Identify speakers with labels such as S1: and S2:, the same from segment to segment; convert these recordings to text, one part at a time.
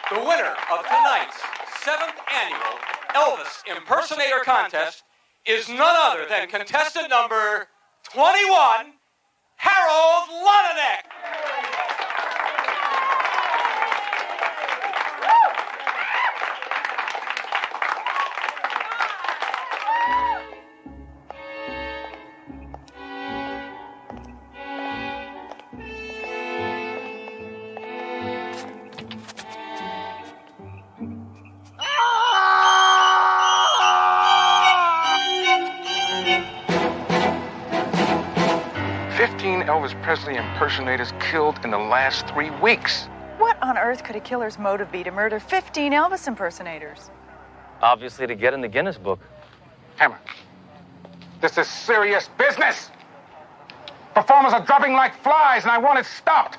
S1: The winner of tonight's 7th annual Elvis Impersonator Contest is none other than contestant number 21, Harold Lonanek.
S2: 15 Elvis Presley impersonators killed in the last 3 weeks.
S3: What on earth could a killer's motive be to murder 15 Elvis impersonators?
S4: Obviously to get in the Guinness Book.
S2: Hammer, this is serious business. Performers are dropping like flies, and I want it stopped.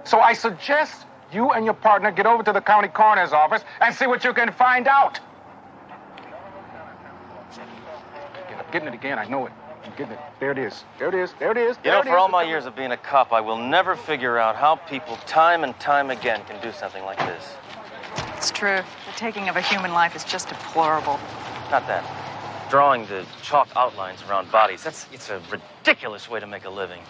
S2: So I suggest you and your partner get over to the county coroner's office and see what you can find out. I'm getting it again, I know it. I'm getting it. There it is. There it is. There it is.
S4: You know, for all my years of being a cop, I will never figure out how people time and time again can do something like this.
S3: It's true. The taking of a human life is just deplorable.
S4: Not that. Drawing the chalk outlines around bodies, it's a ridiculous way to make a living.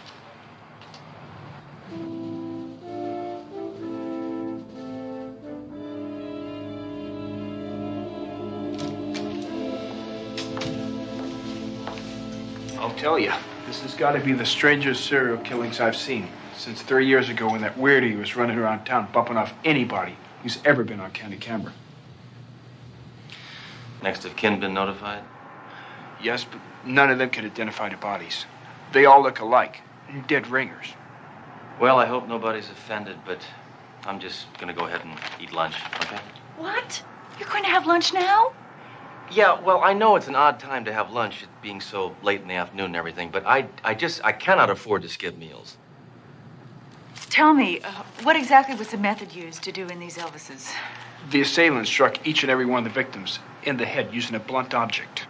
S5: I'll tell you, this has got to be the strangest serial killings I've seen since 3 years ago when that weirdo was running around town bumping off anybody who's ever been on county camera.
S4: Next of kin been notified?
S5: Yes, but none of them can identify the bodies. They all look alike. Dead ringers.
S4: Well, I hope nobody's offended, but I'm just gonna go ahead and eat lunch, okay?
S3: What? You're going to have lunch now?
S4: Yeah, well, I know it's an odd time to have lunch, it being so late in the afternoon and everything, but I cannot afford to skip meals.
S3: Tell me, what exactly was the method used to do in these Elvises?
S5: The assailant struck each and every one of the victims in the head using a blunt object.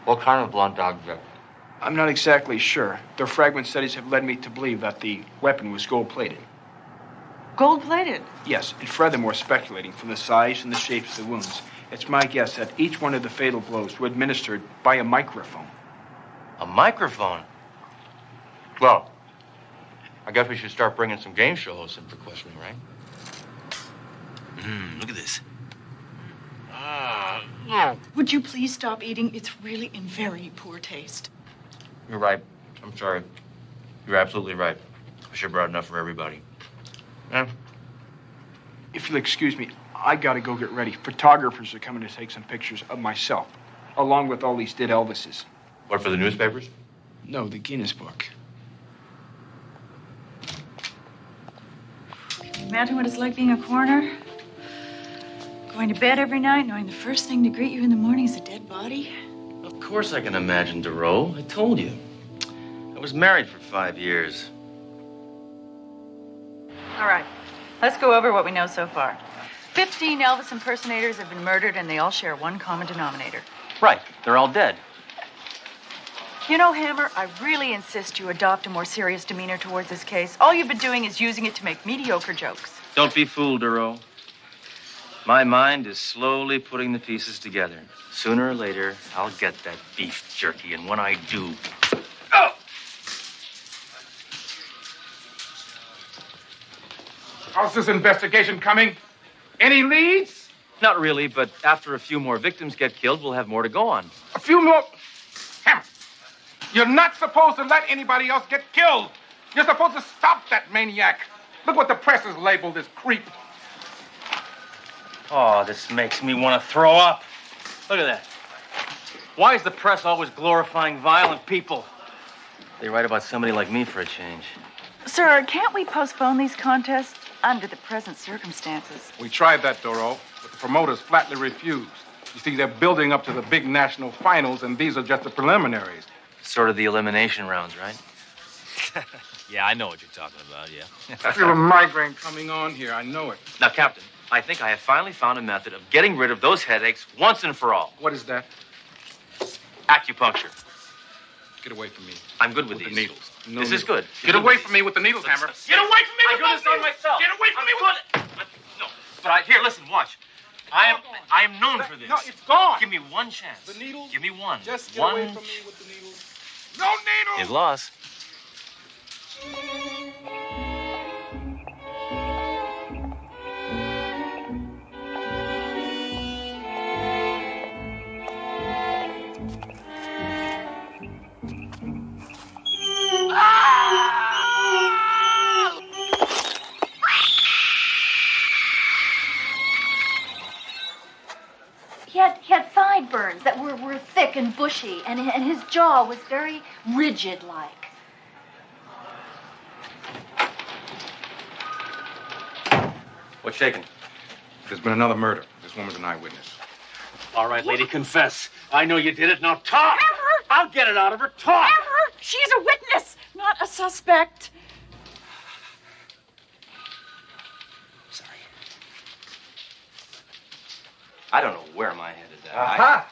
S4: What kind of blunt object?
S5: I'm not exactly sure. Their fragment studies have led me to believe that the weapon was gold-plated.
S3: Gold-plated?
S5: Yes, and furthermore, speculating from the size and the shapes of the wounds, it's my guess that each one of the fatal blows were administered by a microphone.
S4: A microphone?
S6: Well, I guess we should start bringing some game show hosts in for questioning, right?
S4: Look at this.
S3: Would you please stop eating? It's really in very poor taste.
S6: You're right. I'm sorry. You're absolutely right. I should have brought enough for everybody. Yeah.
S5: If you'll excuse me, I gotta go get ready. Photographers are coming to take some pictures of myself, along with all these dead Elvises.
S6: What, for the newspapers?
S5: No, the Guinness Book.
S3: Can you imagine what it's like being a coroner? Going to bed every night, knowing the first thing to greet you in the morning is a dead body?
S4: Of course I can imagine, DeRoe. I told you. I was married for 5 years.
S3: All right, let's go over what we know so far. 15 Elvis impersonators have been murdered, and they all share one common denominator.
S4: Right. They're all dead.
S3: You know, Hammer, I really insist you adopt a more serious demeanor towards this case. All you've been doing is using it to make mediocre jokes.
S4: Don't be fooled, DeRoe. My mind is slowly putting the pieces together. Sooner or later, I'll get that beef jerky, and when I do... Oh!
S2: How's this investigation coming? Any leads?
S4: Not really, but after a few more victims get killed, we'll have more to go on.
S2: A few more? Hammer, you're not supposed to let anybody else get killed. You're supposed to stop that maniac. Look what the press has labeled this creep.
S4: Oh, this makes me want to throw up. Look at that. Why is the press always glorifying violent people? They write about somebody like me for a change.
S3: Sir, can't we postpone these contests under the present circumstances?
S2: We tried that, Doro, but the promoters flatly refused. You see, they're building up to the big national finals, and these are just the preliminaries.
S4: Sort of the elimination rounds, right? Yeah, I know what you're talking about, yeah.
S2: I feel a migraine coming on here. I know it.
S4: Now, Captain, I think I have finally found a method of getting rid of those headaches once and for all.
S2: What is that?
S4: Acupuncture.
S2: Get away from me.
S4: I'm good with these.
S2: The needles. No
S4: this
S2: needles.
S4: is good.
S2: Get away from me with the needles, Hammer. Get away from me with those needles.
S4: myself.
S2: Get away from me with...
S4: No. But here, listen, watch. I am known for this.
S2: No, it's gone.
S4: Give me one chance.
S2: The needles?
S4: Give me one.
S2: Just get
S4: one.
S2: away from me with the needles. No needles!
S4: His loss.
S7: He had sideburns that were thick and bushy, and his jaw was very rigid-like.
S4: What's shaking?
S2: There's been another murder. This woman's an eyewitness.
S8: All right, lady, confess. I know you did it. Now talk. I'll get it out of her. Talk.
S3: She's a witness, not a suspect.
S4: Sorry. I don't know where my head is at.
S9: Aha!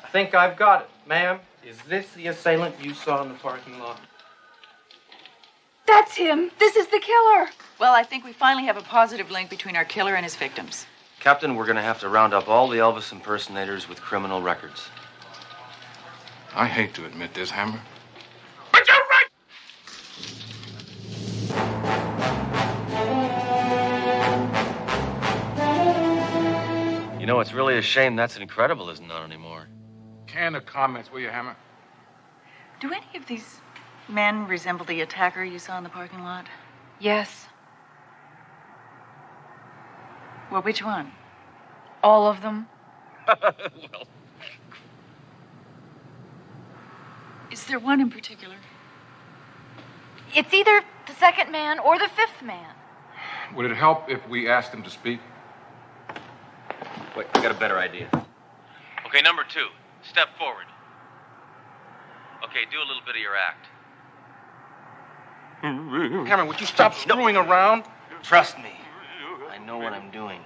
S9: I think I've got it. Ma'am, is this the assailant you saw in the parking lot?
S3: That's him. This is the killer. Well, I think we finally have a positive link between our killer and his victims.
S4: Captain, we're going to have to round up all the Elvis impersonators with criminal records.
S2: I hate to admit this, Hammer.
S8: But you're right.
S4: You know, it's really a shame that's Incredible isn't on anymore.
S2: Can of comments, will you, Hammer?
S3: Do any of these men resemble the attacker you saw in the parking lot?
S10: Yes,
S3: Well, which one?
S10: all of them.
S4: Well,
S3: Is there one in particular?
S7: It's either the second man or the fifth man.
S2: Would it help if we asked him to speak?
S4: wait, I got a better idea. Okay, number 2. Step forward. Okay, do a little bit of your act.
S2: Hammer, would you stop screwing around?
S4: Trust me. I know what I'm doing.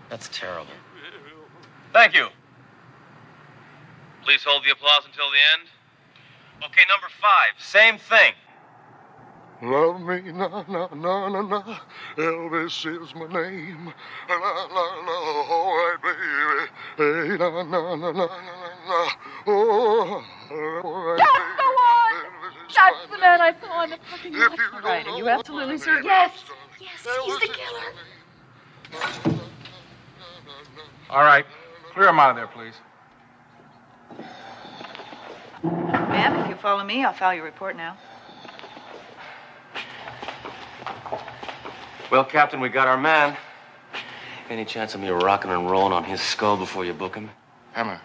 S4: That's terrible. Thank you. Please hold the applause until the end. Okay, number 5. Same thing.
S11: Love me, na, na, na, na, na. Elvis is my name. La, la, la, all right, baby. Hey, na, na, na, na, na, na. Oh, all right,
S3: Yes,
S11: baby.
S3: go on.
S11: Elvis is
S3: That's
S11: my
S3: the man I
S11: name.
S3: saw in the parking
S11: If
S3: lot.
S11: you
S3: All right,
S11: don't
S3: are you
S11: know
S3: absolutely
S11: what
S3: certain?
S11: my name
S3: Yes.
S11: is,
S3: Yes,
S11: Elvis
S3: he's the
S11: is
S3: killer.
S11: my name.
S2: All right. Clear him out of there, please.
S3: Ma'am, if you follow me, I'll file your report now.
S4: Well, Captain, we got our man. Any chance of me rocking and rolling on his skull before you book him?
S2: Hammer,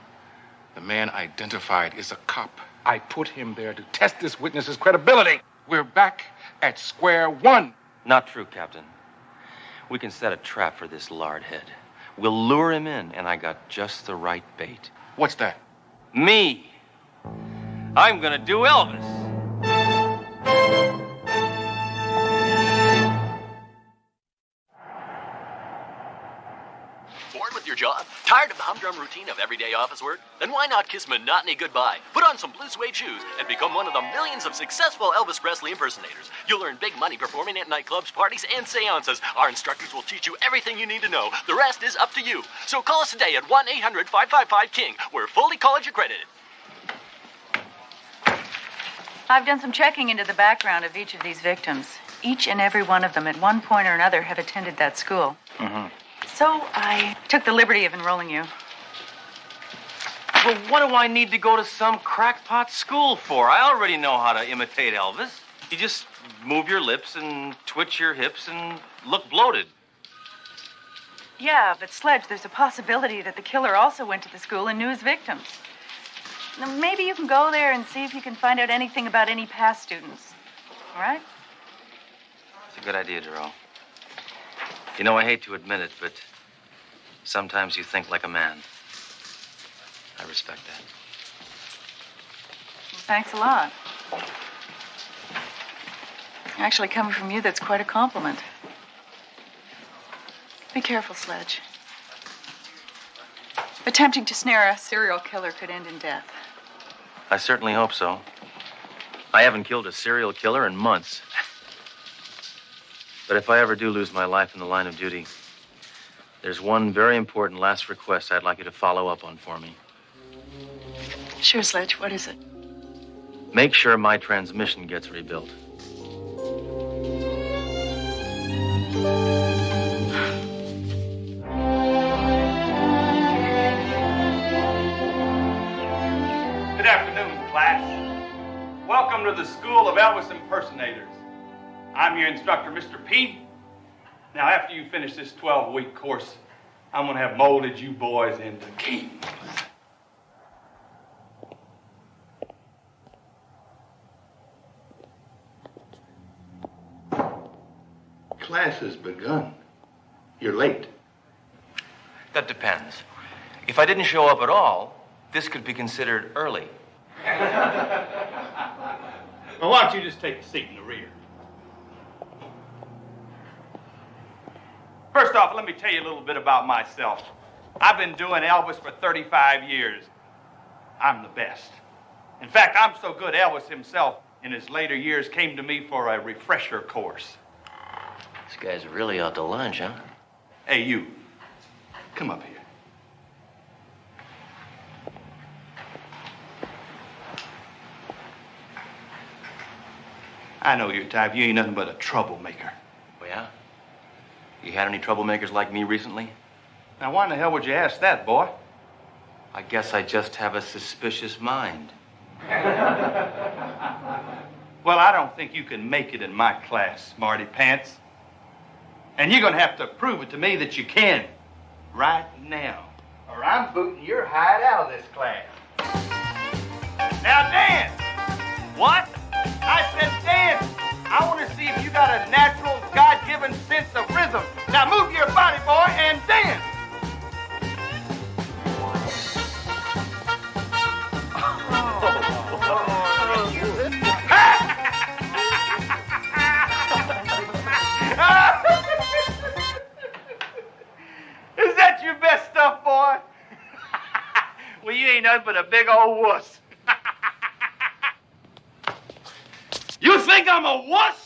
S2: the man identified is a cop. I put him there to test this witness's credibility. We're back at square one.
S4: Not true, Captain. We can set a trap for this lard head. We'll lure him in, and I got just the right bait.
S2: What's that?
S4: Me. I'm gonna do Elvis.
S12: Bored with your job? Tired of the humdrum routine of everyday office work? Then why not kiss monotony goodbye? Put on some blue suede shoes and become one of the millions of successful Elvis Presley impersonators. You'll earn big money performing at nightclubs, parties, and seances. Our instructors will teach you everything you need to know. The rest is up to you. So call us today at 1-800-555-KING. We're fully college accredited.
S3: I've done some checking into the background of each of these victims. Each and every one of them at one point or another have attended that school.
S4: Mm-hmm.
S3: So I took the liberty of enrolling you.
S4: Well, what do I need to go to some crackpot school for? I already know how to imitate Elvis. You just move your lips and twitch your hips and look bloated.
S3: Yeah, but Sledge, there's a possibility that the killer also went to the school and knew his victims. Now, maybe you can go there and see if you can find out anything about any past students. All right?
S4: It's a good idea, Darrell. You know, I hate to admit it, but sometimes you think like a man. I respect that.
S3: Well, thanks a lot. Actually, coming from you, that's quite a compliment. Be careful, Sledge. Attempting to snare a serial killer could end in death.
S4: I certainly hope so. I haven't killed a serial killer in months. But if I ever do lose my life in the line of duty, there's one very important last request I'd like you to follow up on for me.
S3: Sure, Sledge. What is it?
S4: Make sure my transmission gets rebuilt.
S13: Good afternoon, class. Welcome to the School of Elvis Impersonators. I'm your instructor, Mr. P. Now, after you finish this 12-week course, I'm going to have molded you boys into kings.
S14: Class has begun. You're late.
S4: That depends. If I didn't show up at all, this could be considered early.
S13: Well, why don't you just take a seat in the rear? First off, let me tell you a little bit about myself. I've been doing Elvis for 35 years. I'm the best. In fact, I'm so good, Elvis himself, in his later years, came to me for a refresher course.
S4: This guy's really out to lunch, huh?
S13: Hey, you. Come up here. I know your type. You ain't nothing but a troublemaker.
S4: Oh, yeah? You had any troublemakers like me recently?
S13: Now, why in the hell would you ask that, boy?
S4: I guess I just have a suspicious mind.
S13: Well, I don't think you can make it in my class, smarty pants. And you're going to have to prove it to me that you can. Right now. Or I'm booting your hide out of this class. Now, dance! What? I said dance! I want to see if you got a natural, God-given sense of rhythm. Now move your body, boy, and dance! Is that your best stuff, boy? Well, you ain't nothing but a big old wuss. You think I'm a wuss?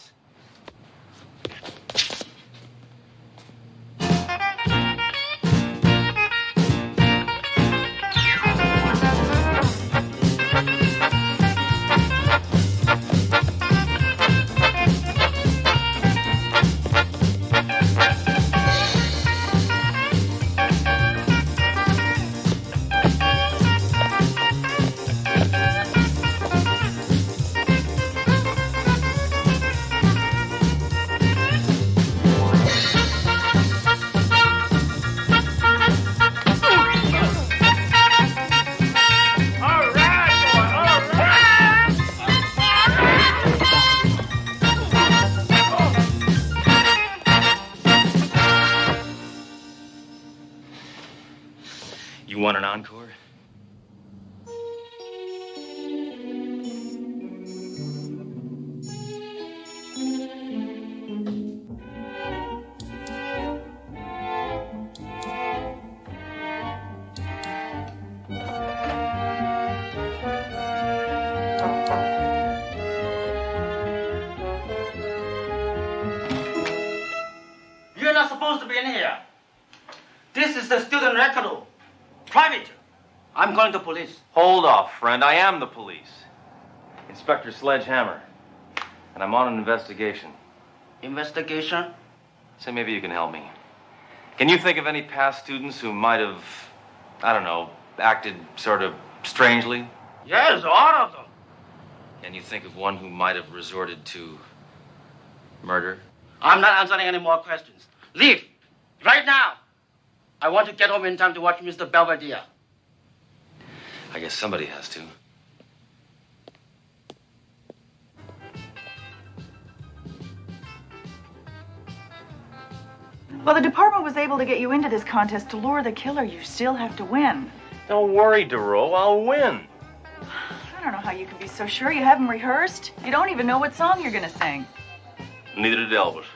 S4: You want an encore?
S15: You're not supposed to be in here. This is the student record room. Private. I'm calling the police.
S4: Hold off, friend. I am the police. Inspector Sledgehammer. And I'm on an investigation.
S15: Investigation?
S4: Say, maybe you can help me. Can you think of any past students who might have, I don't know, acted sort of strangely?
S15: Yes, all of them.
S4: Can you think of one who might have resorted to murder?
S15: I'm not answering any more questions. Leave. Right now. I want to get home in time to watch Mr. Belvedere.
S4: I guess somebody has to.
S3: Well, the department was able to get you into this contest to lure the killer. You still have to win.
S4: Don't worry, Duro. I'll win.
S3: I don't know how you can be so sure. You haven't rehearsed. You don't even know what song you're going to sing.
S4: Neither did Elvis.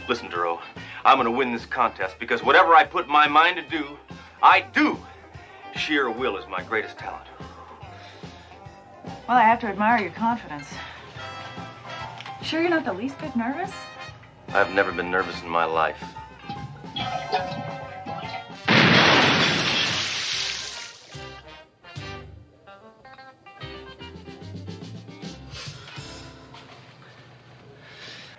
S4: Listen, Duro. I'm going to win this contest because whatever I put my mind to do, I do. Sheer will is my greatest talent.
S3: Well, I have to admire your confidence. Sure you're not the least bit nervous?
S4: I've never been nervous in my life.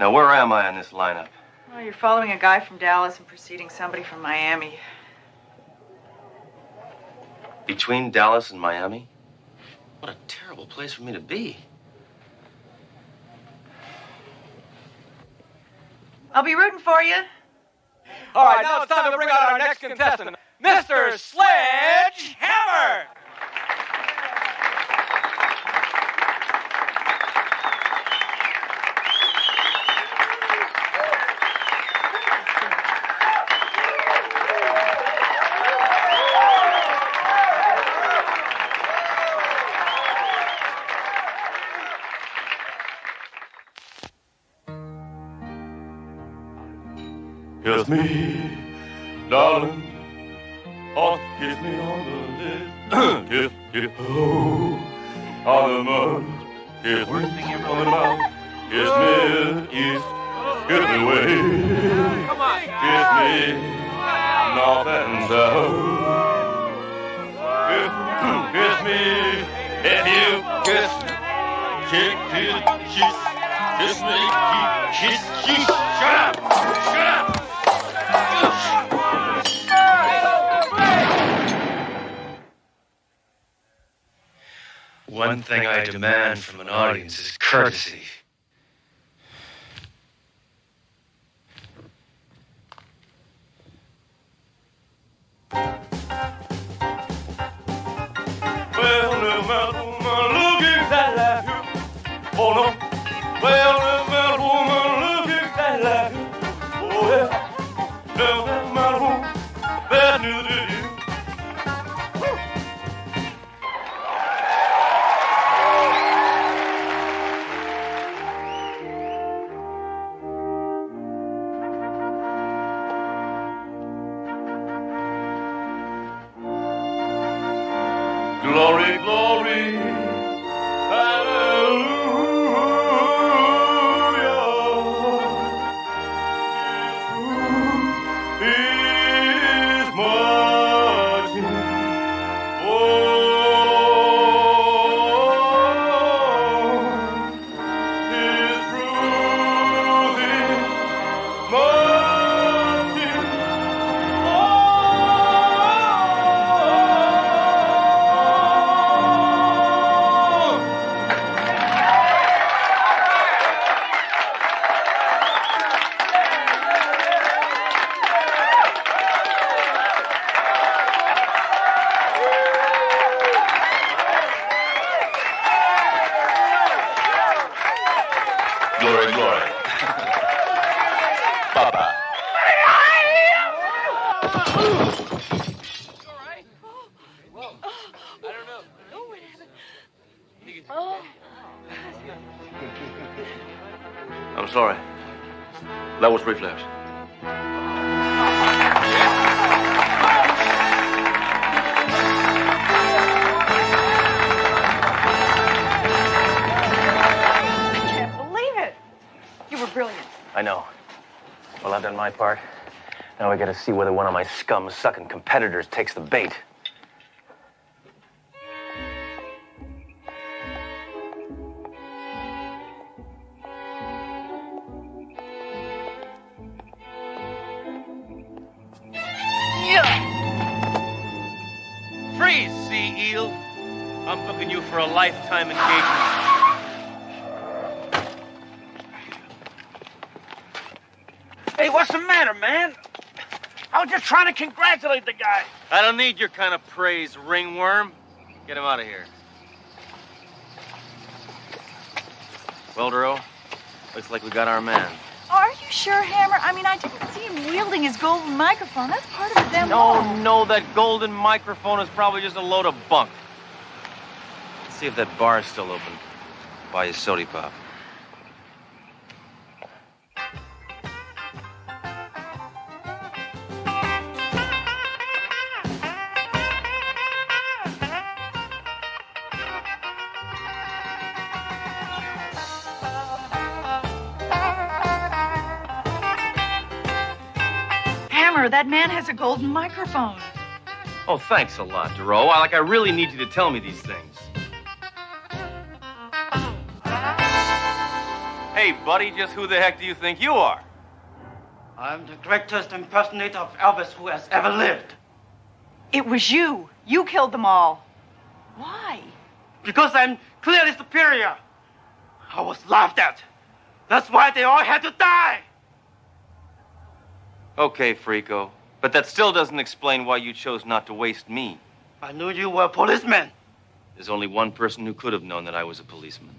S4: Now, where am I on this lineup?
S3: Well, you're following a guy from Dallas and preceding somebody from Miami.
S4: Between Dallas and Miami? What a terrible place for me to be.
S3: I'll be rooting for you.
S1: All right, now it's time to bring out our next contestant, Mr. Sledge Hammer.
S16: Kiss me, darling. Oh, kiss me on the lips. Kiss, oh, on the mouth. Kiss me on the mouth. Kiss me east. Kiss me west. Kiss me north and south. Kiss me if you kiss me, kiss. Shut up! Shut up!
S4: One thing I demand from an audience is courtesy.
S16: Well, no matter woman, look exactly like you. Oh no. Well, no matter woman, look exactly like you. Oh yeah. No matter woman, bad news to you. Glory, glory, hallelujah. Is marching. His truth is marching. Glory, glory. Papa.
S4: I'm sorry. That was reflex.
S3: I can't believe it. You were brilliant.
S4: I know. Well, I've done my part. Now we gotta see whether one of my scum-sucking competitors takes the bait.
S9: Freeze, sea eel. I'm booking you for a lifetime engagement.
S15: Hey, what's the matter, man? I was just trying to congratulate the guy.
S9: I don't need your kind of praise, ringworm. Get him out of here. Well, Duro, looks like we got our man.
S3: Are you sure, Hammer? I mean, I didn't see him wielding his golden microphone. That's part of the demo.
S9: No, that golden microphone is probably just a load of bunk. Let's see if that bar is still open. Buy you sody pop.
S3: Hammer, that man has a golden microphone.
S4: Oh, thanks a lot, Duro. I really need you to tell me these things. Hey, buddy, just who the heck do you think you are?
S15: I'm the greatest impersonator of Elvis who has ever lived.
S3: It was you. You killed them all. Why?
S15: Because I'm clearly superior. I was laughed at. That's why they all had to die.
S4: Okay, Frico. But that still doesn't explain why you chose not to waste me.
S15: I knew you were a policeman.
S4: There's only one person who could have known that I was a policeman.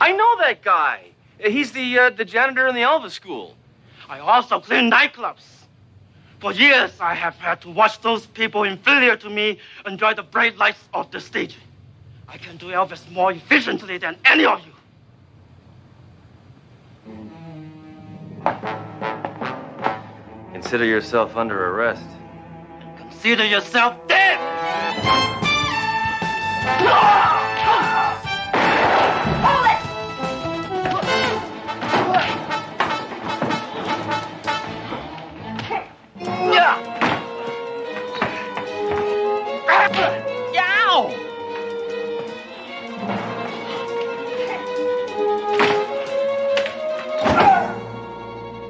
S4: I know that guy. He's the janitor in the Elvis school.
S15: I also clean nightclubs. For years, I have had to watch those people inferior to me enjoy the bright lights of the stage. I can do Elvis more efficiently than any of you.
S4: Consider yourself under arrest.
S15: Consider yourself dead!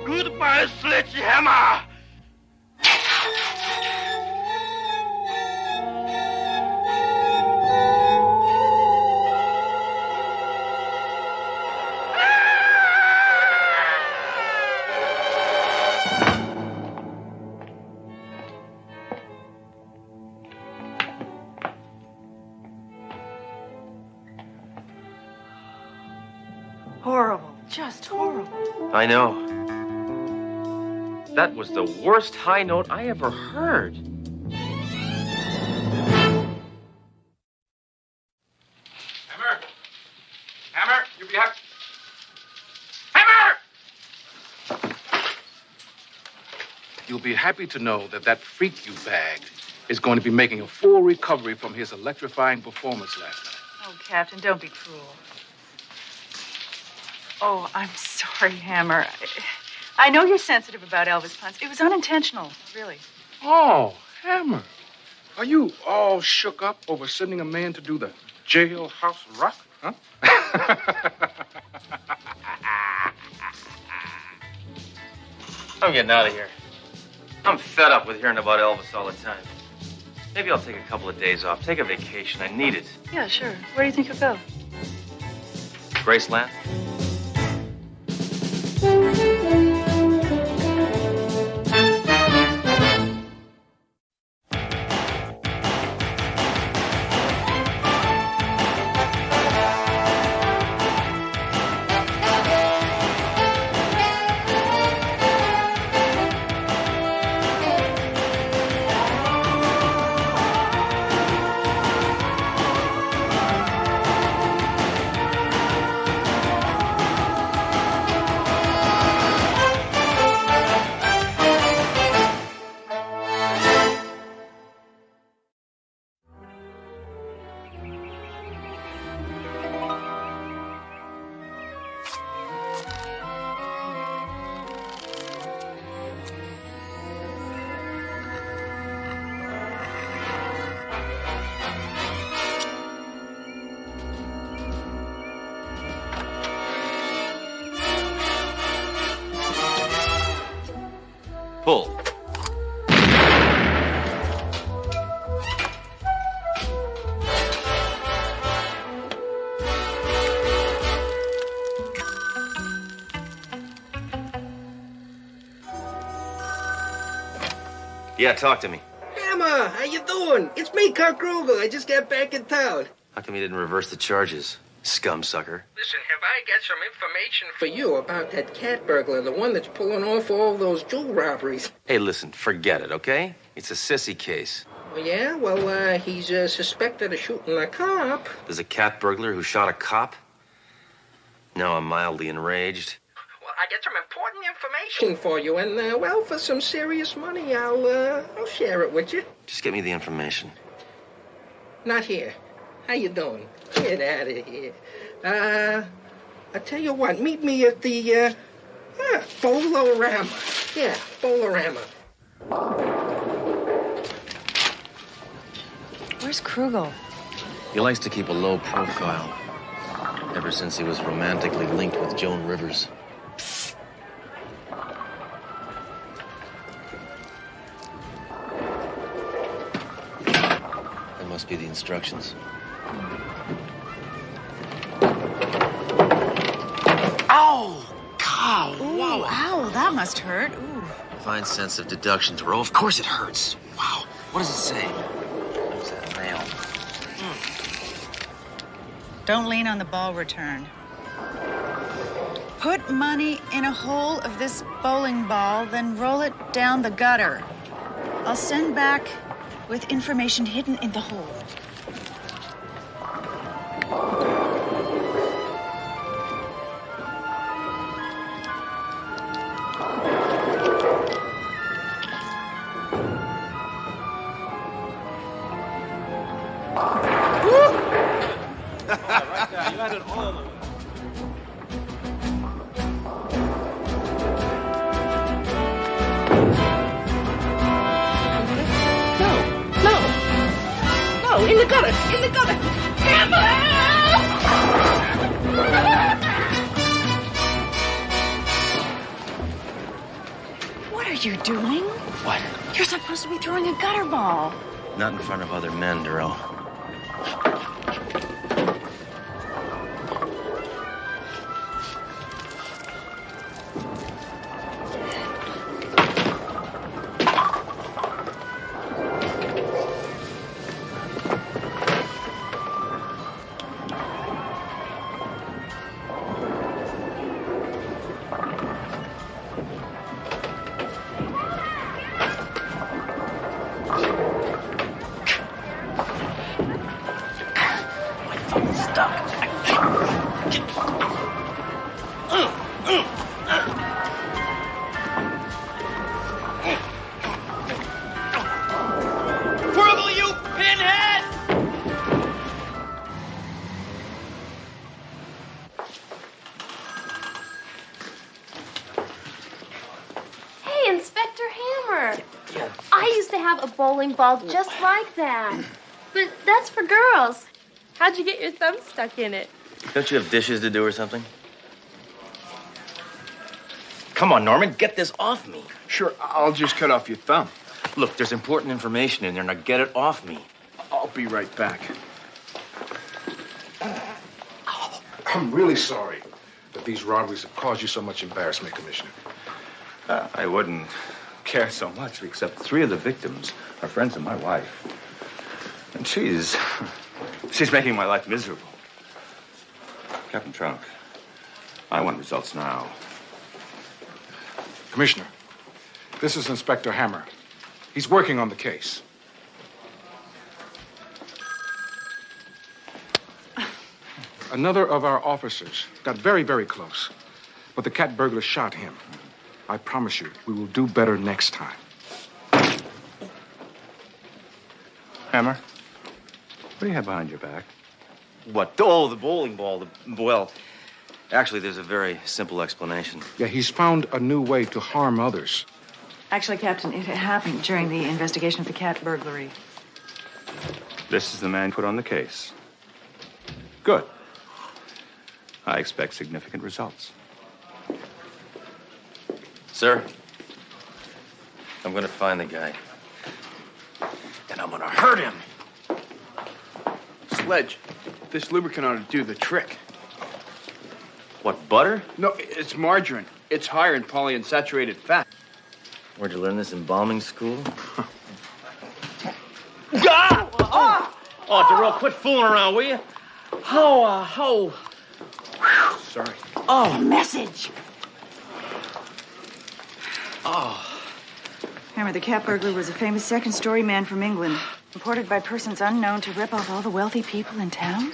S15: Goodbye, Sledgehammer!
S3: Horrible. Just horrible.
S4: I know. That was the worst high note I ever heard.
S2: Hammer! Hammer, you be happy. Hammer! You'll be happy to know that that freak you bagged is going to be making a full recovery from his electrifying performance last night.
S3: Oh, Captain, don't be cruel. Oh, I'm sorry, Hammer. I know you're sensitive about Elvis puns. It was unintentional, really.
S2: Oh, Hammer. Are you all shook up over sending a man to do the jailhouse rock, huh?
S4: I'm getting out of here. I'm fed up with hearing about Elvis all the time. Maybe I'll take a couple of days off. Take a vacation. I need it.
S3: Yeah, sure. Where do you think you'll go?
S4: Graceland? Pull. Yeah, talk to me.
S17: Hammer, how you doing? It's me, Kurt Kruger. I just got back in town.
S4: How come you didn't reverse the charges, scum sucker?
S17: Listen, have I got some information for you about that cat burglar, the one that's pulling off all those jewel robberies?
S4: Hey, listen, forget it, okay? It's a sissy case.
S17: Oh, yeah? Well, he's suspected of shooting a cop.
S4: There's a cat burglar who shot a cop? Now I'm mildly enraged.
S17: Well, I got some important information for you, and, well, for some serious money, I'll share it with you.
S4: Just get me the information.
S17: Not here. How you doing? Get out of here. I tell you what, meet me at the Yeah, Bolorama. Yeah, Bolorama.
S10: Where's Krugel?
S9: He likes to keep a low profile. Ever since he was romantically linked with Joan Rivers. That must be the instructions.
S10: Ow! Cow! Wow! Ow! That must hurt. Ooh.
S9: Fine sense of deduction, Thoreau. Of course it hurts. Wow. What does it say? What's that nail?
S10: Don't lean on the ball return. Put money in a hole of this bowling ball, then roll it down the gutter. I'll send back with information hidden in the hole.
S17: No, in the gutter, in the gutter.
S10: What are you doing?
S9: What?
S10: You're supposed to be throwing a gutter ball.
S9: Not in front of other men, Thoreau.
S15: Krugel, you pinhead!
S18: Hey, Inspector Hammer. I used to have a bowling ball just like that. But that's for girls. How'd you get your thumb stuck in it?
S9: Don't you have dishes to do or something? Come on, Norman, get this off me.
S5: Sure, I'll just cut off your thumb.
S9: Look, there's important information in there. Now get it off me.
S5: I'll be right back. I'm really sorry
S2: that these robberies have caused you so much embarrassment, Commissioner.
S19: I wouldn't care so much, except 3 of the victims are friends of my wife. And she's making my life miserable. Captain Trunk, I want results now.
S2: Commissioner, this is Inspector Hammer. He's working on the case. Another of our officers got very, very close, but the cat burglar shot him. I promise you, we will do better next time.
S19: Hammer, what do you have behind your back?
S9: What? Oh, the bowling ball. Well, actually, there's a very simple explanation.
S2: Yeah, he's found a new way to harm others.
S3: Actually, Captain, it happened during the investigation of the cat burglary.
S19: This is the man put on the case. Good. I expect significant results.
S9: Sir, I'm going to find the guy. And I'm going to hurt him.
S5: Sledge, this lubricant ought to do the trick.
S9: What, butter?
S5: No, it's margarine. It's higher in polyunsaturated fat.
S9: Where'd you learn this, embalming school?
S4: Oh, Darrell, quit fooling around, will you?
S5: Sorry.
S10: Oh, message.
S3: Oh. Hammer, the cat burglar was a famous second-story man from England, imported by persons unknown to rip off all the wealthy people in town.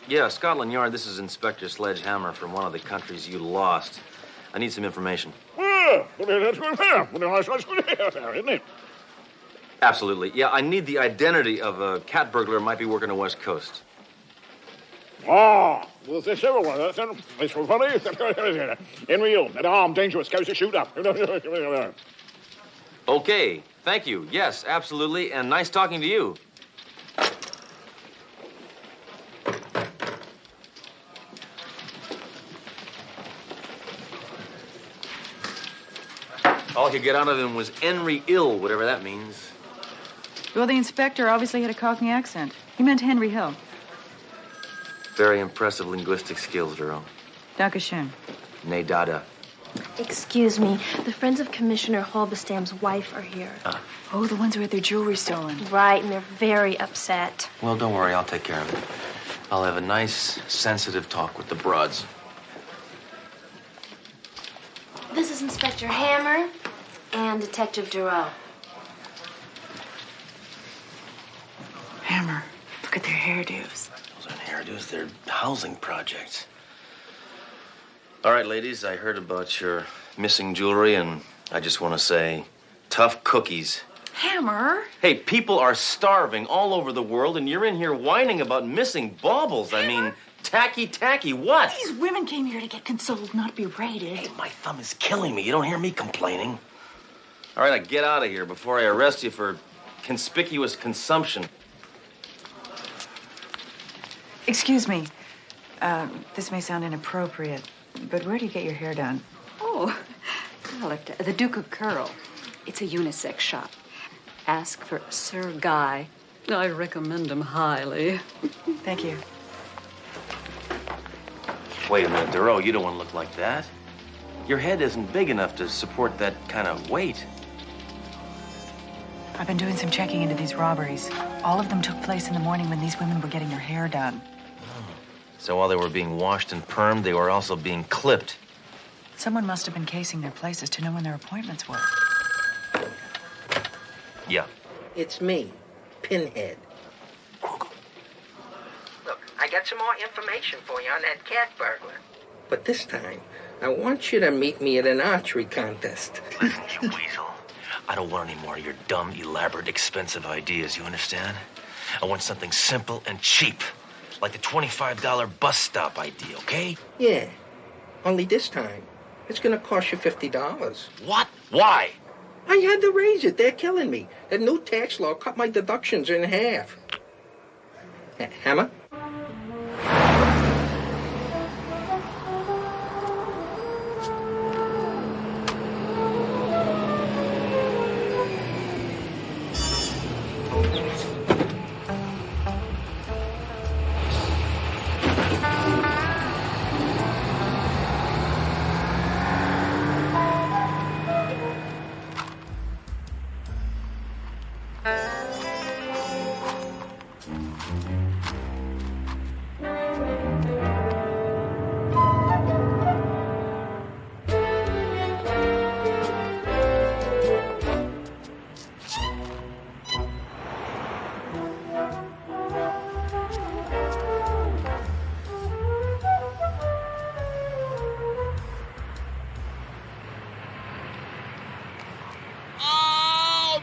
S9: Yeah, Scotland Yard, this is Inspector Sledge Hammer from one of the countries you lost. I need some information. Absolutely. Yeah, I need the identity of a cat burglar who might be working the West Coast.
S11: Oh, well, there's everyone. It's so funny. In real, an armed, dangerous goes to shoot up.
S9: Okay, thank you. Yes, absolutely, and nice talking to you. All I could get out of him was Henry Ill, whatever that means.
S3: Well, the inspector obviously had a Cockney accent. He meant Henry Hill.
S9: Very impressive linguistic skills, Duro.
S3: Dankeschön.
S9: Ne dada.
S18: Excuse me. The friends of Commissioner Halberstam's wife are here.
S3: Oh, the ones who had their jewelry stolen.
S18: Right, and they're very upset.
S9: Well, don't worry, I'll take care of it. I'll have a nice, sensitive talk with the broads.
S18: This is Inspector Hammer and Detective Duro.
S3: Hammer, look at their hairdos.
S9: Those aren't hairdos, they're housing projects. All right, ladies, I heard about your missing jewelry, and I just want to say, tough cookies.
S3: Hammer?
S9: Hey, people are starving all over the world, and you're in here whining about missing baubles. I mean, tacky, what?
S3: These women came here to get consoled, not berated.
S9: Hey, my thumb is killing me. You don't hear me complaining. All right, now get out of here before I arrest you for conspicuous consumption.
S3: Excuse me. This may sound inappropriate, but where do you get your hair done?
S20: Oh, well, at the Duke of Curl. It's a unisex shop. Ask for Sir Guy. I recommend him highly.
S3: Thank you.
S9: Wait a minute, Duro, you don't want to look like that. Your head isn't big enough to support that kind of weight.
S3: I've been doing some checking into these robberies. All of them took place in the morning when these women were getting their hair done.
S9: So while they were being washed and permed, they were also being clipped.
S3: Someone must have been casing their places to know when their appointments were.
S9: Yeah.
S17: It's me, Pinhead. Look, I got some more information for you on that cat burglar. But this time, I want you to meet me at an archery contest.
S9: Listen, you weasel. I don't want any more of your dumb, elaborate, expensive ideas, you understand? I want something simple and cheap, like the $25 bus stop idea, okay?
S17: Yeah, only this time, it's gonna cost you $50.
S9: What? Why?
S17: I had to raise it. They're killing me. The new tax law cut my deductions in half. Hammer?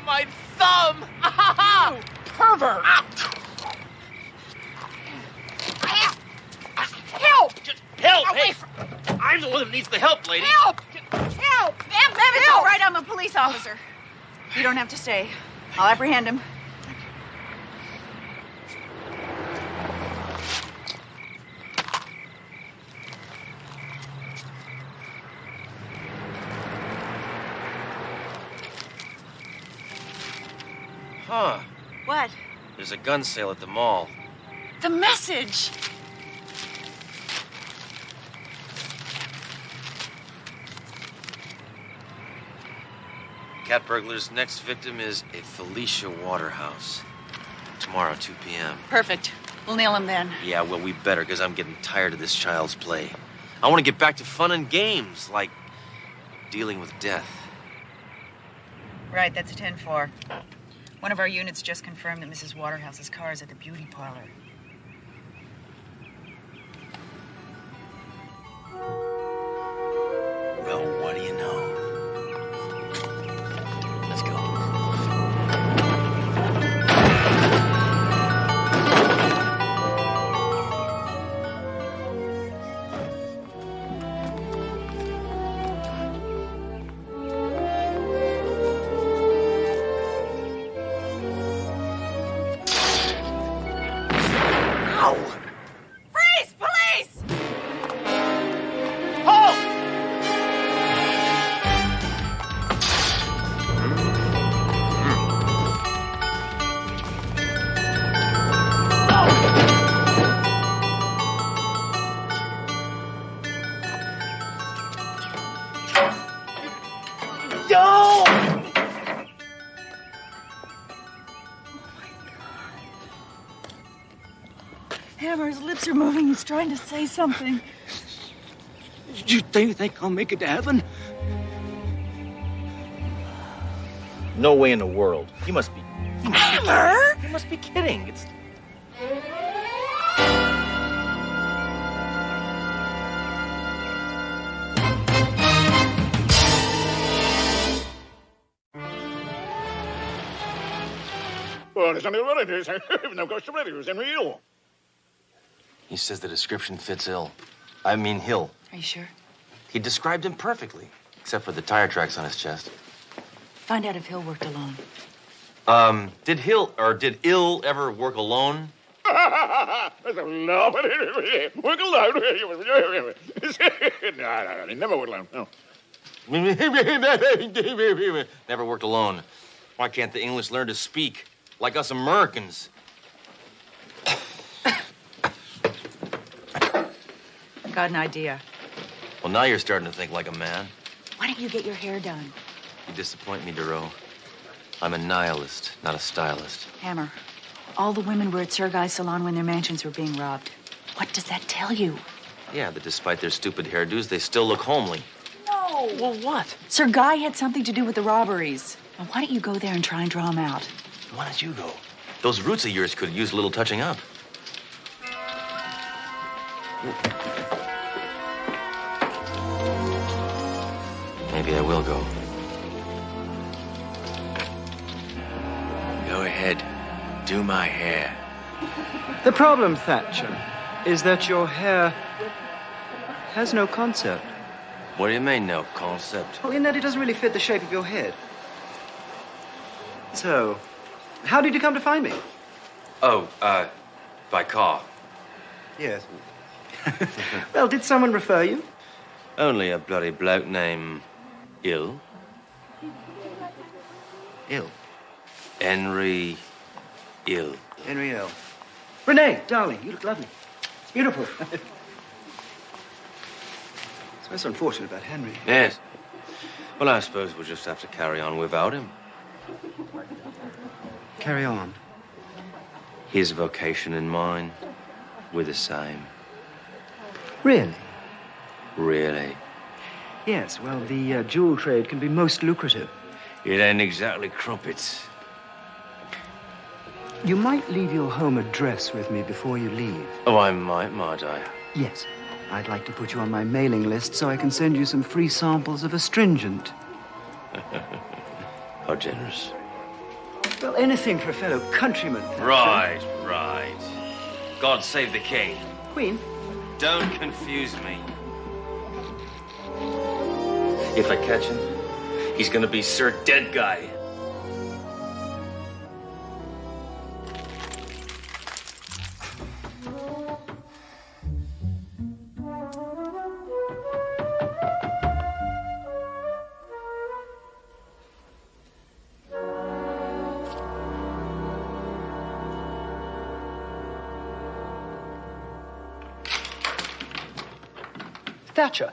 S12: My thumb! You pervert!
S18: Help!
S12: Help! Hey, I'm the one that needs the help, lady.
S18: Help! Help!
S10: Ma'am, it's all right. I'm a police officer. You don't have to stay. I'll apprehend him.
S9: Huh.
S10: What?
S9: There's a gun sale at the mall.
S10: The message.
S9: Cat burglar's next victim is a Felicia Waterhouse. Tomorrow, 2 p.m.
S10: Perfect. We'll nail him then.
S9: Yeah, well, we better, because I'm getting tired of this child's play. I want to get back to fun and games, like dealing with death.
S3: Right, that's a 10-4. One of our units just confirmed that Mrs. Waterhouse's car is at the beauty parlor.
S9: Well, what do you know? Let's go.
S10: Hammer's lips are moving. He's trying to say something.
S8: You think I'll make it to heaven?
S9: No way in the world. You must be.
S10: Hammer?
S9: You must be kidding. It's. He says the description fits Hill. Hill.
S10: Are you sure?
S9: He described him perfectly, except for the tire tracks on his chest.
S10: Find out if Hill worked alone.
S9: Did Ill ever work alone?
S11: Work alone. No, he never worked alone. No.
S9: Never worked alone. Why can't the English learn to speak like us Americans?
S10: Got an idea.
S9: Well, now you're starting to think like a man.
S10: Why don't you get your hair done?
S9: You disappoint me, Duro. I'm a nihilist, not a stylist.
S10: Hammer, all the women were at Sir Guy's salon when their mansions were being robbed. What does that tell you?
S9: Yeah, that despite their stupid hairdos, they still look homely.
S10: No.
S9: Well, what?
S10: Sir Guy had something to do with the robberies. Now, why don't you go there and try and draw him out?
S9: Why don't you go? Those roots of yours could use a little touching up. Maybe I will go.
S5: Go ahead. Do my hair.
S21: The problem, Thatcher, is that your hair has no concept.
S9: What do you mean, no concept?
S21: Well, in that it doesn't really fit the shape of your head. So, how did you come to find me?
S9: Oh, by car.
S21: Yes. Well, did someone refer you?
S9: Only a bloody bloke named Ill.
S21: Ill.
S9: Henry Ill.
S21: Henry Ill. Renee, darling, you look lovely. Beautiful. So it's unfortunate about Henry.
S9: Yes. Well, I suppose we'll just have to carry on without him.
S21: Carry on.
S9: His vocation and mine, we're the same.
S21: Really?
S9: Really.
S21: Yes, well, the jewel trade can be most lucrative.
S9: It ain't exactly crumpets.
S21: You might leave your home address with me before you leave.
S9: Oh, I might I?
S21: Yes. I'd like to put you on my mailing list so I can send you some free samples of astringent.
S9: How generous.
S21: Well, anything for a fellow countryman.
S9: Right. God save the king.
S21: Queen?
S9: Don't confuse me. If I catch him, he's gonna be Sir Dead Guy.
S21: Thatcher,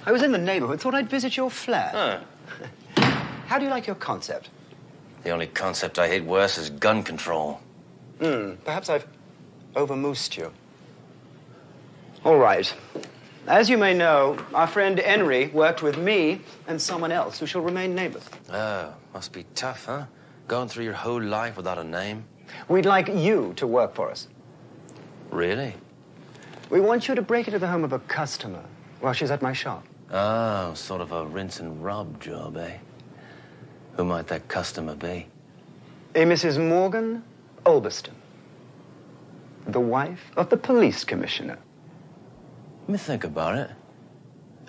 S21: I was in the neighborhood, thought I'd visit your flat.
S9: Huh.
S21: How do you like your concept?
S9: The only concept I hate worse is gun control.
S21: Perhaps I've overmoosed you. All right. As you may know, our friend Henry worked with me and someone else who shall remain neighbors.
S9: Oh, must be tough, huh? Going through your whole life without a name.
S21: We'd like you to work for us.
S9: Really?
S21: We want you to break into the home of a customer while she's at my shop.
S9: Oh, sort of a rinse and rub job, eh? Who might that customer be?
S21: A Mrs. Morgan Ulverston, the wife of the police commissioner.
S9: Let me think about it.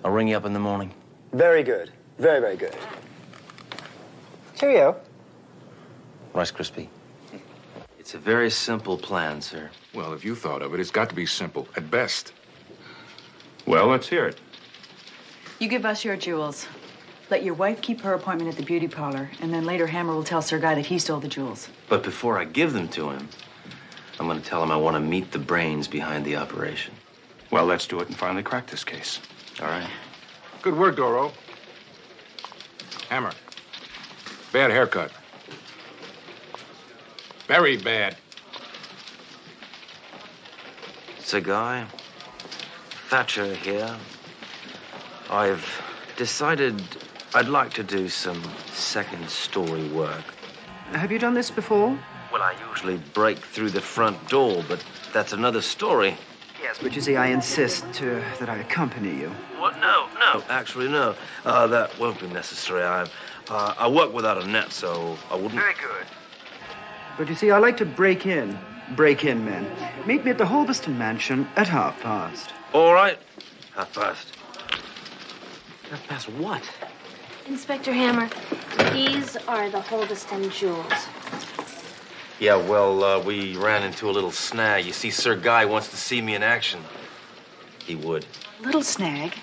S9: I'll ring you up in the morning.
S21: Very good. Very, very good. Cheerio.
S9: Rice Krispie. It's a very simple plan, sir.
S2: Well, if you thought of it, it's got to be simple at best.
S19: Well, let's hear it.
S10: You give us your jewels. Let your wife keep her appointment at the beauty parlor, and then later Hammer will tell Sir Guy that he stole the jewels.
S9: But before I give them to him, I'm going to tell him I want to meet the brains behind the operation.
S19: Well, let's do it and finally crack this case.
S9: All right.
S2: Good work, Doro. Hammer. Bad haircut. Very bad.
S9: Sir Guy. Thatcher here. I've decided I'd like to do some second-story work.
S21: Have you done this before?
S9: Well, I usually break through the front door, but that's another story.
S21: Yes, but you see, I insist that I accompany you.
S9: What? No, actually, no. That won't be necessary. I work without a net, so I wouldn't...
S21: Very good. But you see, I like to break in men. Meet me at the Halverston mansion at past.
S9: All right. past. past what?
S18: Inspector Hammer, these are the Halverston jewels.
S9: Yeah, well, we ran into a little snag. You see, Sir Guy wants to see me in action. He would.
S10: Little snag?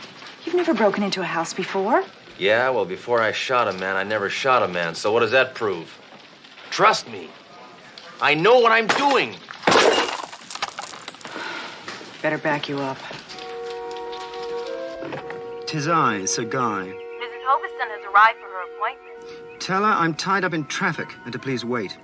S10: You've never broken into a house before?
S9: Yeah, well, before I shot a man, I never shot a man. So what does that prove? Trust me. I know what I'm doing.
S10: Better back you up.
S21: 'Tis I, Sir Guy.
S3: Mrs. Halverston has arrived for her appointment.
S21: Tell her I'm tied up in traffic and to please wait.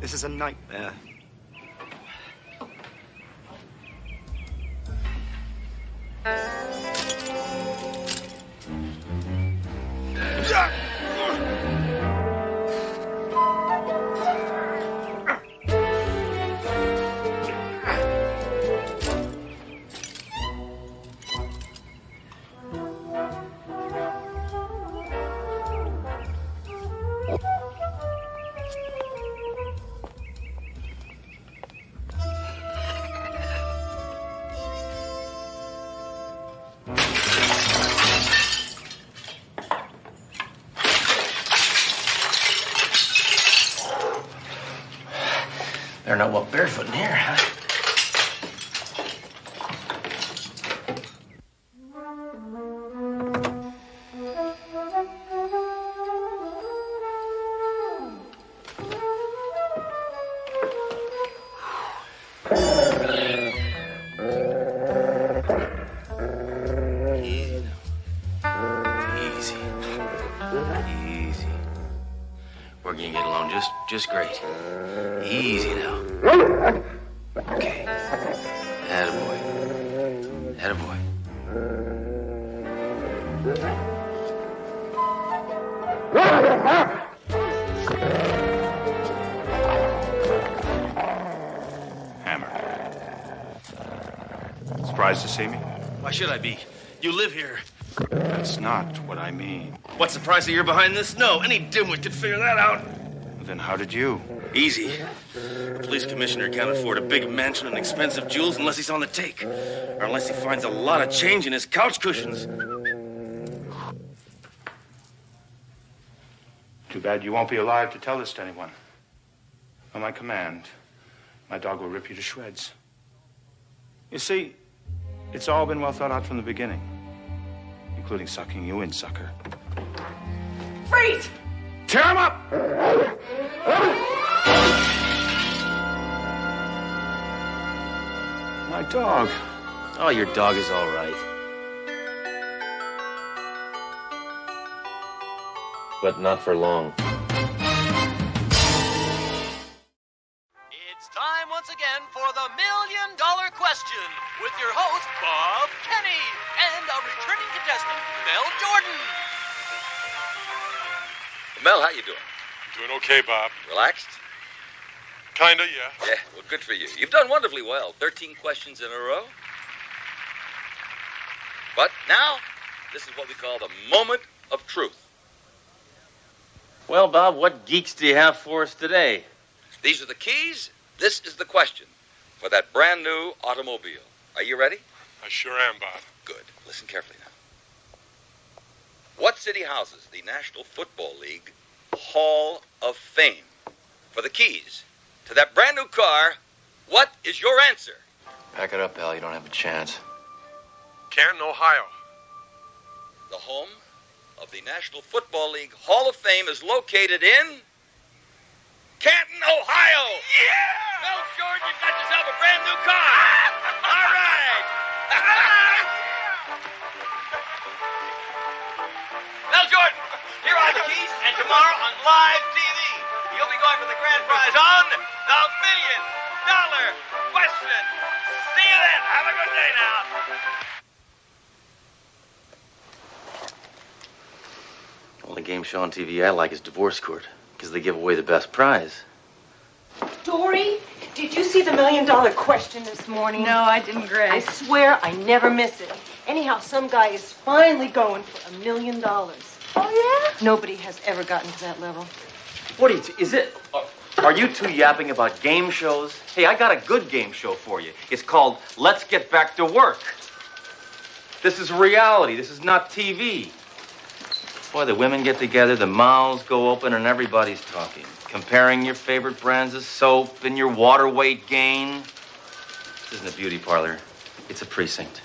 S21: This is a nightmare.
S9: They're not walk barefoot in here, huh? Easy. We're gonna get along just great. Easy now. Okay. Attaboy. Attaboy.
S19: Hammer. Surprised to see me?
S4: Why should I be? You live here.
S19: That's not what I mean.
S4: What's the price that you're behind this? No, any dimwit could figure that out.
S19: Then how did you?
S4: Easy. A police commissioner can't afford a big mansion and expensive jewels unless he's on the take. Or unless he finds a lot of change in his couch cushions.
S19: Too bad you won't be alive to tell this to anyone. On my command, my dog will rip you to shreds. You see, it's all been well thought out from the beginning. including sucking you in, sucker.
S10: Freeze!
S19: Tear him up! My dog.
S9: Oh, your dog is all right. But not for long.
S12: It's time once again for the $1 Million Question with your host, Bob Kenny, and our returning contestant, Mel Jordan.
S6: Mel, how you doing?
S11: Doing okay, Bob.
S6: Relaxed?
S11: Kinda, yeah.
S6: Yeah, well, good for you. You've done wonderfully well. 13 questions in a row. But now, this is what we call the moment of truth.
S4: Well, Bob, what geeks do you have for us today?
S6: These are the keys. This is the question for that brand new automobile. Are you ready?
S11: I sure am, Bob.
S6: Good. Listen carefully now. What city houses the National Football League Hall of Fame? For the keys to that brand new car, what is your answer?
S9: Pack it up, pal. You don't have a chance.
S11: Canton, Ohio.
S6: The home of the National Football League Hall of Fame is located in Canton, Ohio. Yeah! Mel Jordan, you got yourself a brand new car. All right. Mel Jordan, here are the keys, and tomorrow on live TV, you'll be going for the grand prize on the $1 Million Question. See you then. Have a good day now.
S4: Only game show on TV I like is Divorce Court, because they give away the best prize.
S22: Dory, did you see the $1 Million Question this morning?
S3: No, I didn't, Grace.
S22: I swear I never miss it. Anyhow, some guy is finally going for $1 million.
S3: Oh, yeah?
S22: Nobody has ever gotten to that level.
S4: What is it? Are you two yapping about game shows? Hey, I got a good game show for you. It's called Let's Get Back to Work. This is reality. This is not TV. Boy, the women get together, the mouths go open, and everybody's talking. Comparing your favorite brands of soap and your water weight gain. This isn't a beauty parlor. It's a precinct.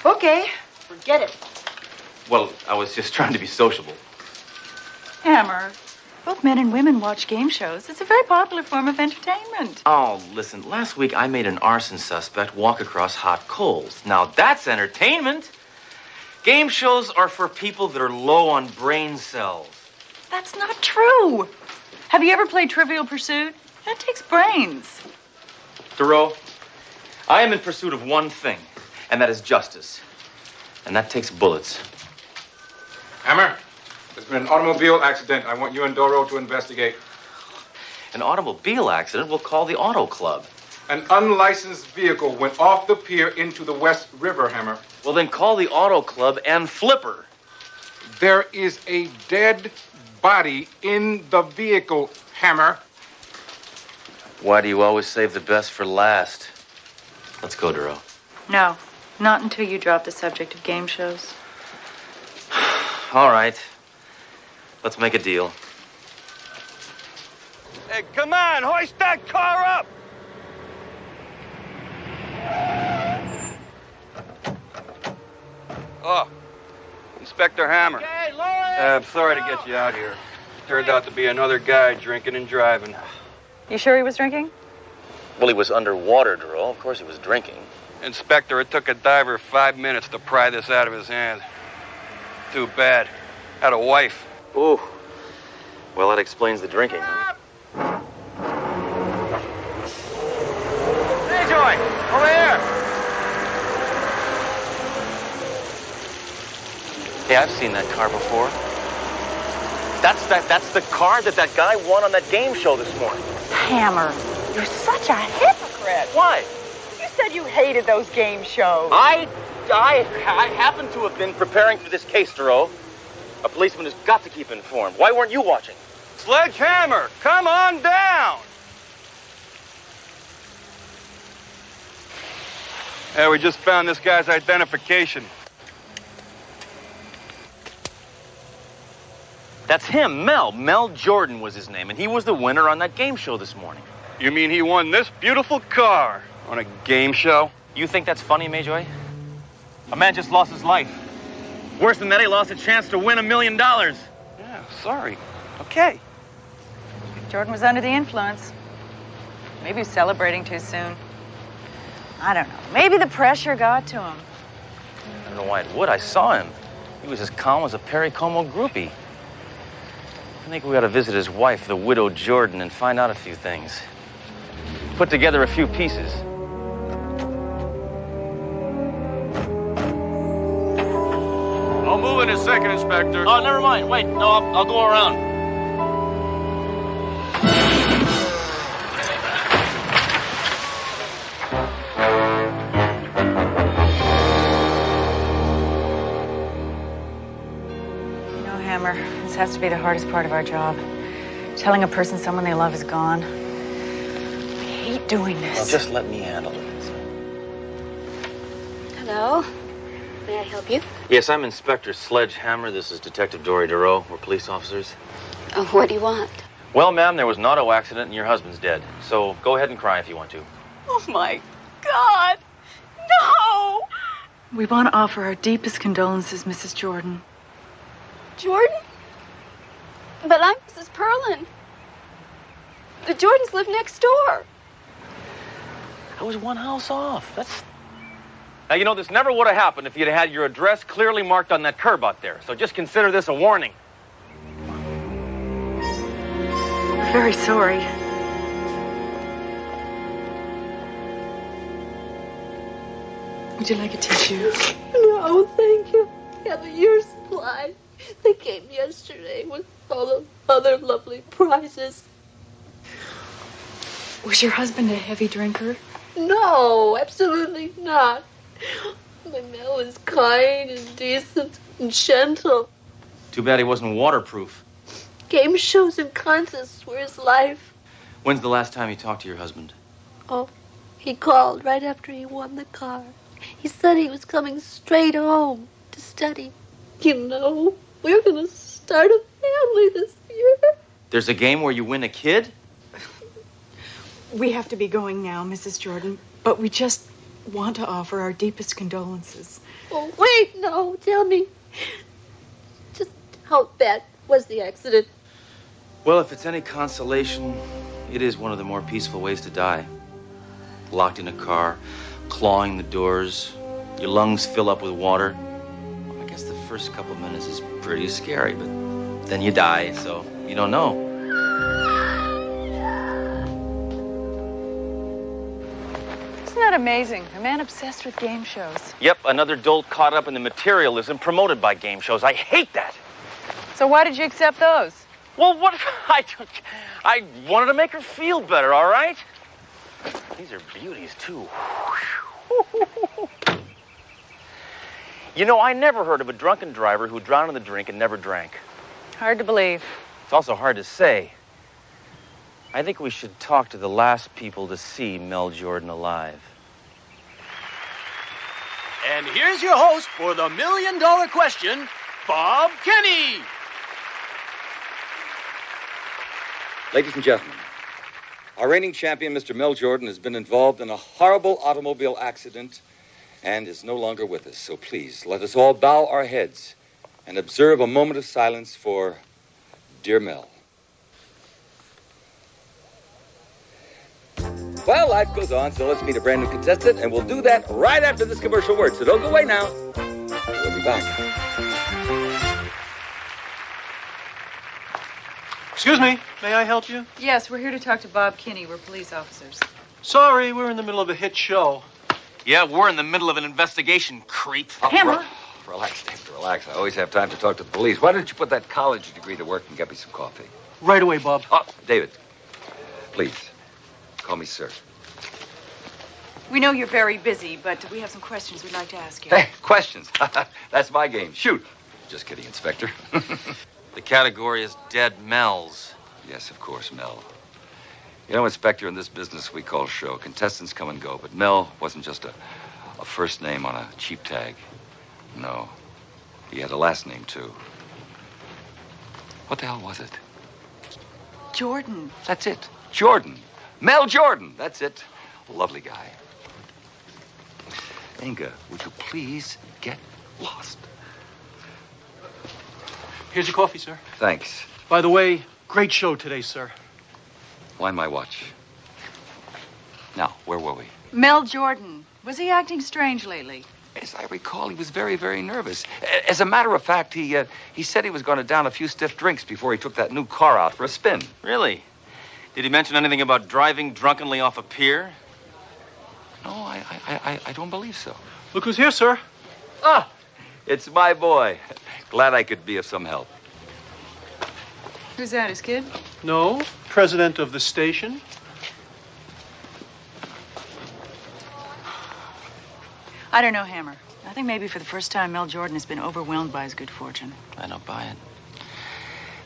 S22: Okay, forget it.
S4: Well, I was just trying to be sociable.
S3: Hammer, both men and women watch game shows. It's a very popular form of entertainment.
S4: Oh, listen, last week I made an arson suspect walk across hot coals. Now that's entertainment. Game shows are for people that are low on brain cells.
S3: That's not true. Have you ever played Trivial Pursuit? That takes brains.
S4: Thoreau, I am in pursuit of one thing, and that is justice. And that takes bullets.
S2: Hammer, there's been an automobile accident. I want you and Doro to investigate.
S4: An automobile accident? We'll call the Auto Club.
S2: An unlicensed vehicle went off the pier into the West River, Hammer.
S4: Well, then call the Auto Club and Flipper.
S2: There is a dead body in the vehicle, Hammer.
S4: Why do you always save the best for last? Let's go, Duro.
S3: No, not until you drop the subject of game shows.
S4: All right. Let's make a deal.
S13: Hey, come on, hoist that car up! Oh, Inspector Hammer.
S22: Hey, Lloyd!
S13: I'm sorry to get you out here. Turned out to be another guy drinking and driving.
S3: You sure he was drinking?
S4: Well, he was underwater, Duro. Of course he was drinking.
S13: Inspector, it took a diver 5 minutes to pry this out of his hand. Too bad. Had a wife.
S4: Ooh. Well, that explains the drinking, huh?
S13: Hey, Joy! Over here!
S4: Hey, I've seen that car before. That's the car that guy won on that game show this morning.
S10: Hammer, you're such a hypocrite.
S4: Why?
S10: You said you hated those game shows.
S4: I happen to have been preparing for this case, Thoreau. A policeman has got to keep informed. Why weren't you watching?
S13: Sledgehammer, come on down! Yeah, we just found this guy's identification.
S4: That's him, Mel. Mel Jordan was his name, and he was the winner on that game show this morning.
S13: You mean he won this beautiful car on a game show?
S4: You think that's funny, Mayjoy? A man just lost his life. Worse than that, he lost a chance to win $1 million.
S21: Yeah, sorry. Okay.
S3: Jordan was under the influence. Maybe he was celebrating too soon. I don't know. Maybe the pressure got to him.
S4: I don't know why it would. I saw him. He was as calm as a Perry Como groupie. I think we ought to visit his wife, the widow Jordan, and find out a few things. Put together a few pieces.
S16: I'll move in a second, Inspector.
S4: Oh, never mind. Wait, no, I'll go around.
S3: Hammer, this has to be the hardest part of our job. Telling a person someone they love is gone. I hate doing this.
S4: Well, just let me handle it.
S7: Hello. May I help you?
S4: Yes, I'm Inspector Sledge Hammer. This is Detective Dory Duro. We're police officers.
S7: Oh, what do you want?
S4: Well, ma'am, there was an auto accident and your husband's dead. So go ahead and cry if you want to.
S3: Oh, my God. No! We want to offer our deepest condolences, Mrs. Jordan.
S7: Jordan? But I'm Mrs. Perlin. The Jordans live next door.
S4: I was one house off. Now, you know, this never would have happened if you'd had your address clearly marked on that curb out there. So just consider this a warning.
S3: We're very sorry. Would you like a tissue?
S14: No, thank you. I have a year's supply. They came yesterday with all the other lovely prizes.
S3: Was your husband a heavy drinker?
S14: No, absolutely not. My man was kind and decent and gentle.
S4: Too bad he wasn't waterproof.
S14: Game shows and contests were his life.
S4: When's the last time you talked to your husband?
S14: Oh, he called right after he won the car. He said he was coming straight home to study. You know, we're going to start a family this year.
S4: There's a game where you win a kid?
S3: We have to be going now, Mrs. Jordan, but we just want to offer our deepest condolences.
S14: Oh, wait, no, tell me. Just how bad was the accident?
S4: Well, if it's any consolation, it is one of the more peaceful ways to die. Locked in a car, clawing the doors, your lungs fill up with water. I guess the first couple of minutes is pretty scary, but then you die, so you don't know.
S3: Isn't that amazing? A man obsessed with game shows.
S4: Yep, another dolt caught up in the materialism promoted by game shows. I hate that.
S3: So why did you accept those?
S4: Well, what? I wanted to make her feel better, all right? These are beauties, too. You know, I never heard of a drunken driver who drowned in the drink and never drank.
S3: Hard to believe.
S4: It's also hard to say. I think we should talk to the last people to see Mel Jordan alive.
S12: And here's your host for the $1 million question, Bob Kenny.
S6: Ladies and gentlemen, our reigning champion, Mr. Mel Jordan, has been involved in a horrible automobile accident and is no longer with us. So please, let us all bow our heads and observe a moment of silence for dear Mel. Well, life goes on, so let's meet a brand new contestant, and we'll do that right after this commercial word. So don't go away now. We'll be back.
S22: Excuse me, may I help you?
S3: Yes, we're here to talk to Bob Kinney. We're police officers.
S22: Sorry, we're in the middle of a hit show.
S4: Yeah, we're in the middle of an investigation, creep.
S3: Hammer.
S6: Relax, David, relax. I always have time to talk to the police. Why don't you put that college degree to work and get me some coffee?
S22: Right away, Bob.
S6: Oh, David, please, call me sir.
S3: We know you're very busy, but we have some questions we'd like to ask you.
S6: Hey, questions. That's my game. Shoot. Just kidding, Inspector.
S4: The category is dead Mels.
S6: Yes, of course, Mel. You know, Inspector, in this business we call show, contestants come and go, but Mel wasn't just a first name on a cheap tag. No, he had a last name, too. What the hell was it?
S3: Jordan.
S6: That's it. Jordan. Mel Jordan. That's it. Lovely guy. Inga, would you please get lost?
S1: Here's your coffee, sir.
S15: Thanks.
S1: By the way, great show today, sir.
S15: Why my watch? Now, where were we?
S3: Mel Jordan. Was he acting strange lately?
S15: As I recall, he was very, very nervous. As a matter of fact, he said he was going to down a few stiff drinks before he took that new car out for a spin.
S4: Really? Did he mention anything about driving drunkenly off a pier?
S15: No, I don't believe so.
S1: Look who's here, sir.
S15: Ah, it's my boy. Glad I could be of some help.
S3: Who's that, his kid?
S1: No, president of the station.
S3: I don't know, Hammer. I think maybe for the first time, Mel Jordan has been overwhelmed by his good fortune.
S4: I don't buy it.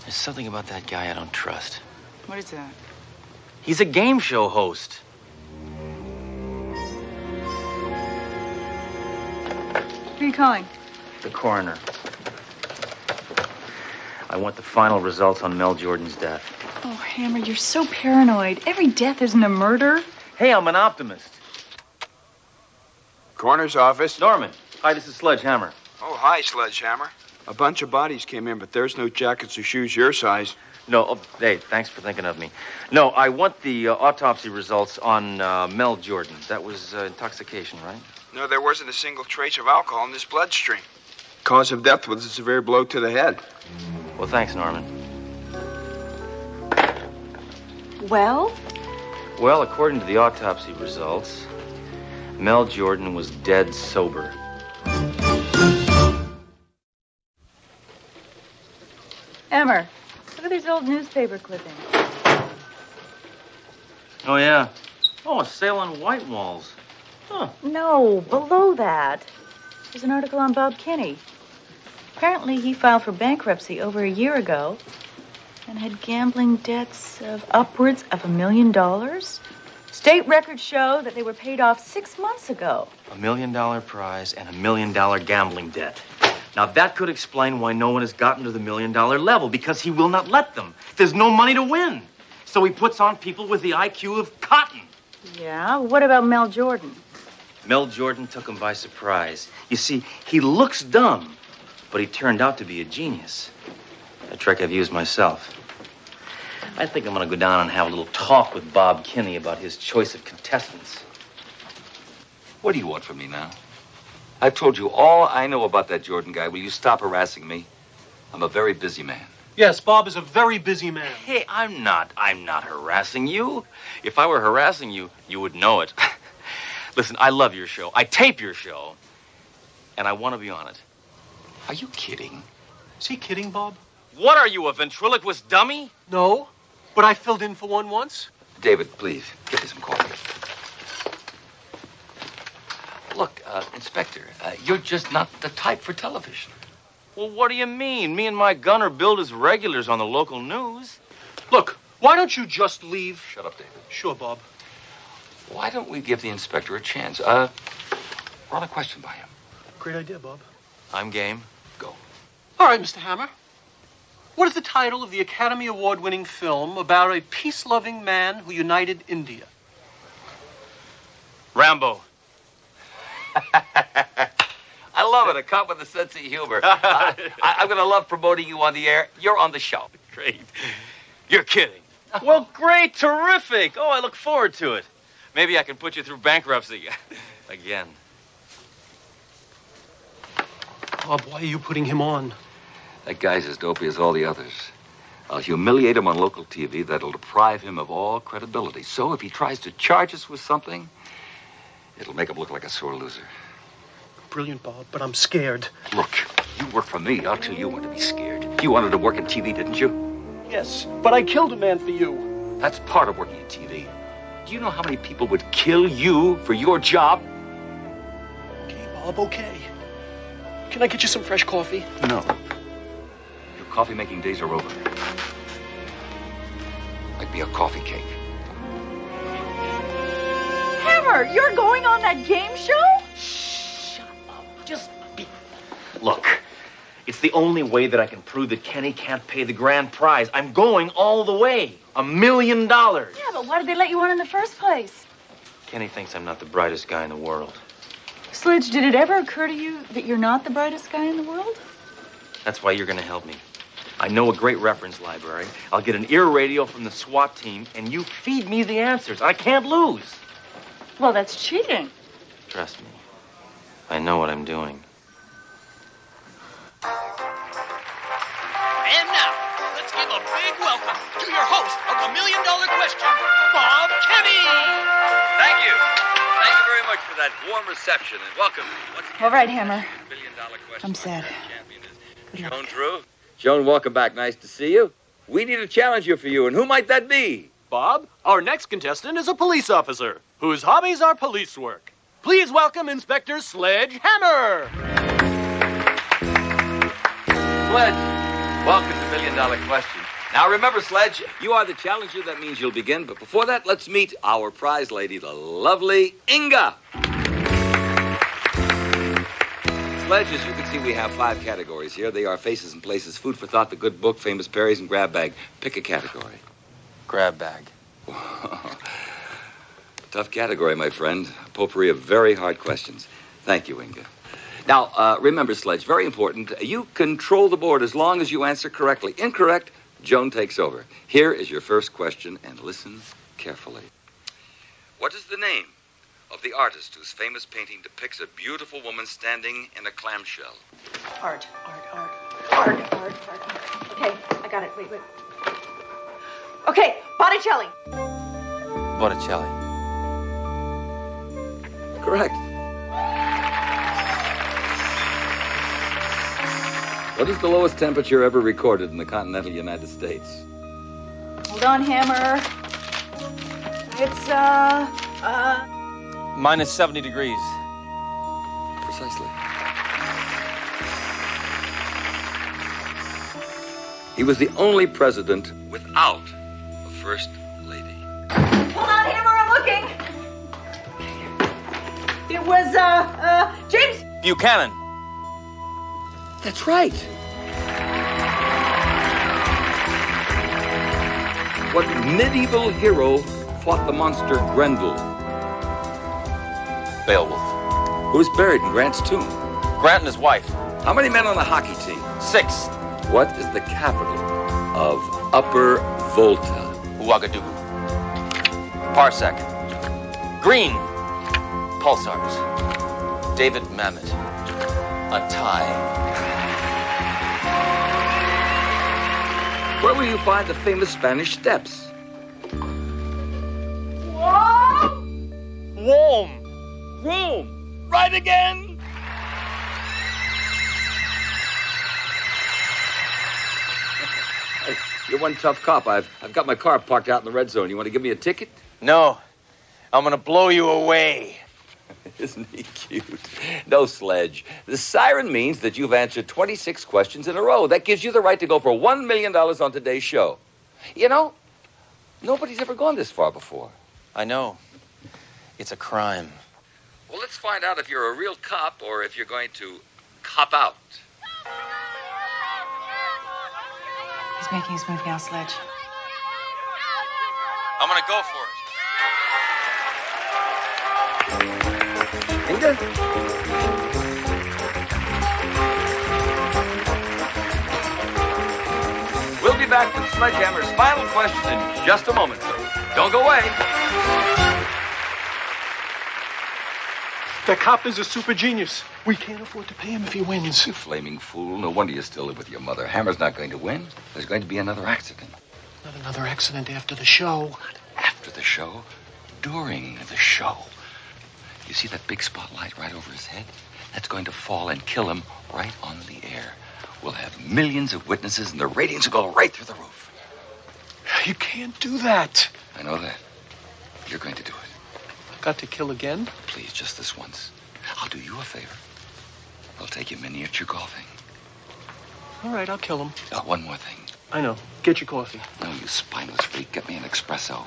S4: There's something about that guy I don't trust.
S3: What is that?
S4: He's a game show host.
S3: Who are you calling?
S4: The coroner. I want the final results on Mel Jordan's death.
S3: Oh, Hammer, you're so paranoid. Every death isn't a murder.
S4: Hey, I'm an optimist.
S5: Coroner's office.
S4: Norman. Hi, this is Sledge Hammer.
S5: Oh, hi, Sledgehammer. A bunch of bodies came in, but there's no jackets or shoes your size.
S4: No, hey, thanks for thinking of me. No, I want the autopsy results on Mel Jordan. That was intoxication, right?
S5: No, there wasn't a single trace of alcohol in his bloodstream. Cause of death was a severe blow to the head.
S4: Well, thanks, Norman.
S3: Well?
S4: Well, according to the autopsy results, Mel Jordan was dead sober.
S3: Hammer, look at these old newspaper clippings.
S4: Oh, yeah. Oh, a sale on white walls. Huh.
S3: No, below that. There's an article on Bob Kinney. Apparently, he filed for bankruptcy over a year ago and had gambling debts of upwards of $1 million. State records show that they were paid off 6 months ago.
S4: $1 million prize and $1 million gambling debt. Now, that could explain why no one has gotten to the $1 million level, because he will not let them. There's no money to win. So he puts on people with the IQ of cotton.
S3: Yeah, what about Mel Jordan?
S4: Mel Jordan took him by surprise. You see, he looks dumb, but he turned out to be a genius. A trick I've used myself. I think I'm going to go down and have a little talk with Bob Kinney about his choice of contestants.
S15: What do you want from me now? I've told you all I know about that Jordan guy. Will you stop harassing me? I'm a very busy man.
S1: Yes, Bob is a very busy man.
S4: Hey, I'm not harassing you. If I were harassing you, you would know it. Listen, I love your show. I tape your show. And I want to be on it.
S15: Are you kidding?
S1: Is he kidding, Bob?
S4: What are you, a ventriloquist dummy?
S1: No, but I filled in for one once.
S15: David, please, get me some coffee. Look, Inspector, you're just not the type for television.
S4: Well, what do you mean? Me and my gunner billed as regulars on the local news.
S1: Look, why don't you just leave?
S15: Shut up, David.
S1: Sure, Bob.
S15: Why don't we give the inspector a chance? Run a question by him.
S1: Great idea, Bob.
S4: I'm game.
S15: Go.
S1: All right, Mr. Hammer. What is the title of the Academy Award-winning film about a peace-loving man who united India?
S4: Rambo.
S15: I love it, a cop with a sense of humor. I'm going to love promoting you on the air. You're on the show.
S4: Great. You're kidding. Well, great, terrific. Oh, I look forward to it. Maybe I can put you through bankruptcy again.
S1: Bob, why are you putting him on?
S15: That guy's as dopey as all the others. I'll humiliate him on local TV. That'll deprive him of all credibility. So if he tries to charge us with something, it'll make him look like a sore loser.
S1: Brilliant, Bob, but I'm scared.
S15: Look, you work for me. I'll tell you when to be scared. You wanted to work in TV, didn't you?
S1: Yes, but I killed a man for you.
S15: That's part of working in TV. Do you know how many people would kill you for your job?
S1: Okay, Bob, okay. Can I get you some fresh coffee?
S15: No. Your coffee-making days are over. Like be a coffee cake.
S3: Hammer, you're going on that game show?
S4: Shut up. Just be... Look, it's the only way that I can prove that Kenny can't pay the grand prize. I'm going all the way. $1 million.
S3: Yeah, but why did they let you on in the first place?
S4: Kenny thinks I'm not the brightest guy in the world.
S3: Sledge, did it ever occur to you that you're not the brightest guy in the world?
S4: That's why you're going to help me.
S9: I know a great reference library. I'll get an ear radio from the SWAT team, and you feed me the answers. I can't lose.
S3: Well, that's cheating.
S9: Trust me. I know what I'm doing.
S12: And now, let's give a big welcome to your host of the $1 Million Question, Bob Kenny.
S6: Thank you. Thank you very much for that warm reception, and welcome once again.
S10: All right, Hammer.
S6: $1 Million Question.
S10: I'm sad.
S6: Joan Drew. Joan, welcome back. Nice to see you. We need a challenger for you, and who might that be?
S17: Bob, our next contestant is a police officer whose hobbies are police work. Please welcome Inspector Sledge Hammer.
S6: Sledge, welcome to $1 Million Question. Now remember, Sledge, you are the challenger. That means you'll begin. But before that, let's meet our prize lady, the lovely Inga. Sledge, as you can see, we have 5 categories here. They are faces and places, food for thought, the good book, famous berries, and grab bag. Pick a category.
S9: Grab bag.
S6: Tough category, my friend. A potpourri of very hard questions. Thank you, Inga. Now, remember, Sledge, very important. You control the board as long as you answer correctly. Incorrect, Joan takes over. Here is your first question, and listen carefully. What is the name of the artist whose famous painting depicts a beautiful woman standing in a clamshell?
S3: Art. Okay, I got it. Wait. Okay, Botticelli.
S9: Botticelli.
S6: Correct. What is the lowest temperature ever recorded in the continental United States?
S3: Hold on, Hammer. It's,
S9: Minus 70 degrees.
S6: Precisely. He was the only president without a first lady.
S3: Hold on, Hammer, I'm looking. It was, James
S9: Buchanan.
S6: That's right. What medieval hero fought the monster Grendel?
S9: Beowulf.
S6: Who's buried in Grant's tomb?
S9: Grant and his wife.
S6: How many men on the hockey team?
S9: 6.
S6: What is the capital of Upper Volta?
S9: Ouagadougou. Parsec. Green. Pulsars. David Mamet. A tie.
S6: Where will you find the famous Spanish Steps?
S9: Rome.
S6: Rome. Right again. Hey, you're one tough cop. I've got my car parked out in the red zone. You want to give me a ticket?
S9: No. I'm gonna blow you away.
S6: Isn't he cute? No, Sledge. The siren means that you've answered 26 questions in a row. That gives you the right to go for $1 million on today's show. You know, nobody's ever gone this far before.
S9: I know. It's a crime.
S6: Well, let's find out if you're a real cop or if you're going to cop out.
S10: He's making his move now, Sledge.
S9: I'm gonna go for it.
S6: Inga? We'll be back with Sledgehammer's final question in just a moment, so don't go away.
S1: That cop is a super genius. We can't afford to pay him if he wins.
S6: You flaming fool. No wonder you still live with your mother. Hammer's not going to win. There's going to be another accident.
S1: Not another accident after the show.
S6: Not after the show. During the show. You see that big spotlight right over his head? That's going to fall and kill him right on the air. We'll have millions of witnesses, and the ratings will go right through the roof.
S1: You can't do that.
S6: I know that. You're going to do it.
S1: Got to kill again?
S6: Please, just this once. I'll do you a favor. I'll take you miniature golfing.
S1: All right, I'll kill him.
S6: One more thing.
S1: I know. Get your coffee.
S6: No, you spineless freak. Get me an espresso.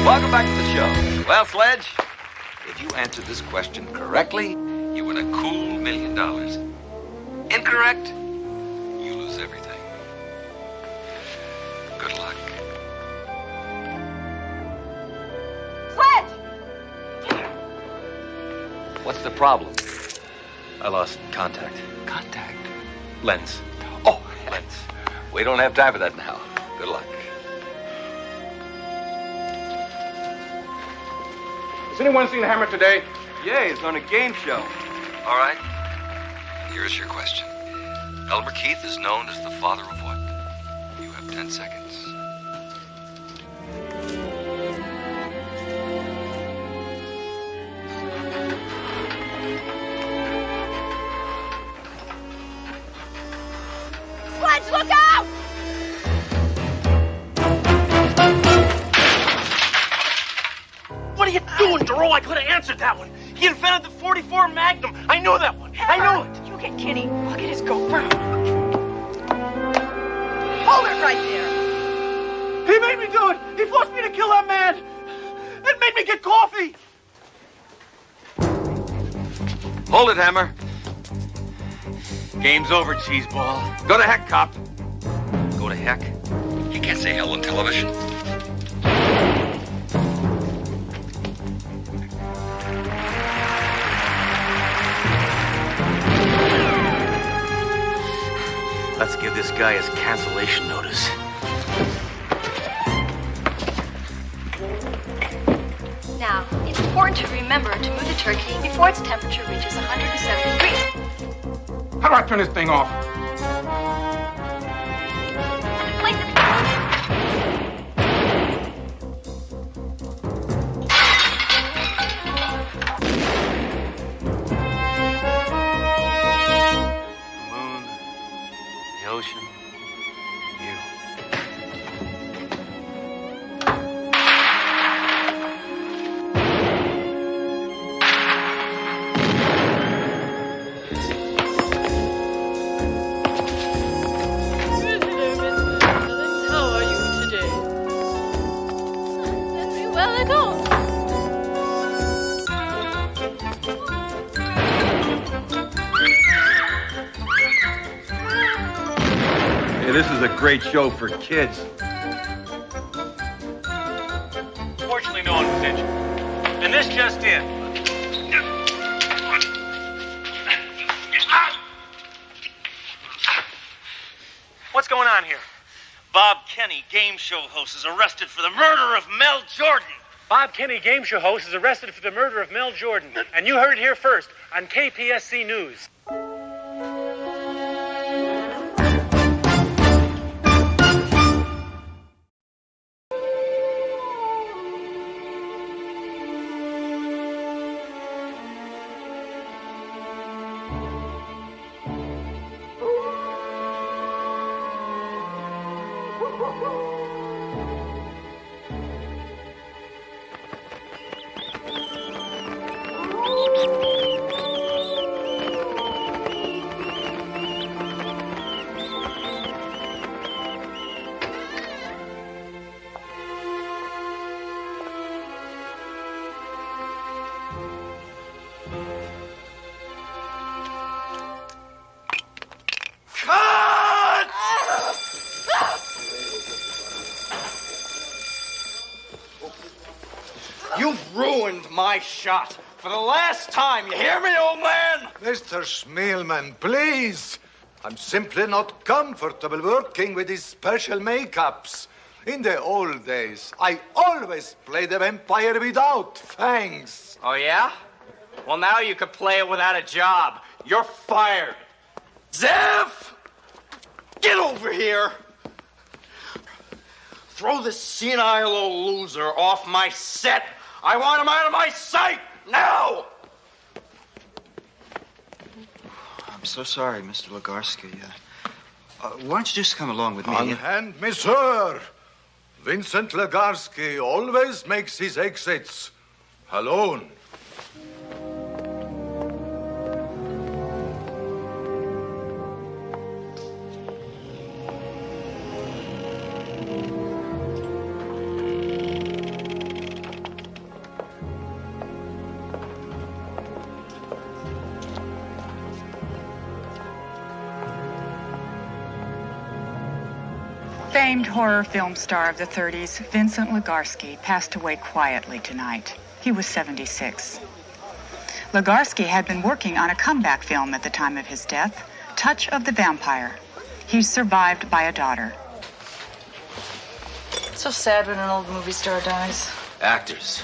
S6: Welcome back to the show. Well, Sledge, if you answer this question correctly, you win a cool $1 million. Incorrect, you lose everything. Good luck.
S3: Sledge!
S6: What's the problem?
S9: I lost contact.
S15: Contact?
S9: Lens.
S15: Oh,
S9: Lens.
S15: we don't have time for that now. Good luck.
S2: Has anyone seen Hammer today?
S5: Yeah, he's on a game show.
S15: All right. Here's your question. Elmer Keith is known as the father of what? You have 10 seconds.
S18: Sledge, look out!
S17: What are you doing, Jerome? I could have answered that one. He invented the 44 Magnum. I knew that one. I knew it.
S3: You get Kitty. Look at his girlfriend. Hold it right there.
S17: He made me do it. He forced me to kill that man. It made me get coffee.
S15: Hold it, Hammer.
S9: Game's over, cheeseball.
S15: Go to heck, cop.
S9: Go to heck.
S15: You can't say hell on television.
S9: Let's give this guy his cancellation notice.
S8: Now, it's important to remember to move the turkey before its temperature reaches 170 degrees.
S2: How do I turn this thing off?
S8: Place it.
S9: The moon, the ocean, you.
S18: How are you today? Very well at all.
S5: Hey, this is a great show for kids.
S17: Fortunately, no one was injured. And this just in. What's going on here?
S9: Bob Kenny, game show host, is arrested for the murder of Mel Jordan.
S20: Bob Kenny, game show host, is arrested for the murder of Mel Jordan. And you heard it here first on KPSC News.
S23: You've ruined my shot. For the last time, you hear me, old man?
S11: Mr. Schmielman, please. I'm simply not comfortable working with these special makeups. In the old days, I always played the vampire without fangs.
S23: Oh, yeah? Well, now you could play it without a job. You're fired. Zev! Get over here! Throw this senile old loser off my set. I want him out of my sight, now!
S21: I'm so sorry, Mr. Legarsky. Why don't you just come along with me?
S11: Unhand me, sir. Vincent Legarsky always makes his exits alone.
S24: Famed horror film star of the 30s, Vincent Legarsky, passed away quietly tonight. He was 76. Legarsky had been working on a comeback film at the time of his death, Touch of the Vampire. He's survived by a daughter.
S3: So sad when an old movie star dies.
S9: Actors.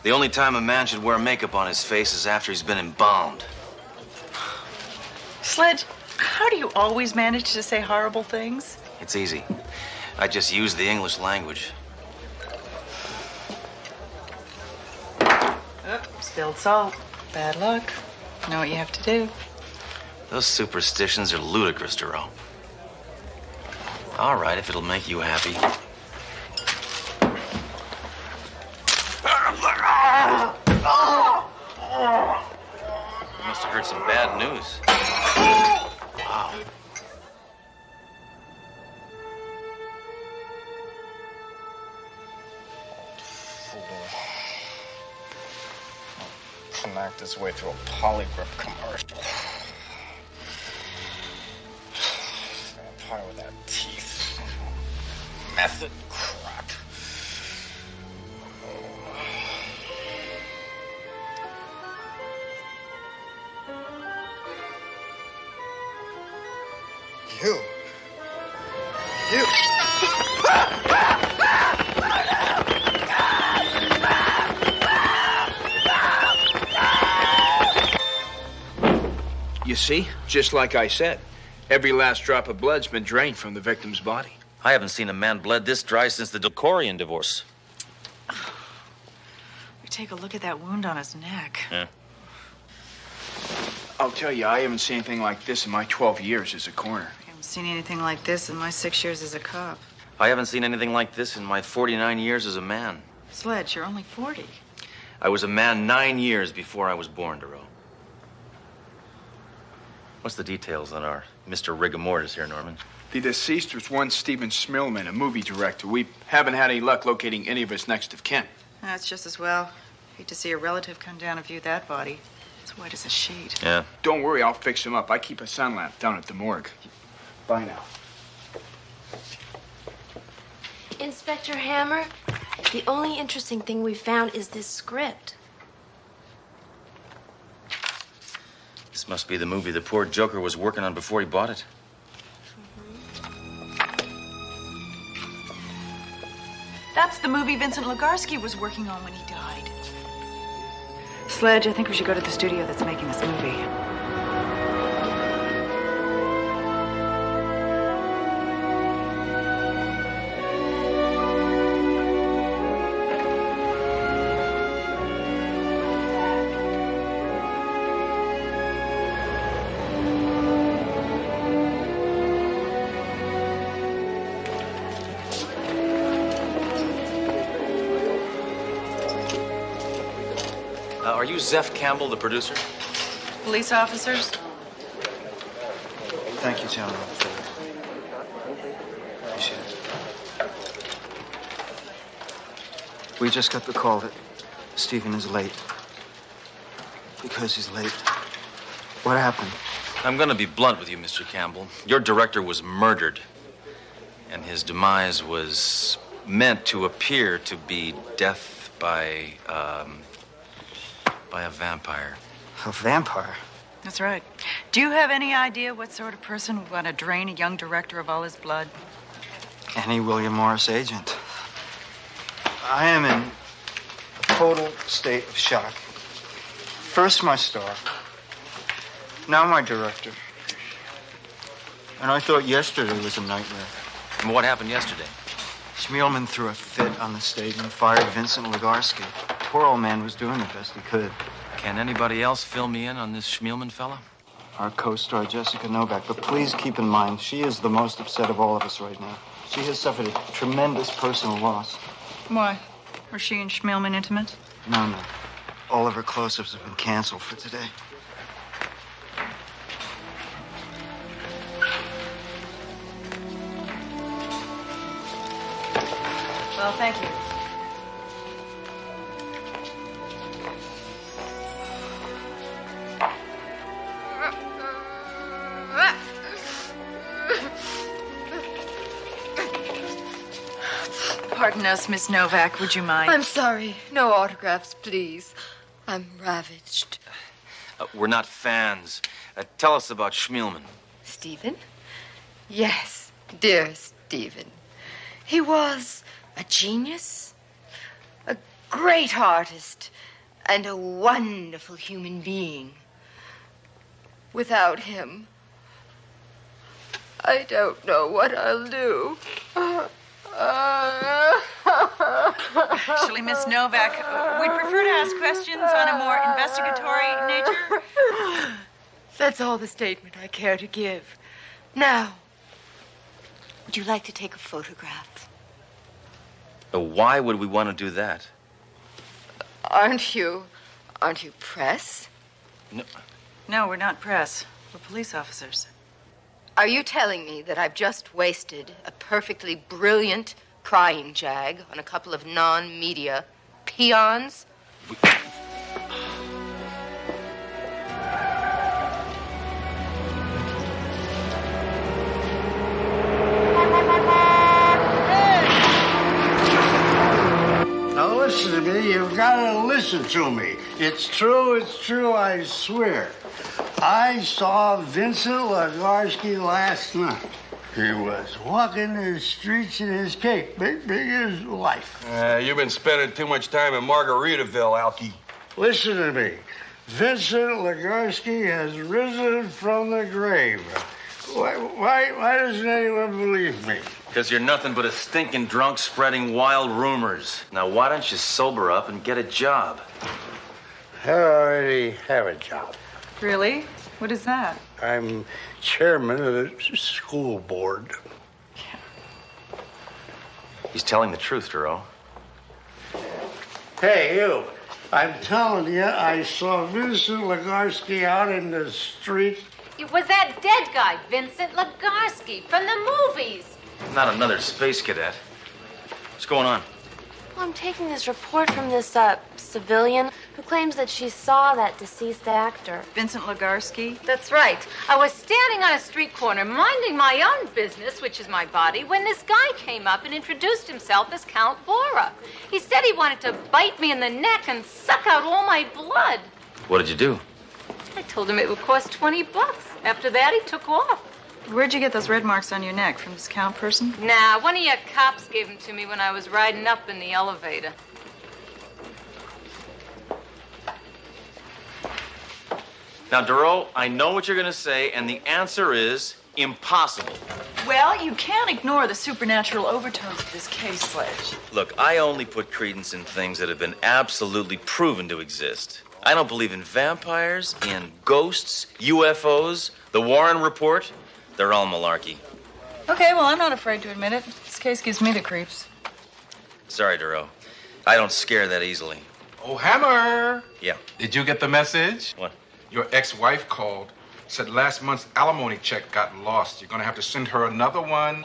S9: The only time a man should wear makeup on his face is after he's been embalmed.
S3: Sledge, how do you always manage to say horrible things?
S9: It's easy. I just use the English language.
S3: Oh, spilled salt. Bad luck. Know what you have to do.
S9: Those superstitions are ludicrous, Duro. All right, if it'll make you happy. Must have heard some bad news. Wow.
S23: Connect his way through a polygrip commercial. Vampire without teeth. Method crap.
S11: You.
S5: You see, just like I said, every last drop of blood's been drained from the victim's body.
S9: I haven't seen a man bled this dry since the Decorian divorce.
S3: We take a look at that wound on his neck.
S9: Yeah.
S5: I'll tell you, I haven't seen anything like this in my 12 years as a coroner.
S3: I haven't seen anything like this in my 6 years as a cop.
S9: I haven't seen anything like this in my 49 years as a man.
S3: Sledge, you're only 40.
S9: I was a man 9 years before I was born, Duro. What's the details on our Mr. Rigor Mortis here, Norman?
S5: The deceased was one Stephen Smilman, a movie director. We haven't had any luck locating any of his next of kin.
S3: That's just as well. Hate to see a relative come down and view that body. It's white as a sheet.
S9: Yeah.
S5: Don't worry, I'll fix him up. I keep a sun lamp down at the morgue. Bye now.
S18: Inspector Hammer, the only interesting thing we found is this script.
S9: This must be the movie the poor Joker was working on before he bought it.
S3: That's the movie Vincent Legarsky was working on when he died. Sledge, I think we should go to the studio that's making this movie.
S9: Are you Zeph Campbell, the producer?
S3: Police officers?
S21: Thank you, gentlemen. Appreciate it. We just got the call that Stephen is late. Because he's late. What happened?
S9: I'm going to be blunt with you, Mr. Campbell. Your director was murdered. And his demise was meant to appear to be death by a vampire.
S21: A vampire?
S3: That's right. Do you have any idea what sort of person would want to drain a young director of all his blood?
S21: Any William Morris agent. I am in a total state of shock. First my star, now my director. And I thought yesterday was a nightmare.
S9: And what happened yesterday?
S21: Schmielman threw a fit on the stage and fired Vincent Legarsky. Poor old man was doing the best he could.
S9: Can anybody else fill me in on this Schmielman fella?
S21: Our co-star, Jessica Novak. But please keep in mind, she is the most upset of all of us right now. She has suffered a tremendous personal loss.
S3: Why? Were she and Schmielman intimate?
S21: No. All of her close-ups have been canceled for today.
S3: Well, thank you. Pardon us, Miss Novak. Would you mind?
S14: I'm sorry. No autographs, please. I'm ravaged.
S4: We're not fans. Tell us about Schmielman.
S7: Stephen? Yes, dear Stephen. He was a genius, a great artist, and a wonderful human being. Without him, I don't know what I'll do.
S3: Actually, Miss Novak, we'd prefer to ask questions on a more investigatory nature.
S7: That's all the statement I care to give. Now, would you like to take a photograph?
S4: Why would we want to do that?
S7: Aren't you press?
S4: No.
S3: No, we're not press. We're police officers.
S7: Are you telling me that I've just wasted a perfectly brilliant crying jag on a couple of non-media peons?
S13: Now listen to me, you've got to listen to me. It's true, I swear. I saw Vincent Legarsky last night. He was walking the streets in his cape, big as life.
S11: You've been spending too much time in Margaritaville, Alky.
S13: Listen to me. Vincent Legarsky has risen from the grave. Why doesn't anyone believe me?
S4: Because you're nothing but a stinking drunk spreading wild rumors. Now, why don't you sober up and get a job?
S13: I already have a job.
S3: Really? What is that?
S13: I'm chairman of the school board.
S4: He's telling the truth, Duro.
S13: Hey, you. I'm telling you, I saw Vincent Legarsky out in the street.
S16: It was that dead guy, Vincent Legarsky, from the movies.
S4: Not another space cadet. What's going on?
S18: Well, I'm taking this report from this civilian who claims that she saw that deceased actor.
S3: Vincent Legarsky?
S16: That's right. I was standing on a street corner minding my own business, which is my body, when this guy came up and introduced himself as Count Bora. He said he wanted to bite me in the neck and suck out all my blood.
S4: What did you do?
S16: I told him it would cost $20. After that, he took off.
S3: Where'd you get those red marks on your neck? From this Count person?
S16: Nah, one of your cops gave them to me when I was riding up in the elevator.
S4: Now, Duro, I know what you're going to say, and the answer is impossible.
S3: Well, you can't ignore the supernatural overtones of this case, Sledge.
S4: Look, I only put credence in things that have been absolutely proven to exist. I don't believe in vampires, in ghosts, UFOs, the Warren Report. They're all malarkey.
S3: Okay, well, I'm not afraid to admit it. This case gives me the creeps.
S4: Sorry, Duro. I don't scare that easily.
S2: Oh, Hammer!
S4: Yeah.
S2: Did you get the message?
S4: What?
S2: Your ex-wife called. Said last month's alimony check got lost. You're gonna have to send her another one.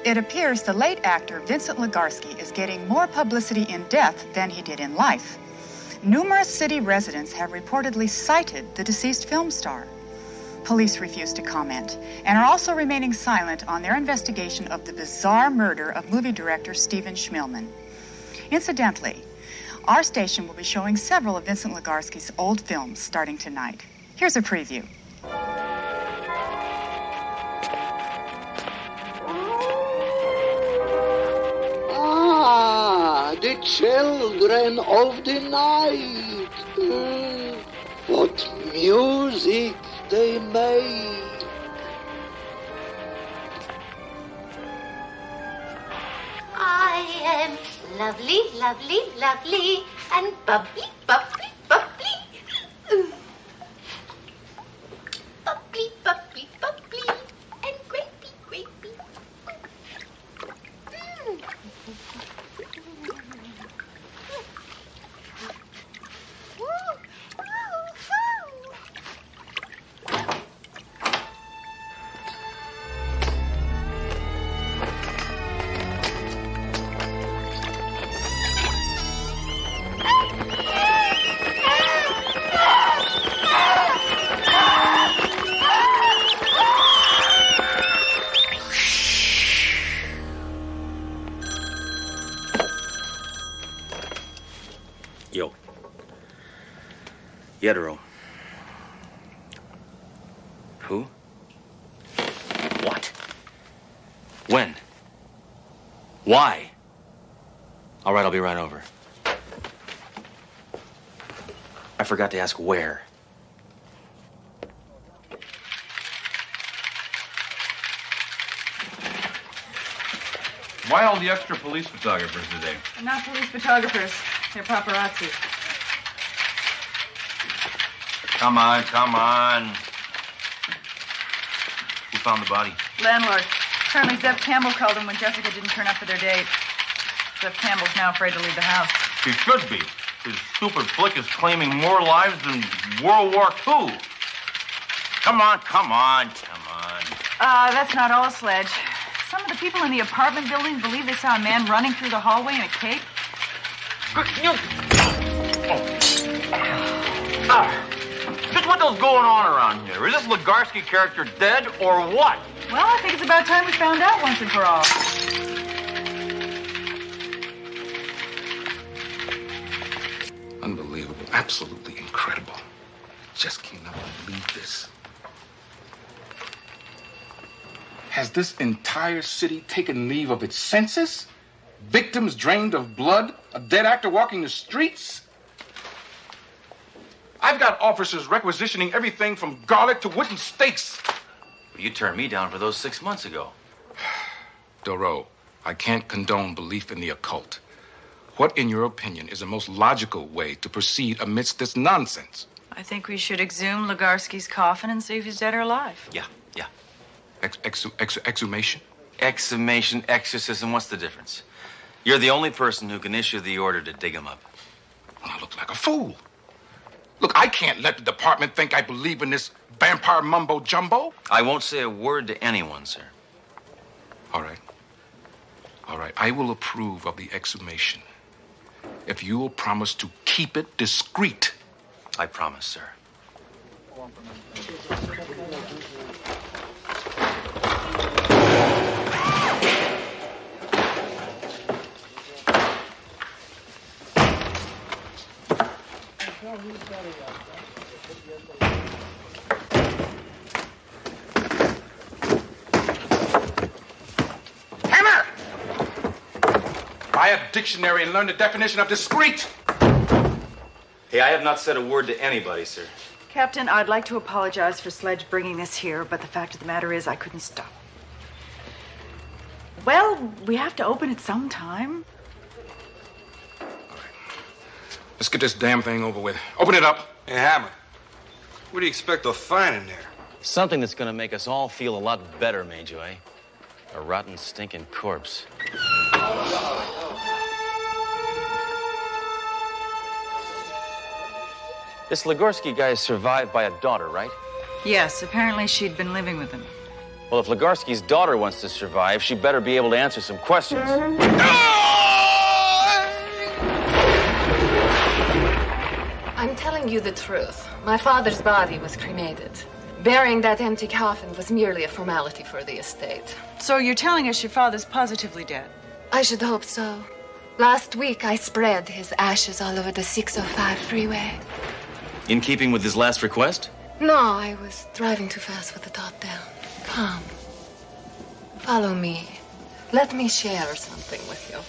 S24: It appears the late actor Vincent Legarsky is getting more publicity in death than he did in life. Numerous city residents have reportedly cited the deceased film star. Police refuse to comment and are also remaining silent on their investigation of the bizarre murder of movie director Stephen Schmielman. Incidentally, our station will be showing several of Vincent Legarsky's old films starting tonight. Here's a preview.
S19: The children of the night. What music they made.
S16: I am lovely, lovely, lovely, and bubbly, bubbly, bubbly. Bubbly, bubbly, bubbly, and grapey, grapey.
S4: Yetero. Who? What? When? Why? All right, I'll be right over. I forgot to ask where.
S1: Why all the extra police photographers today?
S3: They're not police photographers. They're paparazzi.
S1: Come on, come on. Who found the body?
S3: Landlord. Apparently Zev Campbell called him when Jessica didn't turn up for their date. Zev Campbell's now afraid to leave the house.
S1: He should be. His stupid flick is claiming more lives than World War II. Come on, come on, come on.
S3: That's not all, Sledge. Some of the people in the apartment building believe they saw a man running through the hallway in a cape.
S1: Just what the hell's going on around here? Is this Legarsky character dead or what?
S3: Well, I think it's about time we found out once and for all.
S2: Unbelievable. Absolutely incredible. Just cannot believe this. Has this entire city taken leave of its senses? Victims drained of blood? A dead actor walking the streets? I've got officers requisitioning everything from garlic to wooden stakes.
S4: You turned me down for those 6 months ago.
S2: Doro, I can't condone belief in the occult. What, in your opinion, is the most logical way to proceed amidst this nonsense?
S3: I think we should exhume Legarsky's coffin and see if he's dead or alive.
S4: Yeah.
S2: Exhumation?
S4: Exhumation, exorcism, what's the difference? You're the only person who can issue the order to dig him up.
S2: I look like a fool. Look, I can't let the department think I believe in this vampire mumbo-jumbo.
S4: I won't say a word to anyone, sir.
S2: All right. I will approve of the exhumation if you will promise to keep it discreet.
S4: I promise, sir.
S2: Hammer! Buy a dictionary and learn the definition of discreet.
S4: Hey, I have not said a word to anybody, sir.
S3: Captain, I'd like to apologize for Sledge bringing this here, but the fact of the matter is I couldn't stop. Well, we have to open it sometime.
S2: Let's get this damn thing over with. Open it up.
S10: Hey, Hammer, what do you expect to find in there?
S4: Something that's gonna make us all feel a lot better, Major, eh? A rotten, stinking corpse. This Legarsky guy is survived by a daughter, right?
S3: Yes, apparently she'd been living with him.
S4: Well, if Legarsky's daughter wants to survive, she better be able to answer some questions.
S7: I'm telling you the truth. My father's body was cremated. Burying that empty coffin was merely a formality for the estate.
S3: So you're telling us your father's positively dead?
S7: I should hope so. Last week, I spread his ashes all over the 605 freeway.
S4: In keeping with his last request?
S7: No, I was driving too fast with the top down. Come. Follow me. Let me share something with you.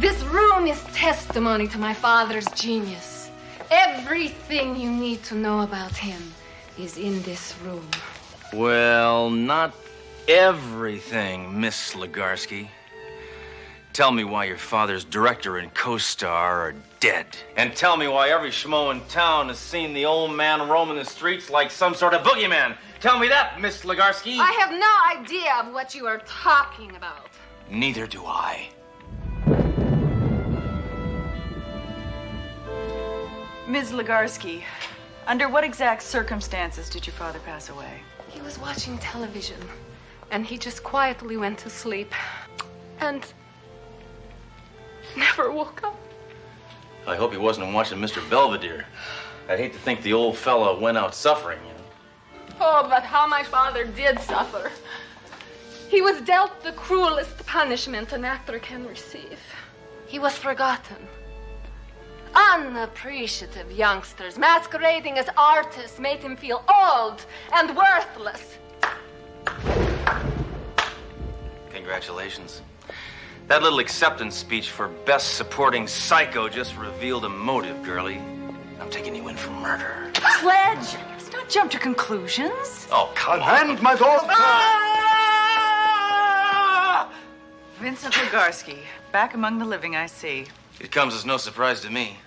S7: This room is testimony to my father's genius. Everything you need to know about him is in this room.
S4: Well, not everything, Miss Legarsky. Tell me why your father's director and co-star are dead. And tell me why every schmo in town has seen the old man roaming the streets like some sort of boogeyman. Tell me that, Miss Legarsky.
S7: I have no idea of what you are talking about.
S4: Neither do I.
S3: Ms. Legarsky, Under what exact circumstances did your father pass away?
S7: He was watching television, and he just quietly went to sleep. And never woke up.
S4: I hope he wasn't watching Mr. Belvedere. I'd hate to think the old fella went out suffering, you know.
S7: Oh, but how my father did suffer. He was dealt the cruelest punishment an actor can receive. He was forgotten. Unappreciative youngsters masquerading as artists made him feel old and worthless.
S4: Congratulations. That little acceptance speech for Best Supporting Psycho just revealed a motive, girlie. I'm taking you in for murder.
S3: Sledge! Let's not jump to conclusions.
S4: Oh, come on.
S11: Unhand my daughter!
S3: Vincent Legarsky, back among the living, I see.
S4: It comes as no surprise to me.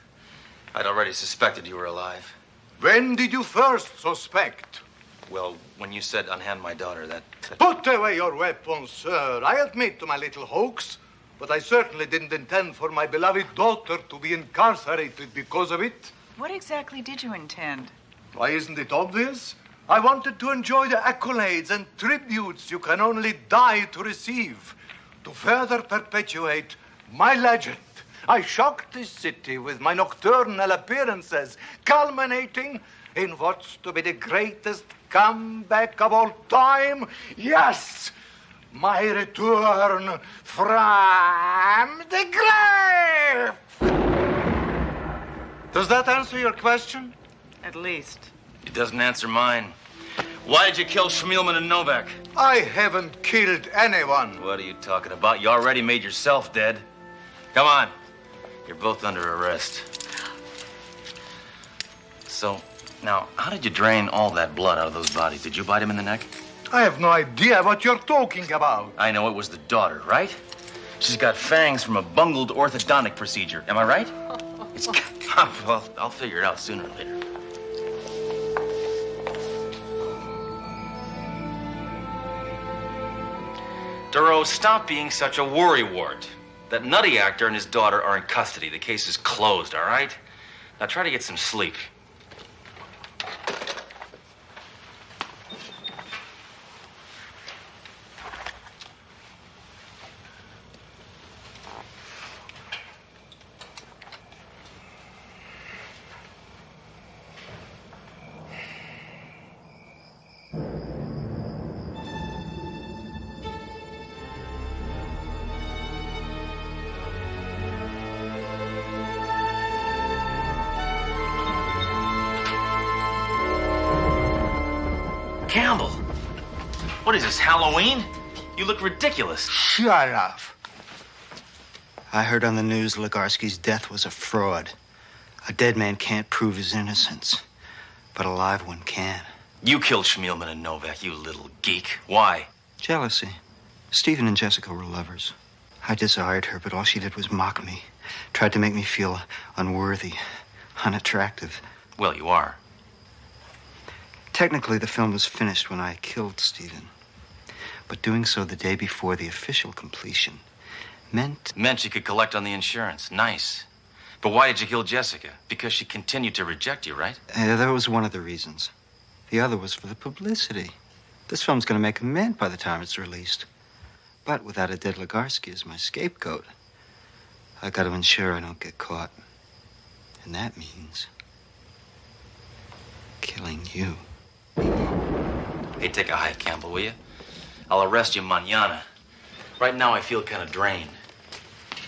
S4: I'd already suspected you were alive.
S11: When did you first suspect?
S4: Well, when you said unhand my daughter, that...
S11: Put away your weapons, sir. I admit to my little hoax, but I certainly didn't intend for my beloved daughter to be incarcerated because of it.
S3: What exactly did you intend?
S11: Why, isn't it obvious? I wanted to enjoy the accolades and tributes you can only die to receive. To further perpetuate my legend, I shocked this city with my nocturnal appearances, culminating in what's to be the greatest comeback of all time. Yes, my return from the grave. Does that answer your question?
S3: At least.
S4: It doesn't answer mine. Why did you kill Schmielman and Novak?
S11: I haven't killed anyone.
S4: What are you talking about? You already made yourself dead. Come on. You're both under arrest. So, now, how did you drain all that blood out of those bodies? Did you bite him in the neck?
S11: I have no idea what you're talking about.
S4: I know it was the daughter, right? She's got fangs from a bungled orthodontic procedure. Am I right? It's... Well, I'll figure it out sooner or later. Duro, stop being such a worrywart. That nutty actor and his daughter are in custody. The case is closed, all right? Now try to get some sleep. Campbell, what is this, Halloween? You look ridiculous.
S13: Shut up. I heard on the news Legarsky's death was a fraud. A dead man can't prove his innocence, but a live one can.
S4: You killed Schmielman and Novak, you little geek. Why?
S13: Jealousy. Stephen and Jessica were lovers. I desired her, but all she did was mock me. Tried to make me feel unworthy, unattractive.
S4: Well, you are.
S13: Technically, the film was finished when I killed Stephen. But doing so the day before the official completion meant
S4: you could collect on the insurance. Nice. But why did you kill Jessica? Because she continued to reject you, right?
S13: That was one of the reasons. The other was for the publicity. This film's going to make a mint by the time it's released. But without a dead Legarsky as my scapegoat, I got to ensure I don't get caught. And that means killing you.
S4: Hey, take a hike, Campbell, will you? I'll arrest you mañana. Right now, I feel kind of drained.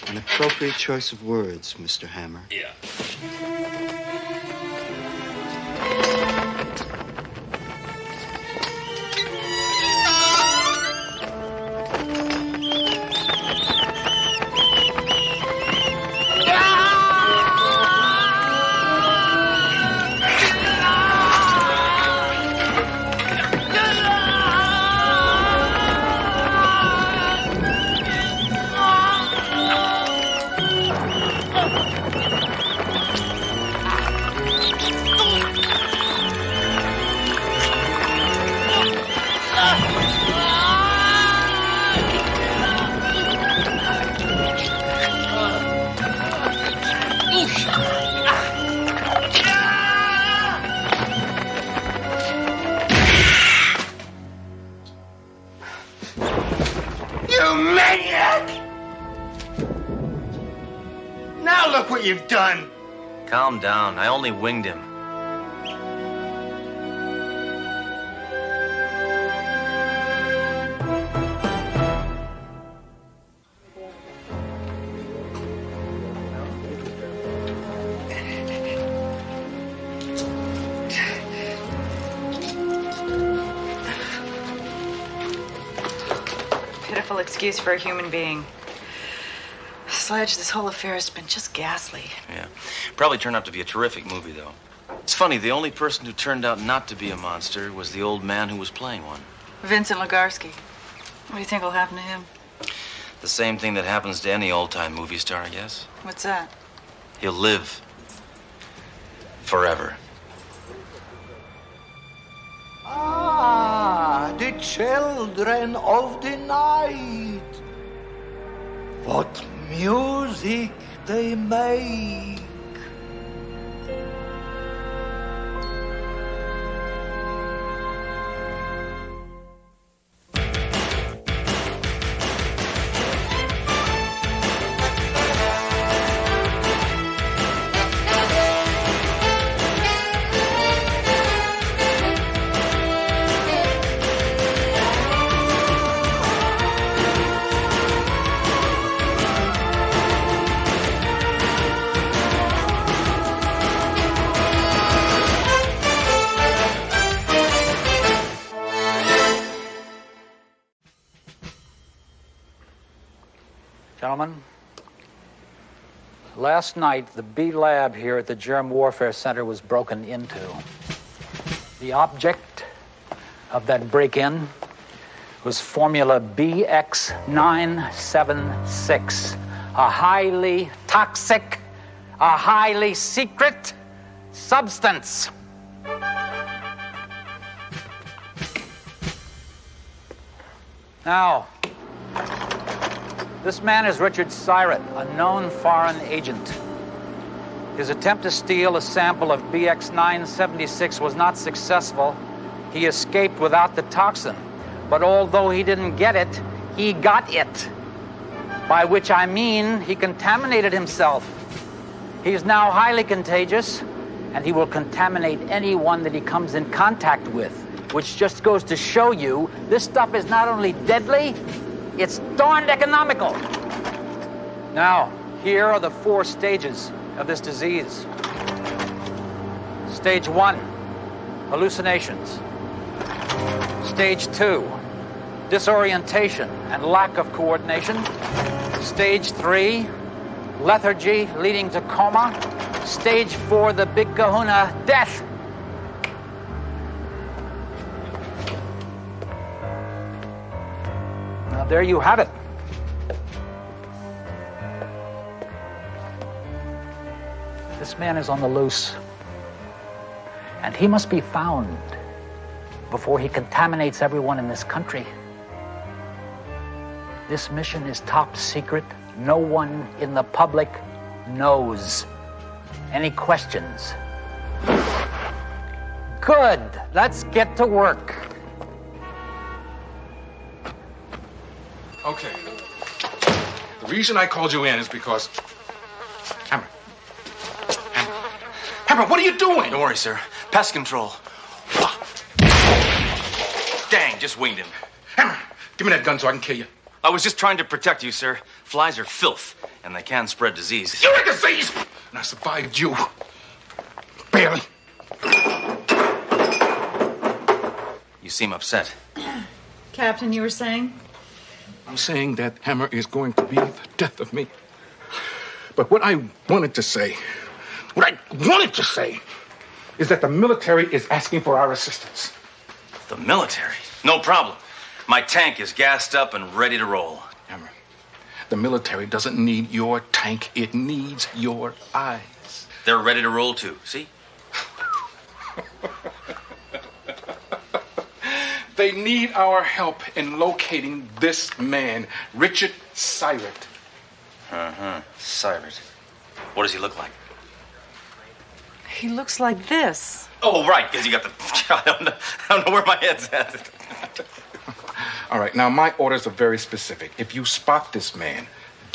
S13: An appropriate choice of words, Mr. Hammer.
S4: Yeah.
S13: what you've done.
S9: Calm down. I only winged him.
S3: Pitiful excuse for a human being. Sledge, this whole affair has been just ghastly.
S9: Yeah. Probably turned out to be a terrific movie, though. It's funny, the only person who turned out not to be a monster was the old man who was playing one.
S3: Vincent Legarsky. What do you think will happen to him?
S9: The same thing that happens to any old-time movie star, I guess.
S3: What's that?
S9: He'll live. Forever.
S19: Ah, the children of the night. What music they make.
S6: Gentlemen, last night the B lab here at the Germ Warfare Center was broken into. The object of that break-in was formula BX976, a highly toxic, a highly secret substance. Now, this man is Richard Syret, a known foreign agent. His attempt to steal a sample of BX976 was not successful. He escaped without the toxin. But although he didn't get it, he got it. By which I mean he contaminated himself. He is now highly contagious, and he will contaminate anyone that he comes in contact with, which just goes to show you this stuff is not only deadly, it's darned economical. Now, here are the 4 stages of this disease. Stage 1, hallucinations. Stage 2, disorientation and lack of coordination. Stage 3, lethargy leading to coma. Stage 4, the big kahuna, death. Now, there you have it. This man is on the loose, and he must be found before he contaminates everyone in this country. This mission is top secret. No one in the public knows. Any questions? Good. Let's get to work.
S2: Okay. The reason I called you in is because... Hammer, what are you doing?
S9: Don't worry, sir. Pest control. Dang, just winged him.
S2: Hammer, give me that gun so I can kill you.
S9: I was just trying to protect you, sir. Flies are filth, and they can spread disease.
S2: You're a disease! And I survived you. Barely.
S9: You seem upset.
S3: Captain, you were saying?
S2: I'm saying that Hammer is going to be the death of me. But what I wanted to say is that the military is asking for our assistance.
S9: The military? No problem. My tank is gassed up and ready to roll.
S2: Hammer, the military doesn't need your tank. It needs your eyes.
S9: They're ready to roll, too. See?
S2: They need our help in locating this man, Richard Syret.
S9: Uh-huh. Syret. What does he look like?
S3: He looks like this.
S9: Oh, right, because you got the... I don't know where my head's at.
S2: All right, now my orders are very specific. If you spot this man,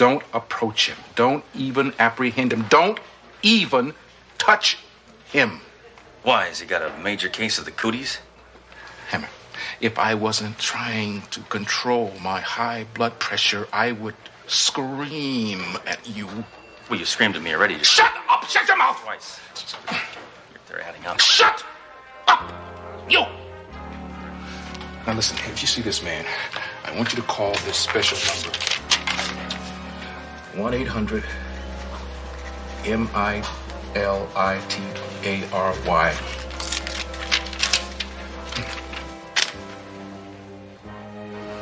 S2: don't approach him. Don't even apprehend him. Don't even touch him.
S9: Why? Has he got a major case of the cooties?
S2: Hammer, if I wasn't trying to control my high blood pressure, I would scream at you.
S9: Well, you screamed at me already.
S2: Shut up! Shut your mouth!
S9: Twice. They're adding up.
S2: Shut up! You! Now listen, if you see this man, I want you to call this special number. 1-800-MILITARY.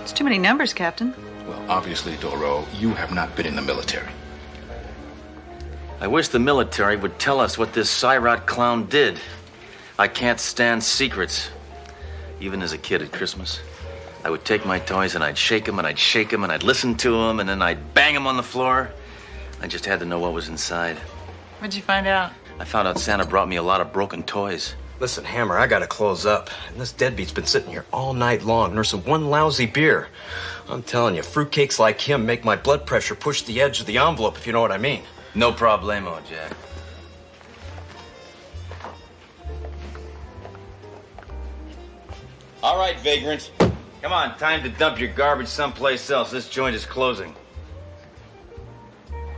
S3: It's too many numbers, Captain.
S2: Well, obviously, Doro, you have not been in the military.
S9: I wish the military would tell us what this Cyrot clown did. I can't stand secrets. Even as a kid at Christmas, I would take my toys and I'd shake them and I'd shake them and I'd listen to them and then I'd bang them on the floor. I just had to know what was inside.
S3: What'd you find out?
S9: I found out Santa brought me a lot of broken toys.
S23: Listen, Hammer, I gotta close up. And this deadbeat's been sitting here all night long nursing one lousy beer. I'm telling you, fruitcakes like him make my blood pressure push the edge of the envelope, if you know what I mean.
S9: No problemo, Jack. All right, vagrant. Come on, time to dump your garbage someplace else. This joint is closing.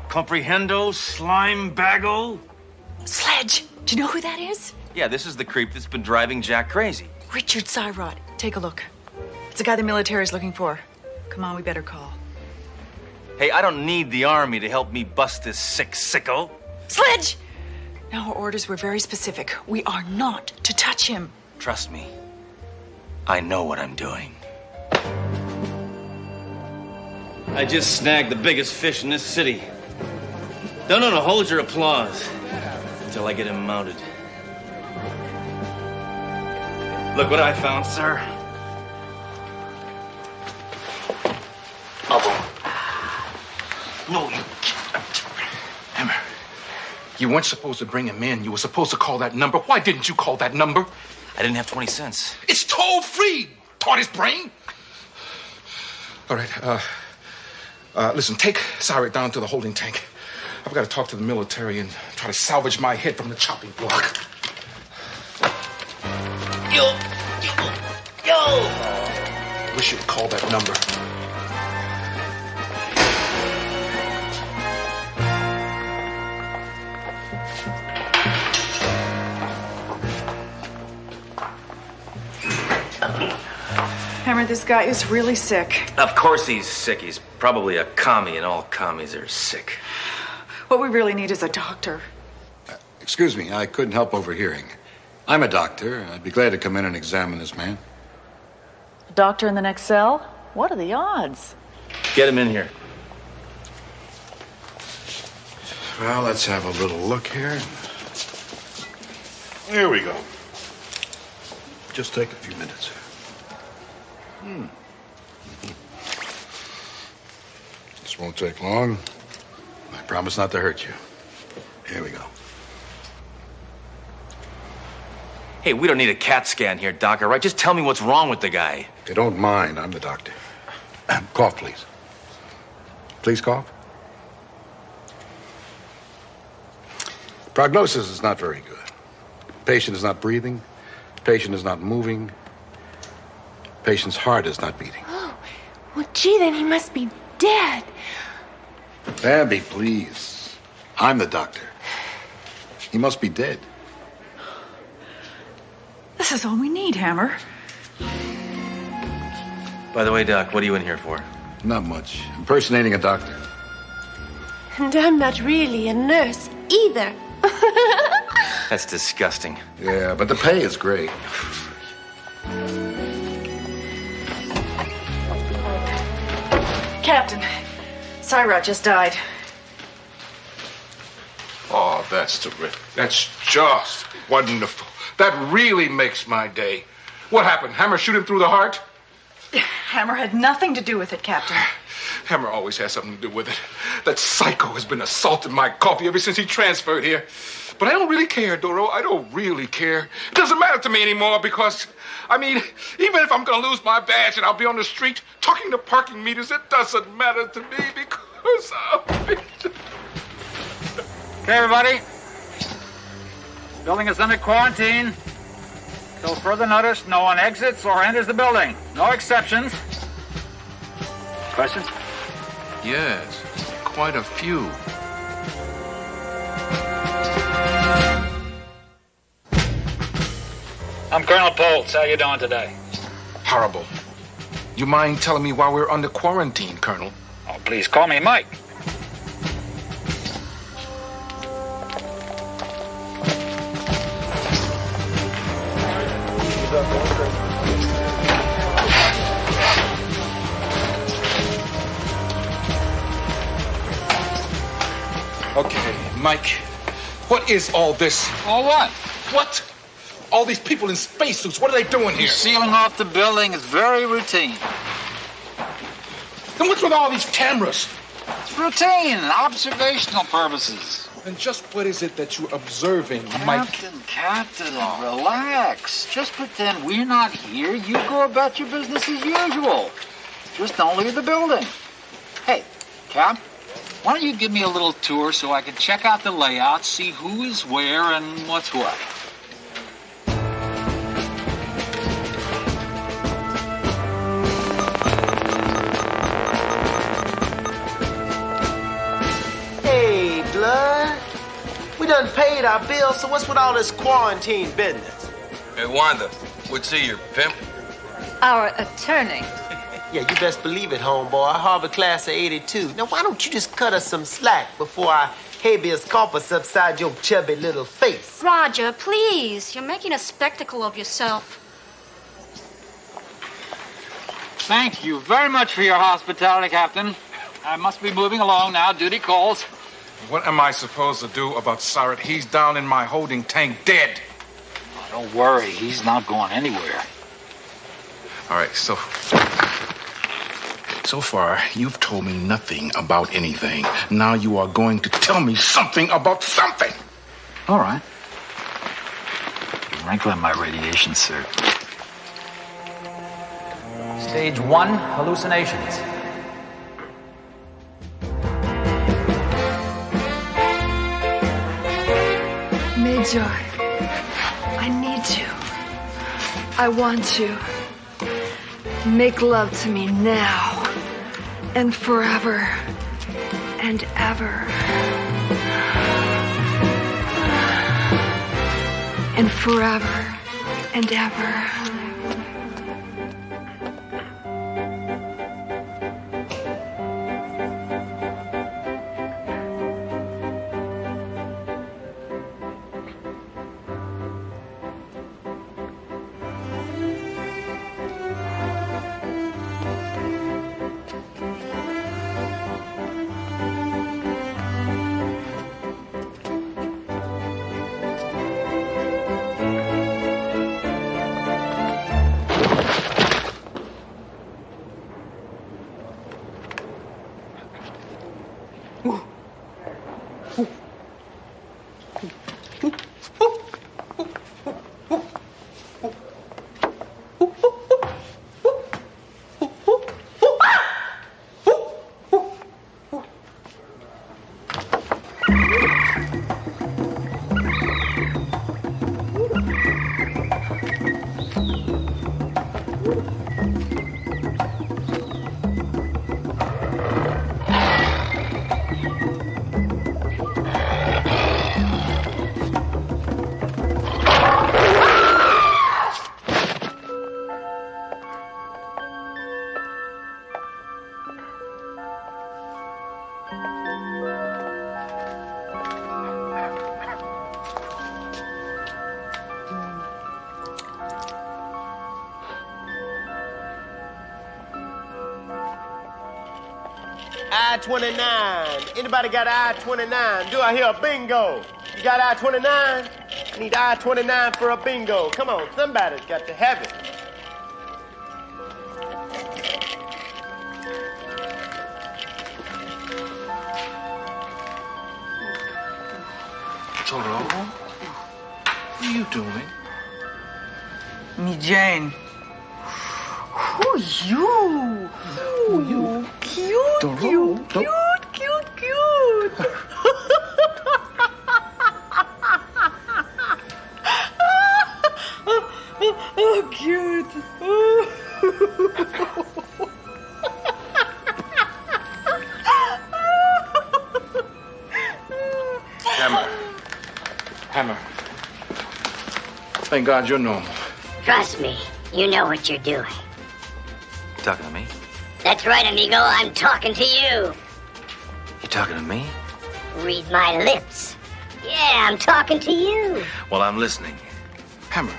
S9: Comprehendo, slime baggo?
S3: Sledge! Do you know who that is?
S9: Yeah, this is the creep that's been driving Jack crazy.
S3: Richard Cyrot. Take a look. It's the guy the military is looking for. Come on, we better call.
S9: Hey, I don't need the army to help me bust this sick sicko.
S3: Sledge! Now, our orders were very specific. We are not to touch him.
S9: Trust me. I know what I'm doing. I just snagged the biggest fish in this city. No, hold your applause until I get him mounted. Look what I found, sir.
S2: No, you... Hammer, you weren't supposed to bring him in. You were supposed to call that number. Why didn't you call that number?
S9: I didn't have 20 cents.
S2: It's toll-free, tortoise brain. All right, listen, take Cyrus down to the holding tank. I've got to talk to the military and try to salvage my head from the chopping block.
S9: Yo!
S2: Wish you'd call that number.
S3: Hammer, this guy is really sick.
S9: Of course he's sick. He's probably a commie, and all commies are sick.
S3: What we really need is a doctor.
S8: Excuse me, I couldn't help overhearing. I'm a doctor. I'd be glad to come in and examine this man.
S3: A doctor in the next cell? What are the odds?
S9: Get him in here.
S8: Well, let's have a little look here. Here we go. Just take a few minutes. This won't take long. I promise not to hurt you. Here we go.
S9: Hey, we don't need a CAT scan here, Doc, all right? Just tell me what's wrong with the guy.
S8: If you don't mind, I'm the doctor. Cough, please. Please cough. Prognosis is not very good. Patient is not breathing. Patient is not moving. Patient's heart is not beating.
S18: Oh, well, gee, then he must be dead.
S8: Abby, please. I'm the doctor. He must be dead.
S3: This is all we need, Hammer.
S9: By the way, Doc, what are you in here for?
S8: Not much. Impersonating a doctor.
S18: And I'm not really a nurse either.
S9: That's disgusting.
S8: Yeah, but the pay is great.
S3: Captain, Cyrot just died.
S2: Oh, that's terrific. That's just wonderful. That really makes my day. What happened? Hammer shoot him through the heart?
S3: Hammer had nothing to do with it, Captain.
S2: Hammer always has something to do with it. That psycho has been assaulting my coffee ever since he transferred here. But I don't really care, Doro. I don't really care. It doesn't matter to me anymore because, I mean, even if I'm going to lose my badge and I'll be on the street talking to parking meters, it doesn't matter to me because
S6: Okay, everybody. Building is under quarantine. Till further notice, no one exits or enters the building. No exceptions. Questions?
S8: Yes, quite a few.
S6: I'm Colonel Poltz. How you doing today?
S8: Horrible. You mind telling me why we're under quarantine, Colonel?
S6: Oh, please call me Mike.
S8: Okay, Mike, what is all this?
S6: All what?
S8: What? All these people in spacesuits, what are they doing here?
S6: Sealing off the building is very routine.
S8: Then what's with all these cameras?
S6: It's routine, observational purposes.
S8: And just what is it that you're observing, Mike?
S6: Captain, relax. Just pretend we're not here. You go about your business as usual. Just don't leave the building. Hey, Cap, why don't you give me a little tour so I can check out the layout, see who is where and what's what?
S12: Hey, Blood. We done paid our bill, so what's with all this quarantine business?
S10: Hey, Wanda, what's he, your pimp?
S16: Our attorney.
S12: Yeah, you best believe it, homeboy. Harvard class of 82. Now, why don't you just cut us some slack before I habeas corpus upside your chubby little face?
S15: Roger, please. You're making a spectacle of yourself.
S6: Thank you very much for your hospitality, Captain. I must be moving along now. Duty calls.
S8: What am I supposed to do about Sirat? He's down in my holding tank, dead.
S6: Oh, don't worry. He's not going anywhere.
S8: All right, so far, you've told me nothing about anything. Now you are going to tell me something about something.
S6: All right. You're wrinkling my radiation suit. Stage 1, hallucinations.
S7: Major, I need you. I want you. Make love to me now and forever and ever. And forever and ever.
S12: I-29. Anybody got I-29? Do I hear a bingo? You got I-29? I need I-29 for a bingo. Come on, somebody's got to have it.
S8: Toro, what are you doing?
S17: Me Jane. Who you? Who you? Cute,
S8: Doro,
S17: cute, cute, cute. so cute.
S8: Hammer. Thank God you're normal.
S5: Trust me, you know what you're doing.
S9: You talking to me?
S5: That's right, amigo, I'm talking to you.
S9: You talking to me?
S5: Read my lips. Yeah, I'm talking to you.
S9: Well, I'm listening.
S8: Hammer,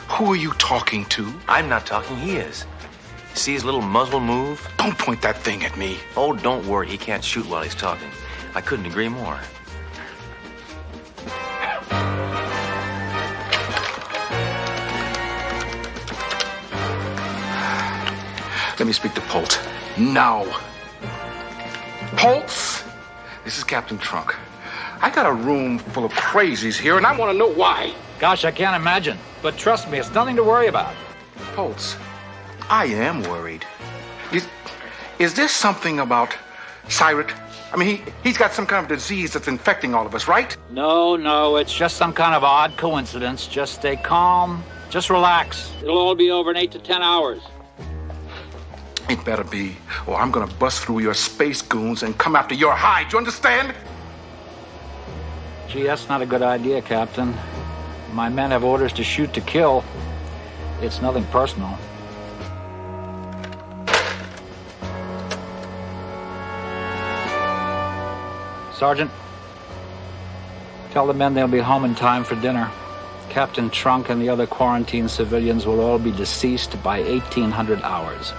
S8: who are you talking to?
S9: I'm not talking, he is. See his little muzzle move?
S8: Don't point that thing at me.
S9: Oh, don't worry, he can't shoot while he's talking. I couldn't agree more.
S8: Let me speak to Pulse. Now. Pulse, this is Captain Trunk. I got a room full of crazies here, and I want to know why.
S6: Gosh, I can't imagine. But trust me, it's nothing to worry about.
S8: Pulse, I am worried. Is there something about Cyrus? I mean, he's got some kind of disease that's infecting all of us, right?
S6: No, it's just some kind of odd coincidence. Just stay calm. Just relax. It'll all be over in 8 to 10 hours.
S8: It better be, or I'm gonna bust through your space goons and come after your hide. You understand?
S6: Gee, that's not a good idea, Captain. My men have orders to shoot to kill. It's nothing personal. Sergeant, tell the men they'll be home in time for dinner. Captain Trunk and the other quarantined civilians will all be deceased by 1800 hours.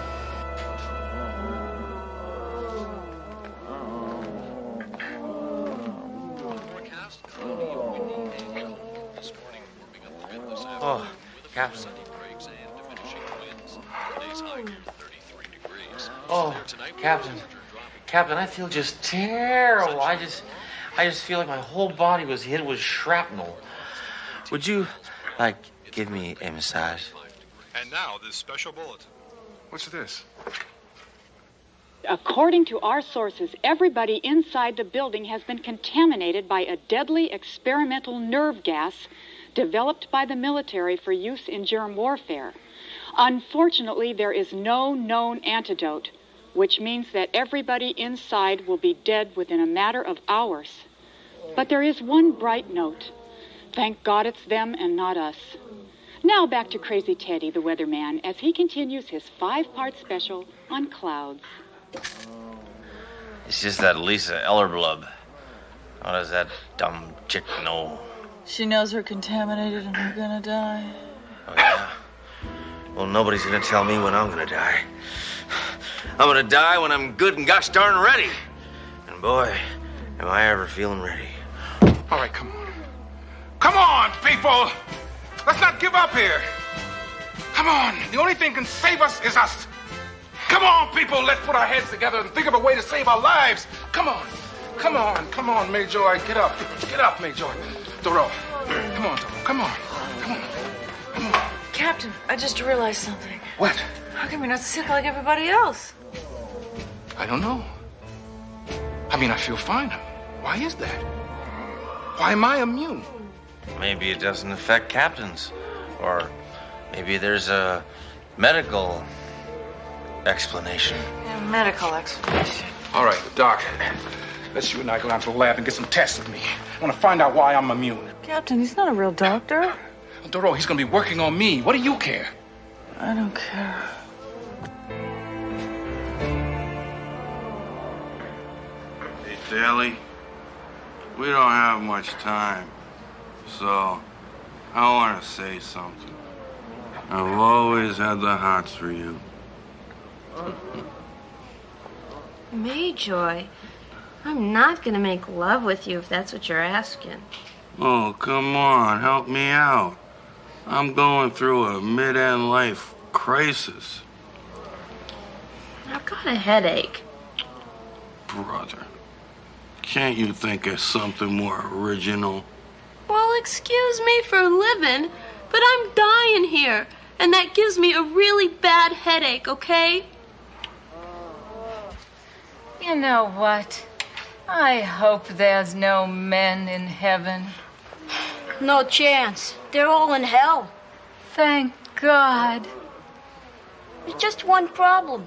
S9: Oh, Captain. Oh, Captain, I feel just terrible. I just feel like my whole body was hit with shrapnel. Would you, give me a massage?
S11: And now, this special bulletin.
S8: What's this?
S24: According to our sources, everybody inside the building has been contaminated by a deadly experimental nerve gas developed by the military for use in germ warfare. Unfortunately, there is no known antidote, which means that everybody inside will be dead within a matter of hours. But there is one bright note. Thank God it's them and not us. Now back to Crazy Teddy, the weatherman, as he continues his 5-part special on clouds.
S9: It's just that Lisa Ellerblub. How does that dumb chick know?
S17: She knows we're contaminated and we're gonna die.
S9: Oh, yeah? Well, nobody's gonna tell me when I'm gonna die. I'm gonna die when I'm good and gosh darn ready. And boy, am I ever feeling ready.
S8: All right, come on. Come on, people! Let's not give up here. Come on. The only thing can save us is us. Come on, people. Let's put our heads together and think of a way to save our lives. Come on. Come on. Come on, Major. Get up. Get up, Major. Doro. Come on, Doro. Come on. Come on. Come on.
S17: Captain, I just realized something.
S8: What?
S17: How come you're not sick like everybody else?
S8: I don't know. I mean, I feel fine. Why is that? Why am I immune?
S9: Maybe it doesn't affect captains. Or maybe there's a medical explanation.
S17: Yeah, medical explanation.
S8: All right, Doc. Let's you and I go down to the lab and get some tests of me. I want to find out why I'm immune.
S17: Captain, he's not a real doctor.
S8: Doro, he's going to be working on me. What do you care?
S17: I don't care.
S10: Hey, Sally, we don't have much time, so I want to say something. I've always had the hots for you.
S18: Mayjoy, I'm not gonna make love with you if that's what you're asking.
S10: Oh, come on, help me out. I'm going through a mid-end life crisis.
S18: I've got a headache.
S10: Brother, can't you think of something more original?
S18: Well, excuse me for living, but I'm dying here, and that gives me a really bad headache, okay?
S16: You know what? I hope there's no men in heaven.
S15: No chance. They're all in hell.
S16: Thank
S7: God.
S5: There's just one problem.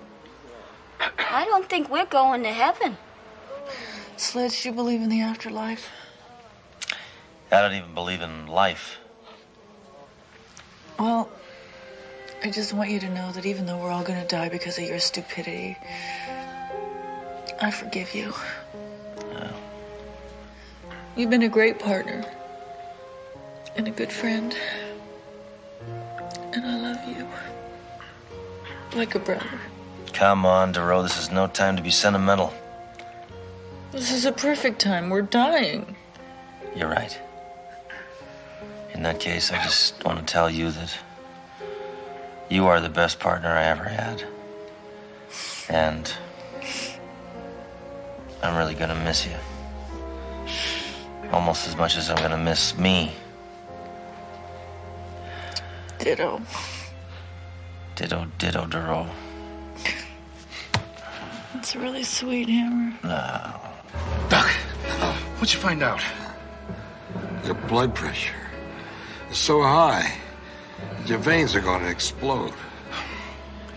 S5: I don't think we're going to heaven.
S17: Sledge, do you believe in the afterlife?
S9: I don't even believe in life.
S17: Well, I just want you to know that even though we're all going to die because of your stupidity, I forgive you.
S9: Yeah.
S17: You've been a great partner and a good friend. And I love you. Like a brother.
S9: Come on, Duro. This is no time to be sentimental.
S17: This is a perfect time. We're dying.
S9: You're right. In that case, I just want to tell you that you are the best partner I ever had. And I'm really gonna miss you. Almost as much as I'm gonna miss me.
S17: Ditto.
S9: Ditto, ditto, Duro.
S17: That's really sweet, Hammer.
S9: No.
S8: Doc, what'd you find out?
S11: Your blood pressure is so high that your veins are going to explode.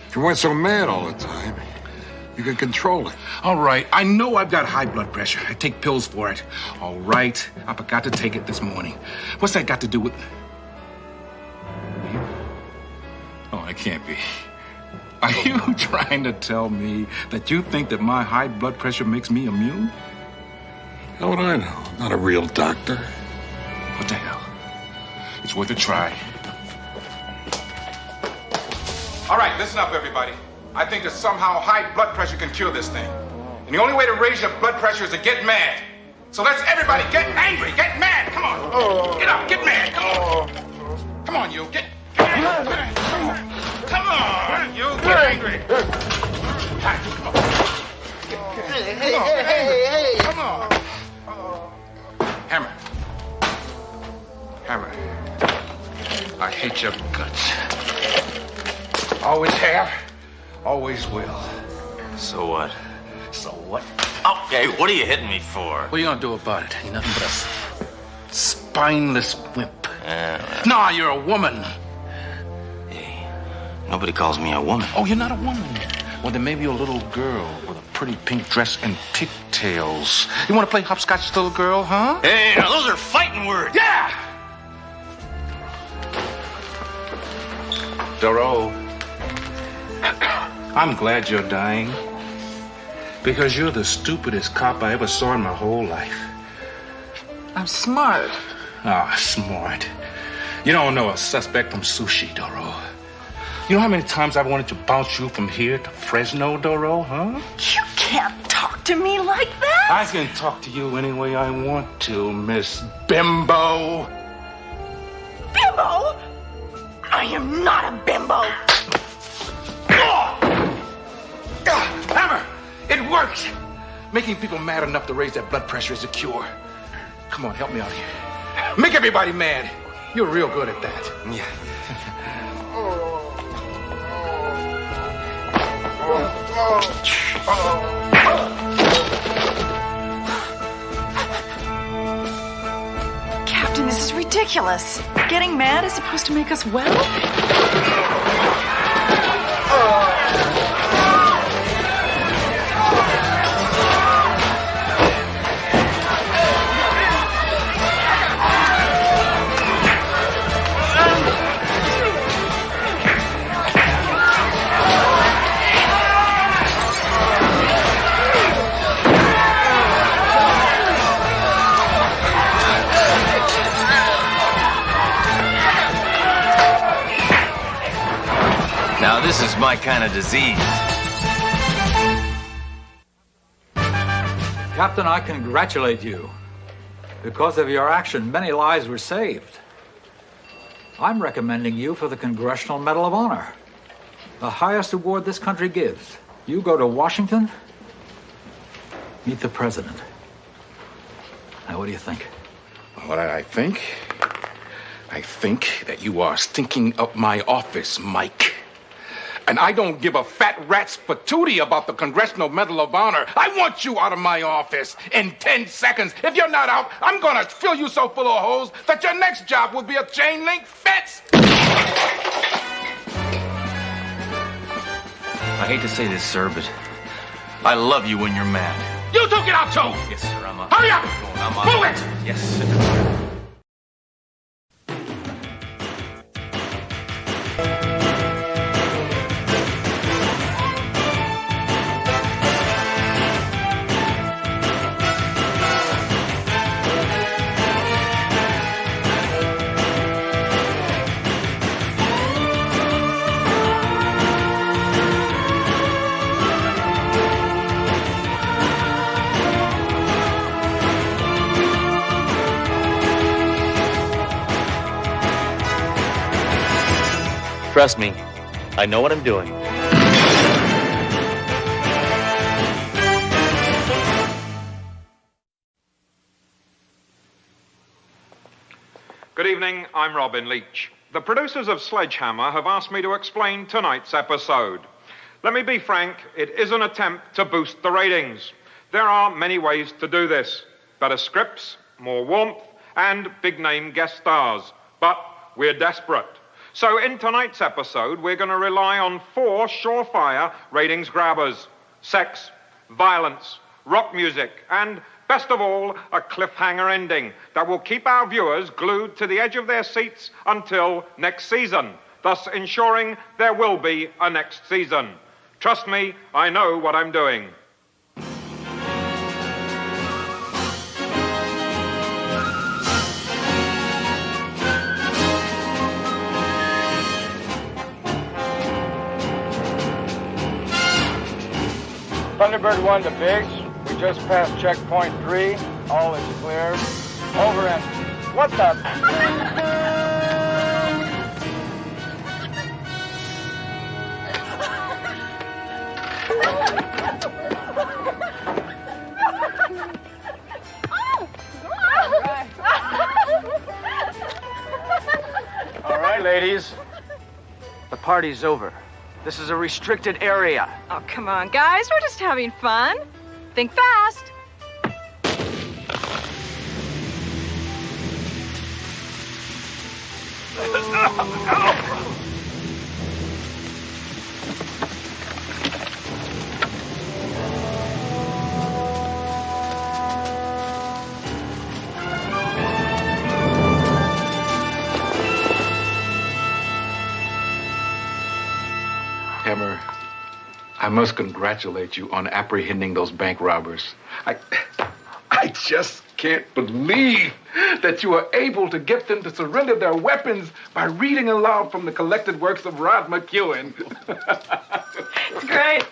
S11: If you weren't so mad all the time, you could control it.
S8: All right, I know I've got high blood pressure. I take pills for it. All right, I forgot to take it this morning. What's that got to do with... Oh, it can't be. Are you trying to tell me that you think that my high blood pressure makes me immune?
S11: How would I know? I'm not a real doctor.
S8: What the hell? It's worth a try. All right, listen up, everybody. I think that somehow high blood pressure can cure this thing. And the only way to raise your blood pressure is to get mad. So let's everybody get angry, get mad. Come on. Get up, get mad. Come on. Come on, you. Get mad. Come on. Come on, you. Get angry.
S12: Hey.
S8: Come on. Hammer. Hammer. I hate your guts. Always have, always will.
S9: So what?
S8: So what?
S9: Okay, what are you hitting me for?
S8: What are you gonna do about it? You're nothing but a spineless wimp. Nah, you're a woman.
S9: Hey, nobody calls me a woman.
S8: Oh, you're not a woman? Well, then maybe you're a little girl with a pretty pink dress and pigtails. You want to play hopscotch, little girl, huh?
S9: Hey, now those are fighting words.
S8: Yeah! Doro, I'm glad you're dying. Because you're the stupidest cop I ever saw in my whole life.
S17: I'm smart.
S8: Ah, smart. You don't know a suspect from sushi, Doro. You know how many times I've wanted to bounce you from here to Fresno, Doro, huh?
S17: You can't talk to me like that.
S8: I can talk to you any way I want to, Miss Bimbo.
S17: Bimbo? I am not a bimbo.
S8: Hammer! It works! Making people mad enough to raise their blood pressure is a cure. Come on, help me out here. Make everybody mad. You're real good at that.
S9: Yeah.
S3: Captain, this is ridiculous. Getting mad is supposed to make us well?
S9: Now, this is my kind of disease.
S6: Captain, I congratulate you. Because of your action, many lives were saved. I'm recommending you for the Congressional Medal of Honor, the highest award this country gives. You go to Washington, meet the president. Now, what do you think?
S8: What I think? I think that you are stinking up my office, Mike. And I don't give a fat rat's patootie about the Congressional Medal of Honor. I want you out of my office in 10 seconds. If you're not out, I'm gonna fill you so full of holes that your next job will be a chain link fence.
S9: hate to say this, sir, but I love you when you're mad.
S8: You two get out, Joe!
S9: Yes, sir, I'm up.
S8: Hurry up! Move it!
S9: Yes, sir. Trust me, I know what I'm doing.
S14: Good evening, I'm Robin Leach. The producers of Sledgehammer have asked me to explain tonight's episode. Let me be frank, it is an attempt to boost the ratings. There are many ways to do this. Better scripts, more warmth, and big-name guest stars. But we're desperate. So in tonight's episode, we're going to rely on 4 surefire ratings grabbers: sex, violence, rock music, and, best of all, a cliffhanger ending that will keep our viewers glued to the edge of their seats until next season, thus ensuring there will be a next season. Trust me, I know what I'm doing.
S2: Thunderbird 1 to base. We just passed checkpoint 3. All is clear. Over and... What the...
S6: All right, ladies. The party's over. This is a restricted area.
S20: Oh, come on, guys. We're just having fun. Think fast.
S8: Hammer, I must congratulate you on apprehending those bank robbers. I just can't believe that you were able to get them to surrender their weapons by reading aloud from the collected works of Rod McEwen.
S3: It's great.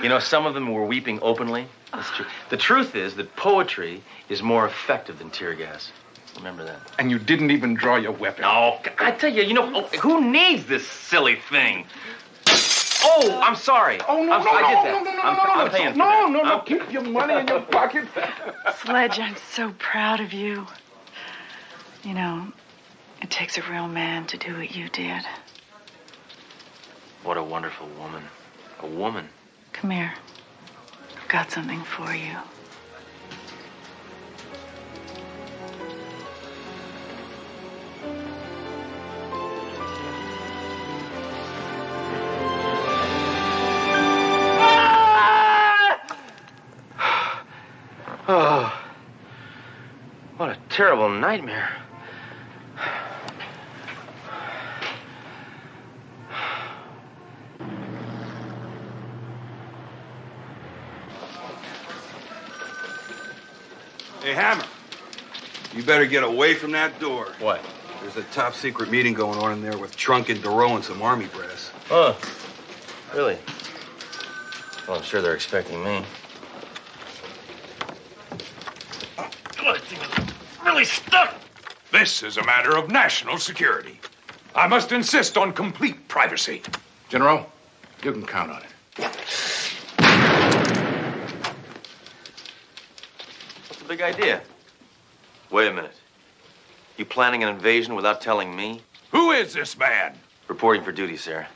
S9: You know, some of them were weeping openly. That's true. The truth is that poetry is more effective than tear gas. Remember that.
S8: And you didn't even draw your weapon.
S9: No, I tell you, who needs this silly thing? Oh, I'm sorry.
S8: Oh, no,
S9: I did that. I'm paying for that.
S8: No, keep your money in your pocket.
S3: Sledge, I'm so proud of you. You know, it takes a real man to do what you did.
S9: What a wonderful woman. A woman.
S3: Come here. I've got something for you.
S9: Oh, what a terrible nightmare.
S21: Hey, Hammer, you better get away from that door.
S9: What?
S21: There's a top secret meeting going on in there with Trunk and Duro and some army brass.
S9: Oh, really? Well, I'm sure they're expecting me.
S21: God, really stuck.
S8: This is a matter of national security. I must insist on complete privacy. General, you can count on it.
S9: What's the big idea? Wait a minute. You planning an invasion without telling me?
S8: Who is this man?
S9: Reporting for duty, sir.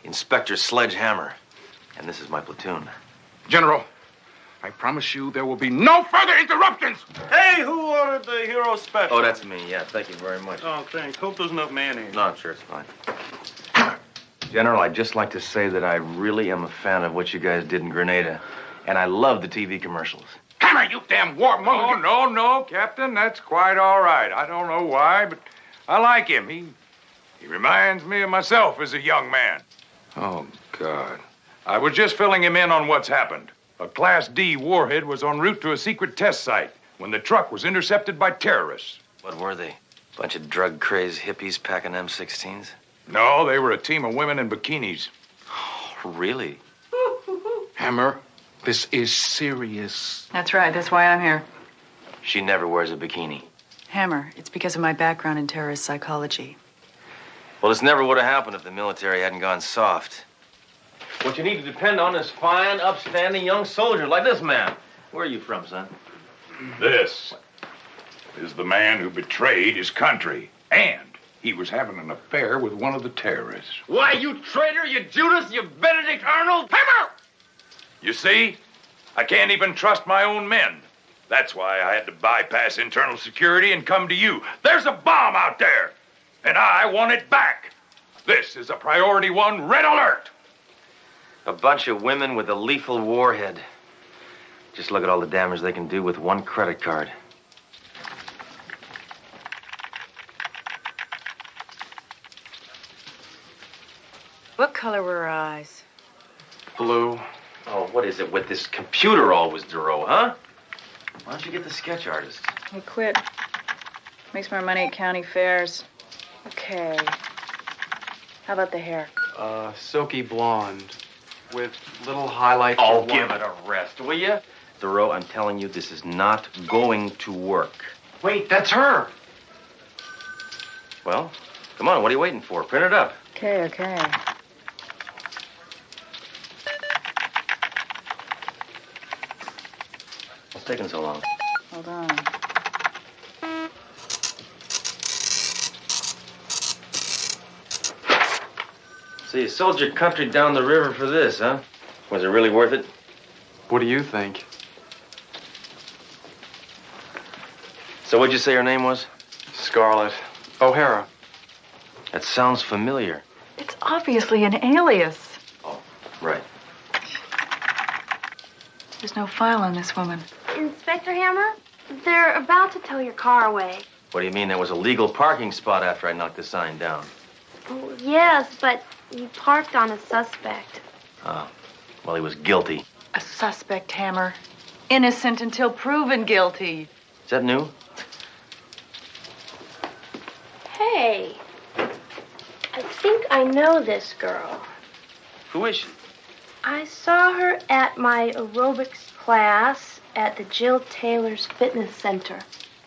S9: Inspector Sledgehammer. And this is my platoon.
S8: General, I promise you there will be no further interruptions.
S21: Hey, who ordered the hero special?
S9: Oh, that's me. Yeah, thank you very much.
S21: Oh, thanks. Hope there's enough mayonnaise.
S9: No, I'm sure it's fine. General, I'd just like to say that I really am a fan of what you guys did in Grenada. And I love the TV commercials.
S8: Hammer, you damn war monkey!
S1: Oh, no, Captain. That's quite all right. I don't know why, but I like him. He reminds me of myself as a young man. Oh, God. I was just filling him in on what's happened. A Class D warhead was en route to a secret test site when the truck was intercepted by terrorists.
S9: What were they? Bunch of drug-crazed hippies packing M16s?
S1: No, they were a team of women in bikinis.
S9: Really?
S8: Hammer, this is serious.
S17: That's right. That's why I'm here.
S9: She never wears a bikini.
S17: Hammer, it's because of my background in terrorist psychology.
S9: Well, this never would have happened if the military hadn't gone soft. What you need to depend on is fine, upstanding young soldiers like this man. Where are you from, son?
S1: This is the man who betrayed his country. And he was having an affair with one of the terrorists.
S9: Why, you traitor, you Judas, you Benedict Arnold!
S1: Hammer! You see, I can't even trust my own men. That's why I had to bypass internal security and come to you. There's a bomb out there, and I want it back. This is a priority 1 red alert.
S9: A bunch of women with a lethal warhead. Just look at all the damage they can do with one credit card.
S17: What color were her eyes?
S9: Blue. Oh, what is it with this computer always, Duro, huh? Why don't you get the sketch artist?
S17: I quit. Makes more money at county fairs. Okay. How about the hair?
S4: Silky blonde with little highlights.
S9: Oh, give it a rest, will you? Duro, I'm telling you, this is not going to work.
S4: Wait, that's her.
S9: Well, come on, what are you waiting for? Print it up.
S17: Okay.
S9: What's taking so long?
S17: Hold on.
S9: So you sold your country down the river for this, huh? Was it really worth it?
S4: What do you think?
S9: So what'd you say her name was?
S4: Scarlett O'Hara.
S9: That sounds familiar.
S17: It's obviously an alias.
S9: Right.
S17: There's no file on this woman.
S18: Inspector Hammer, they're about to tow your car away.
S9: What do you mean there was a legal parking spot after I knocked the sign down?
S18: Oh, yes, but you parked on a suspect.
S9: Oh, well, he was guilty.
S17: A suspect, Hammer. Innocent until proven guilty.
S9: Is that new?
S18: Hey, I think I know this girl.
S9: Who is she?
S18: I saw her at my aerobics class at the Jill Taylor's Fitness Center.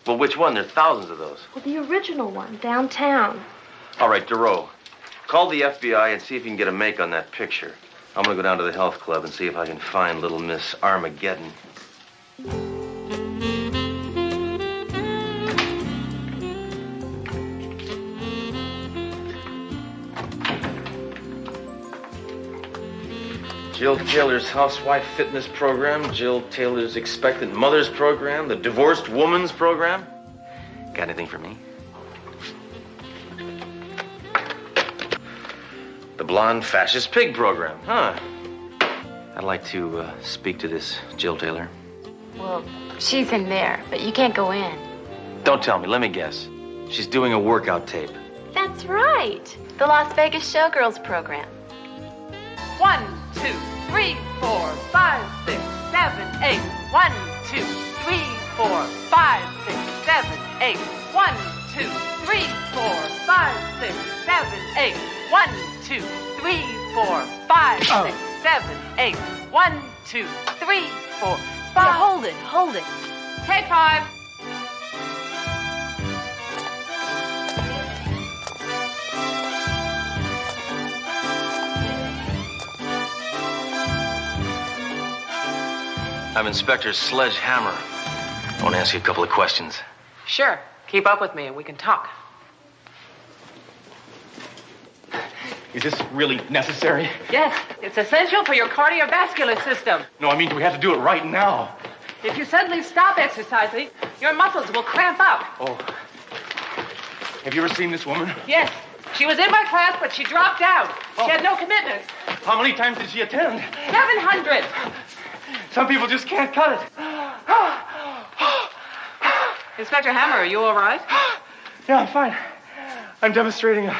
S9: Well, which one? There are thousands of those.
S18: Well, the original one, downtown.
S9: All right, Duro, call the FBI and see if you can get a make on that picture. I'm gonna go down to the health club and see if I can find little Miss Armageddon. Jill Taylor's Housewife Fitness Program, Jill Taylor's Expectant Mothers Program, the Divorced Woman's Program. Got anything for me? The Blonde Fascist Pig Program, huh? I'd like to speak to this Jill Taylor.
S18: Well, she's in there, but you can't go in.
S9: Don't tell me, let me guess. She's doing a workout tape.
S18: That's right. The Las Vegas Showgirls program.
S16: 1, 2, 3, 4, 5, 6, 7, 8. 1, 2, 3, 4, 5, 6, 7, 8. 1, 2, 3, 4, 5, 6, 7, 8. 1, 2, 3, 4, 5, 6, 7, 8. 1, 2, 3, 4, 5.
S3: Yeah, hold it.
S16: Take 5.
S9: I'm Inspector Sledge Hammer. I want to ask you a couple of questions.
S13: Sure. Keep up with me and we can talk.
S4: Is this really necessary?
S13: Yes, it's essential for your cardiovascular system.
S4: No, I mean, do we have to do it right now?
S13: If you suddenly stop exercising, your muscles will cramp up.
S4: Oh. Have you ever seen this woman?
S13: Yes, She was in my class, but she dropped out. She had no commitment.
S4: How many times did she attend?
S13: 700.
S4: Some people just can't cut it.
S13: Inspector Hammer, are you all right?
S4: Yeah, I'm fine. I'm demonstrating a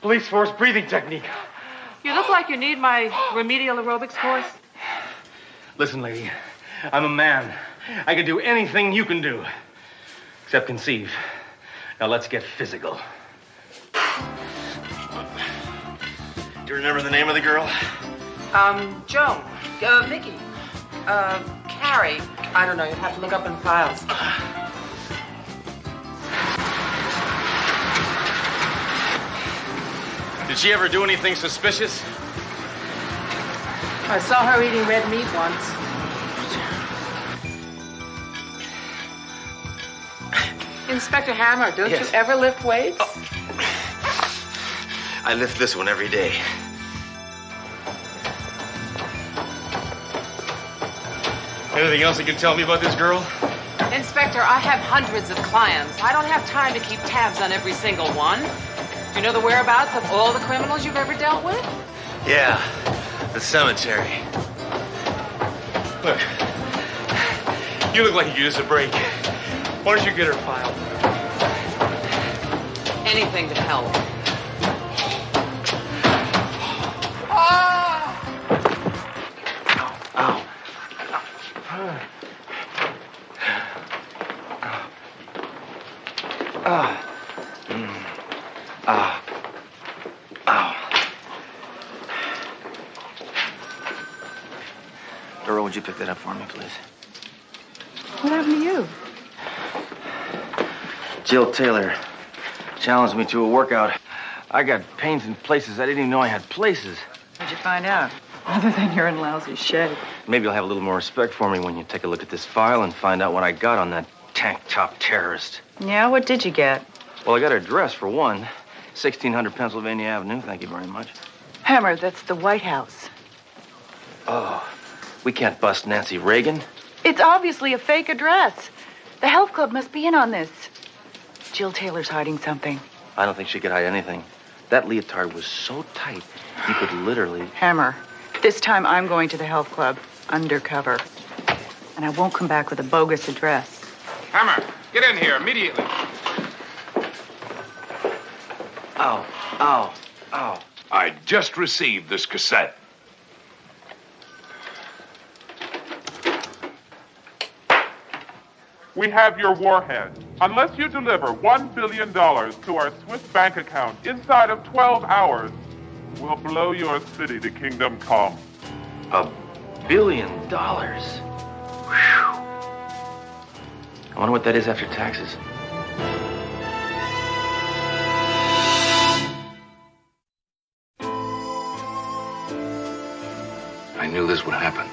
S4: police force breathing technique.
S13: You look like you need my remedial aerobics course.
S4: Listen, lady, I'm a man. I can do anything you can do, except conceive. Now let's get physical.
S9: Do you remember the name of the girl?
S13: Joan, Vicky, Carrie. I don't know. You'd have to look up in files.
S9: Did she ever do anything suspicious?
S13: I saw her eating red meat once. Inspector Hammer, don't you ever lift weights?
S9: I lift this one every day. Anything else you can tell me about this girl?
S13: Inspector, I have hundreds of clients. I don't have time to keep tabs on every single one. Do you know the whereabouts of all the criminals you've ever dealt with?
S9: Yeah, the cemetery. Look, you look like you could use a break. Why don't you get her file?
S13: Anything to help.
S9: Ow. Dora, would you pick that up for me, please?
S3: What happened to you?
S9: Jill Taylor challenged me to a workout. I got pains in places I didn't even know I had places.
S3: What'd you find out? Other than you're in lousy shape.
S9: Maybe you'll have a little more respect for me when you take a look at this file and find out what I got on that tank-top terrorist.
S3: Yeah, what did you get?
S9: Well, I got her address, for one. 1600 Pennsylvania Avenue. Thank you very much.
S3: Hammer, that's the White House.
S9: Oh, we can't bust Nancy Reagan.
S3: It's obviously a fake address. The health club must be in on this. Jill Taylor's hiding something.
S9: I don't think she could hide anything. That leotard was so tight, you could literally...
S3: Hammer, this time I'm going to the health club, undercover. And I won't come back with a bogus address.
S8: Hammer, get in here immediately.
S9: Ow, ow, ow.
S1: I just received this cassette.
S19: We have your warhead. Unless you deliver $1 billion to our Swiss bank account inside of 12 hours, we'll blow your city to kingdom come.
S9: $1 billion? Whew. I wonder what that is after taxes.
S8: I knew this would happen.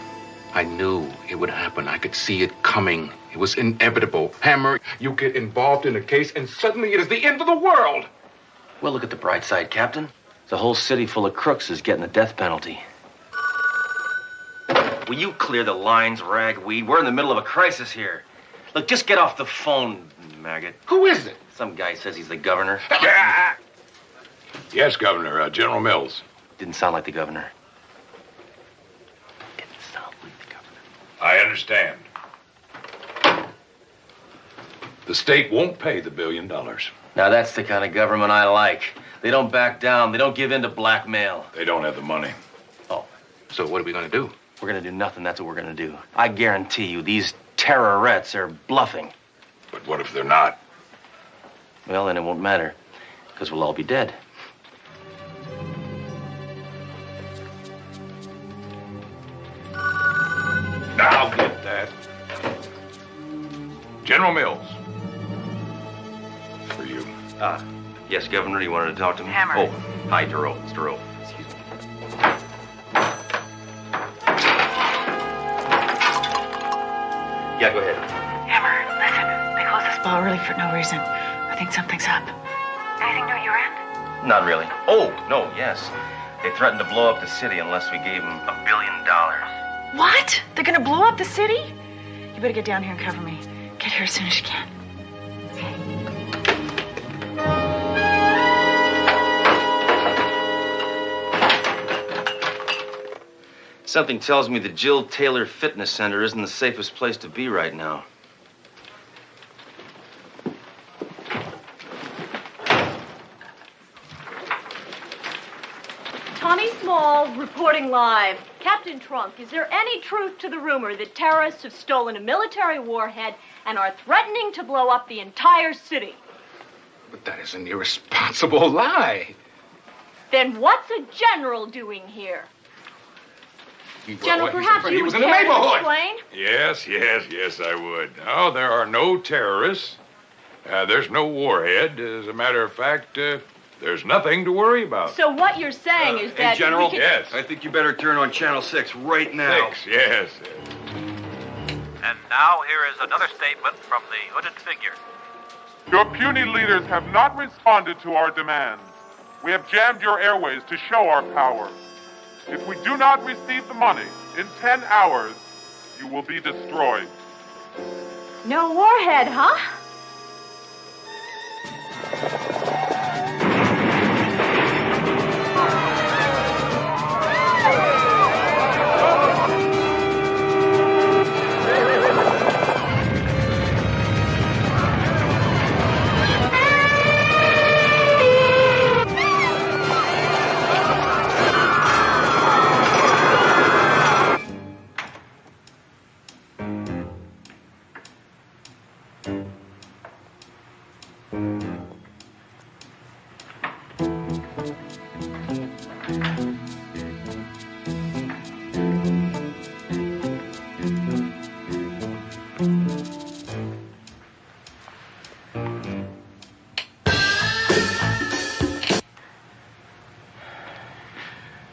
S8: I knew it would happen. I could see it coming. It was inevitable. Hammer, you get involved in a case and suddenly it is the end of the world.
S9: Well, look at the bright side, Captain. The whole city full of crooks is getting the death penalty. Will you clear the lines, ragweed? We're in the middle of a crisis here. Look, just get off the phone, maggot.
S8: Who is it?
S9: Some guy says he's the governor.
S1: Yes, Governor. General Mills.
S9: Didn't sound like the governor.
S1: I understand. The state won't pay the $1 billion.
S9: Now, that's the kind of government I like. They don't back down. They don't give in to blackmail.
S1: They don't have the money.
S9: Oh.
S8: So what are we going to do?
S9: We're going to do nothing. That's what we're going to do. I guarantee you, these terrorists are bluffing.
S1: But what if they're not?
S9: Well, then it won't matter, because we'll all be dead.
S1: I'll get that. General Mills. For you.
S9: Yes, Governor, you wanted to talk to me?
S3: Hammer.
S9: Oh, hi, Duro. It's Duro. Excuse me. Yeah, go ahead.
S3: Hammer, listen. They closed this ball early for no reason. I think something's up. Anything new at your end?
S9: Not really. Oh, no, yes. They threatened to blow up the city unless we gave them $1 billion.
S3: What? They're gonna blow up the city? You better get down here and cover me. Get here as soon as you can.
S9: Something tells me the Jill Taylor Fitness Center isn't the safest place to be right now.
S10: Tommy Small reporting live. Captain Trunk, is there any truth to the rumor that terrorists have stolen a military warhead and are threatening to blow up the entire city?
S8: But that is an irresponsible lie.
S10: Then what's a general doing here? General, perhaps
S8: He
S10: you
S8: was
S10: would
S8: in the
S10: care to
S8: neighborhood.
S10: explain?
S1: Yes, I would. No, there are no terrorists. There's no warhead. As a matter of fact, there's nothing to worry about.
S10: So what you're saying is that
S21: Hey, General.
S10: we can...
S1: Yes.
S21: I think you better turn on Channel 6 right now.
S1: 6, yes.
S22: And now here is another statement from the hooded figure.
S19: Your puny leaders have not responded to our demands. We have jammed your airways to show our power. If we do not receive the money in 10 hours, you will be destroyed.
S10: No warhead, huh?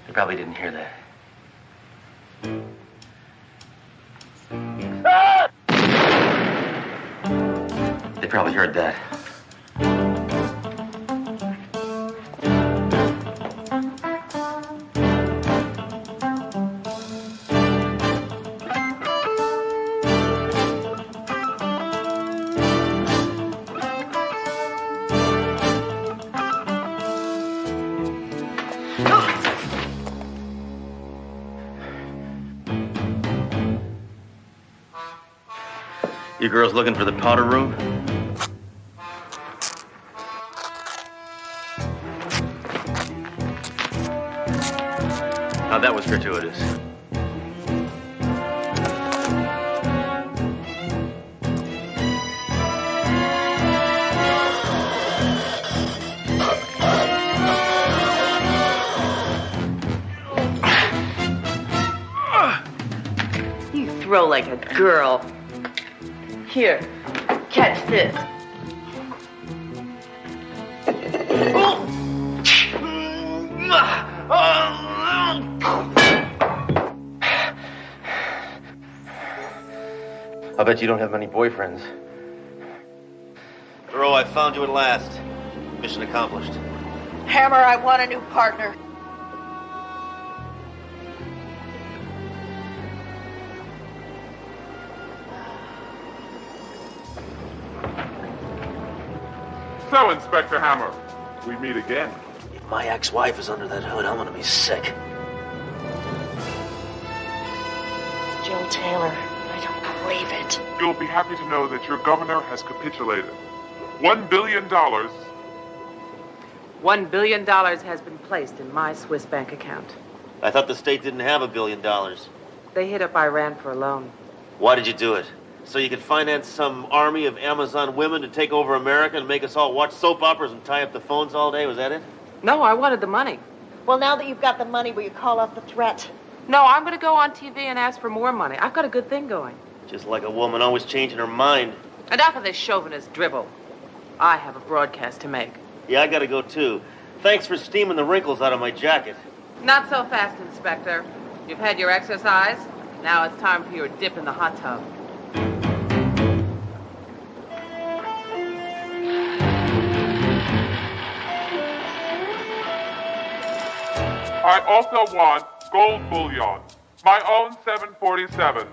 S9: You probably didn't hear that. They probably heard that. You girls looking for the powder room? Now that was gratuitous.
S3: You throw like a girl. Here, catch this.
S9: I'll bet you don't have many boyfriends.
S23: Earl, I found you at last. Mission accomplished.
S10: Hammer, I want a new partner.
S19: So, Inspector Hammer, we meet again.
S23: If my ex-wife is under that hood, I'm gonna be sick.
S10: Jill Taylor, I don't believe it.
S19: You'll be happy to know that your governor has capitulated. $1 billion.
S13: $1 billion has been placed in my Swiss bank account.
S23: I thought the state didn't have $1 billion.
S13: They hit up Iran for a loan.
S23: Why did you do it? So you could finance some army of Amazon women to take over America and make us all watch soap operas and tie up the phones all day? Was that it?
S13: No, I wanted the money.
S10: Well, now that you've got the money, will you call off the threat?
S13: No, I'm going to go on TV and ask for more money. I've got a good thing going.
S23: Just like a woman always changing her mind.
S13: Enough of this chauvinist dribble. I have a broadcast to make.
S23: Yeah, I gotta go too. Thanks for steaming the wrinkles out of my jacket.
S13: Not so fast, Inspector. You've had your exercise. Now it's time for your dip in the hot tub.
S19: I also want gold bullion, my own 747,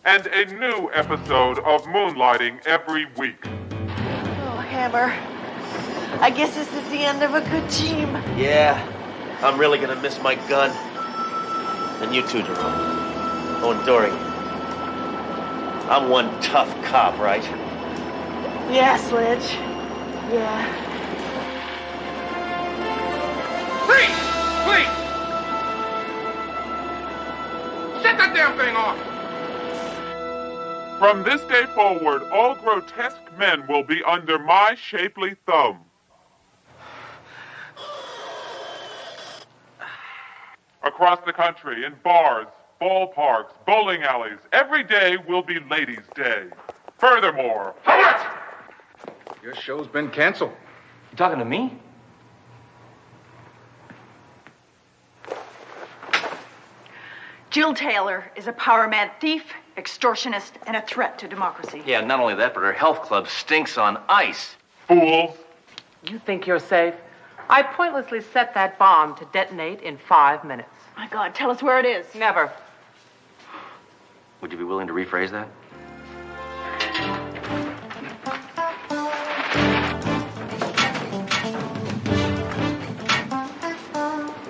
S19: and a new episode of Moonlighting every week.
S10: Oh, Hammer. I guess this is the end of a good team.
S23: Yeah, I'm really gonna miss my gun. And you too, Jerome. Oh, and Dory. I'm one tough cop, right?
S3: Yeah, Sledge. Yeah.
S8: Freeze! Please! Shut that damn thing off!
S19: From this day forward, all grotesque men will be under my shapely thumb. Across the country, in bars, ballparks, bowling alleys, every day will be Ladies' Day. Furthermore...
S8: Hold it! Your show's been canceled.
S4: You talking to me?
S3: Jill Taylor is a power-mad thief, extortionist, and a threat to democracy.
S9: Yeah, not only that, but her health club stinks on ice.
S19: Fools.
S13: You think you're safe? I pointlessly set that bomb to detonate in 5 minutes.
S3: My God, tell us where it is.
S13: Never.
S9: Would you be willing to rephrase that?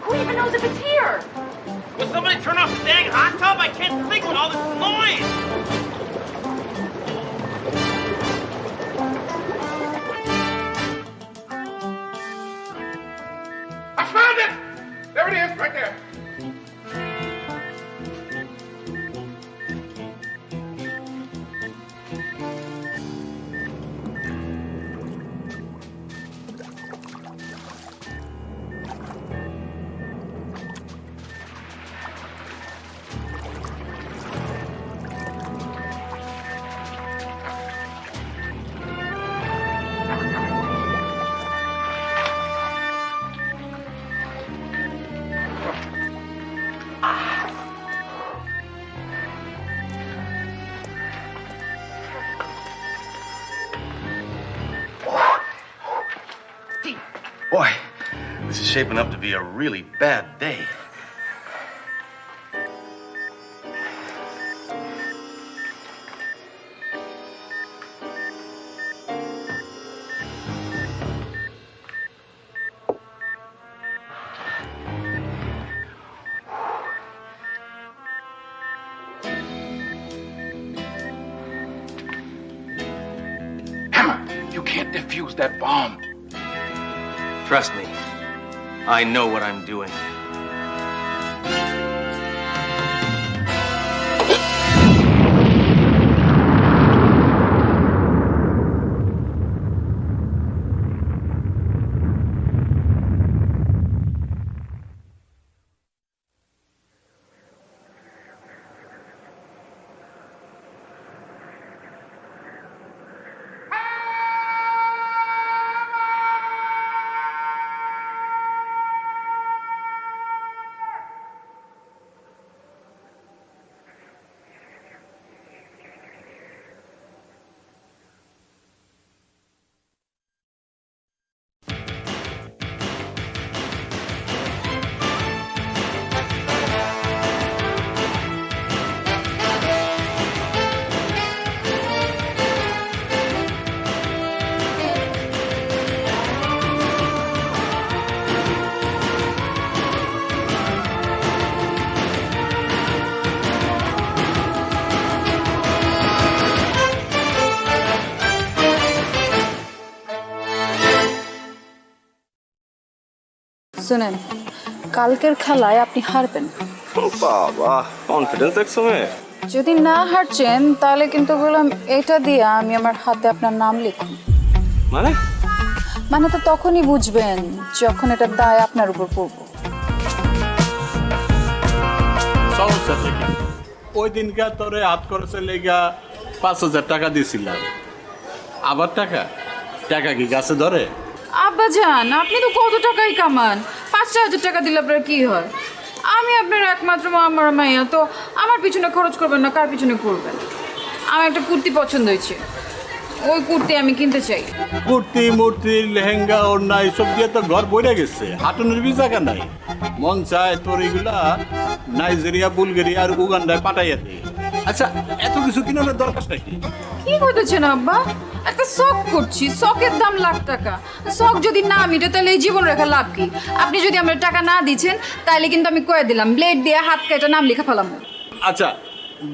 S10: Who even knows if it's here?
S23: Will somebody turn off the dang hot tub? I can't think with all this noise.
S8: I found it! There it is, right there.
S9: Boy, this is shaping up to be a really bad day.
S8: Hammer, you can't defuse that bomb.
S9: Trust me, I know what I'm doing.
S17: শুনেন কালকের খেলায় আপনি হারবেন
S5: বাবা confidence দেখছো মেয়ে
S17: যদি না হারছেন তাহলে কিন্তু বললাম এটা দিয়ে আমি আমার হাতে আপনার নাম লিখুন মানে তো তখনই বুঝবেন যখন এটা দায় আপনার উপর পড়বো
S7: ওই দিনকা তোরে হাত খরচে লেগা 5,000 টাকা দিছিলাম আবার টাকা কি গাছে ধরে
S17: আব্বাজান আপনি তো কত টাকাই কামান 5,000 টাকা দিলে আপনার কি হয় আমি আপনার একমাত্র আমার মাইয়া তো আমার পিছনে খরচ করবেন না কার পিছনে করবেন আমার একটা কুর্তি পছন্দ হয়েছে ওই কুর্তি আমি কিনতে চাই
S7: কুর্তি মূর্তি লেহেঙ্গা ওড়না এসব দিয়ে তো ঘর বইরে গেছে হাঁটুনের বি জায়গা নাই মন চায় তোর এগুলা নাইজেরিয়া বুলগেরিয়া আর উগান্ডায় পাঠাইয়া দে আচ্ছা এত কিছু কিনার দরকার নাকি
S17: কি কইতেছেন আব্বা একটা শখ করছি, শখের দাম লাখ টাকা। শখ যদি না মিটে তাহলে এই জীবন রেখে লাভ কি? আপনি যদি আমার টাকা না দিচ্ছেন তাহলে কিন্তু আমি কয়ে দিলাম ব্লেড দিয়ে হাত কেটে নাম লিখে ফেলাম।
S7: আচ্ছা,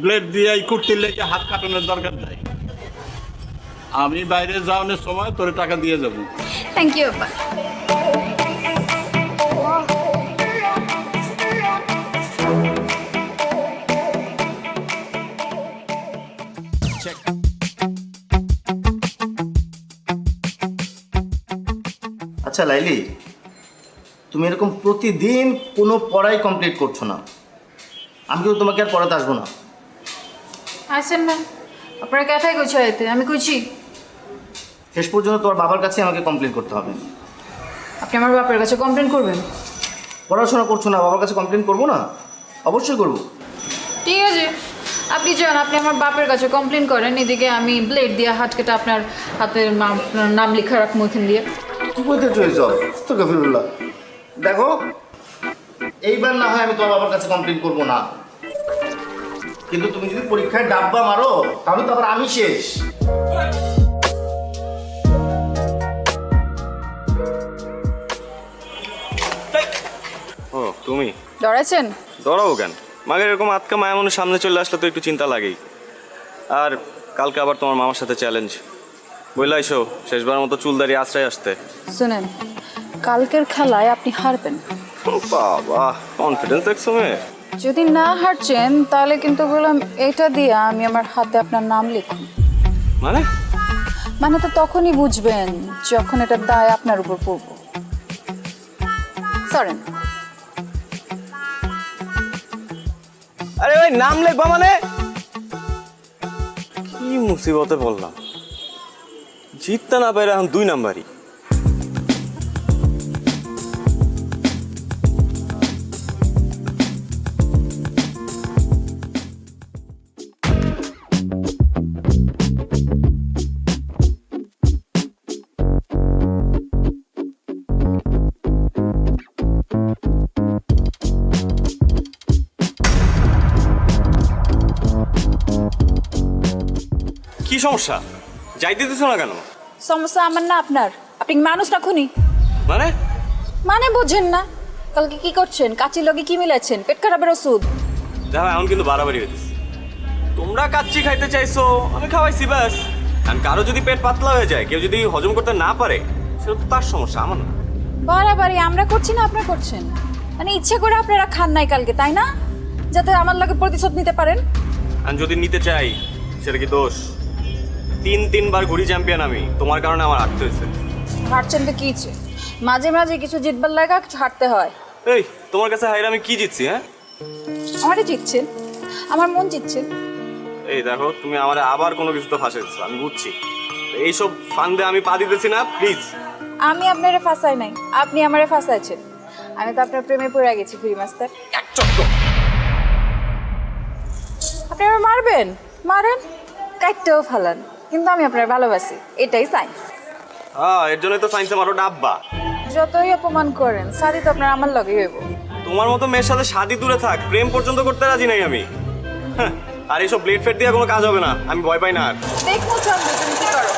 S7: ব্লেড দিয়ে এই কুর্তির লেগে হাত কাটানোর দরকার নাই। আমি বাইরে যাওয়ানোর সময় তোর টাকা দিয়ে যাবো।
S17: থ্যাংক ইউ আব্বা।
S11: আচ্ছা লাইলি, তুমি এরকম প্রতিদিন কোনো পড়াই কমপ্লিট করছো না, আমি কিন্তু তোমাকে আর পড়াতে আসবো না।
S17: আসেন না, আপনারা ক্যাটাই কইছে আইতে, আমি কইছি
S11: শেষ পর্যন্ত তোমার বাবার কাছে আমাকে কমপ্লেন করতে হবে।
S17: আপনি আমার বাপের কাছে কমপ্লেন করবেন?
S11: পড়াশোনা করছো না, বাবার কাছে কমপ্লেন করবো না? অবশ্যই করবো।
S17: ঠিক আছে, আপনি যান, আপনি আমার বাপের কাছে কমপ্লেন করেন, এদিকে আমি ব্লেড দিয়ে হাত কেটে আপনার হাতের নাম লেখা রাখবো এখান দিয়ে।
S11: বলতে চলেছ আস্তাগফিরুল্লাহ। দেখো, এইবার না হয় আমি তোমার বাবার কাছে কমপ্লেন করবো না, কিন্তু তুমি যদি পরীক্ষায় ডাব্বা মারো তাহলে তো আবার আমি শেষ।
S5: ও তুমি
S17: ডরাইছেন?
S5: ডরাবো কেন? মাকে এরকম আটকা মায়া মনে সামনে চলে আসলে তো একটু চিন্তা লাগেই। আর কালকে আবার তোমার মামার সাথে চ্যালেঞ্জ, বললে আইসো শেষবার মতো চুল দাঁড়িয়ে আশ্রয় আসতে।
S17: শুনেন, কালকের খেলায় আপনি হারবেন।
S5: বাবা, কনফিডেন্স দেখছো মেয়ে।
S17: যদি না হারছেন তাহলে কিন্তু বললাম এটা দিয়ে আমি আমার হাতে আপনার নাম লিখুন। মানে তো তখনই বুঝবেন যখন এটা দায় আপনার উপর পড়বো। সরেন।
S5: আরে ভাই, নাম লিখবা মানে? কি মুসিবতে বললাম, জিততে না পারে এখন 2 নাম্বারই। কি সমস্যা? যাইতে দিতেছ না কেন?
S17: সমস্যা আমার না আপনার। আপনি মানুষ না খুনি? মানে বোঝেন না? কালকে কি করছেন? কাচির লগে কি মিলাচ্ছেন? পেট খারাপের ওষুধ।
S5: দেখো, এখন কিন্তু বাড়াবাড়ি হইতেছে। তোমরা কাচ্চি খাইতে চাইছো, আমি খাওয়াইছি ব্যাস। কারণ কারো যদি পেট পাতলা হয়ে যায়, কেউ যদি হজম করতে না পারে, সেটা তো তার সমস্যা, আমার না।
S17: বাড়াবাড়ি আমরা করছি না আপনারা করছেন? মানে ইচ্ছে করে আপনারা খান নাই কালকে, তাই না? যাতে আমার লগে প্রতিশোধ নিতে পারেন।
S5: আর যদি নিতে চাই, সেটা কি দোষ? 3 বার ঘুরি চ্যাম্পিয়ন আমি, তোমার কারণে আমার হারতে হয়েছে।
S17: হারছেন তো কি? মাঝে মাঝে কিছু জিতবার লাগা কিছু হারতে হয়।
S5: এই, তোমার কাছে হাইরে আমি কি জিতছি? হ্যাঁ,
S17: আমারই জিতছেন, আমার মন জিতছে।
S5: এই দেখো, তুমি আমার আবার কোনো কিছু তো ফাঁসে দিচ্ছ, আমি বুঝছি। এইসব ফান্দে আমি পা দিতেছি না, প্লিজ।
S17: আমি আপনারে ফাঁসাই নাই, আপনি আমারে ফাঁসাইছেন। আমি তো আপনার প্রেমে পড়ে গেছি ফ্রি মাস্টার। আপনি আমার মারবেন, মারেন, কাটতেও ফালান, কিন্তু আমি আপনার ভালোবাসি, এটাই সাইন্স।
S5: হ্যাঁ, এর জন্যই তো সায়েন্সে মারো ডাব্বা।
S17: যতই অপমান করেন, শাদি তো আপনার আমার লগে হইব।
S5: তোমার মতো মেয়ের সাথে শাদি দূরে থাক, প্রেম পর্যন্ত করতে রাজি নাই আমি। আর এইসব ব্লেড ফেড দিয়ে কোনো কাজ হবে না, আমি ভয় পাই না আর।
S17: দেখো চন্দ্র, তুমি কি করো।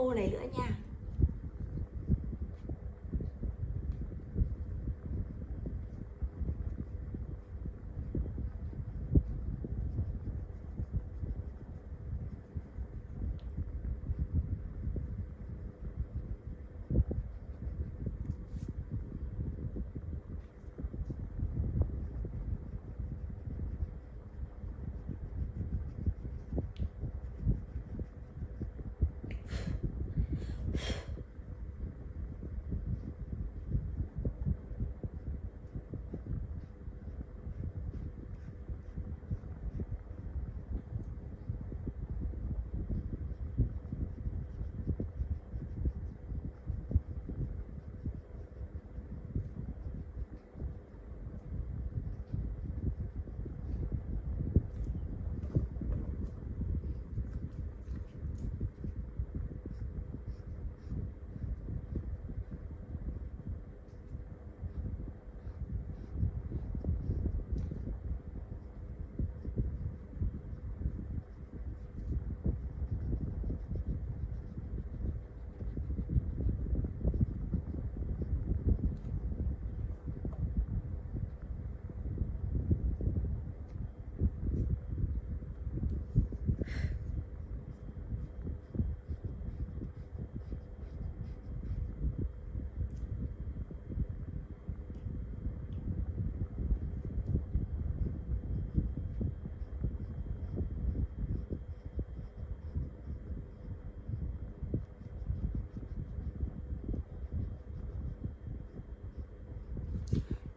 S12: cô này nữa nha.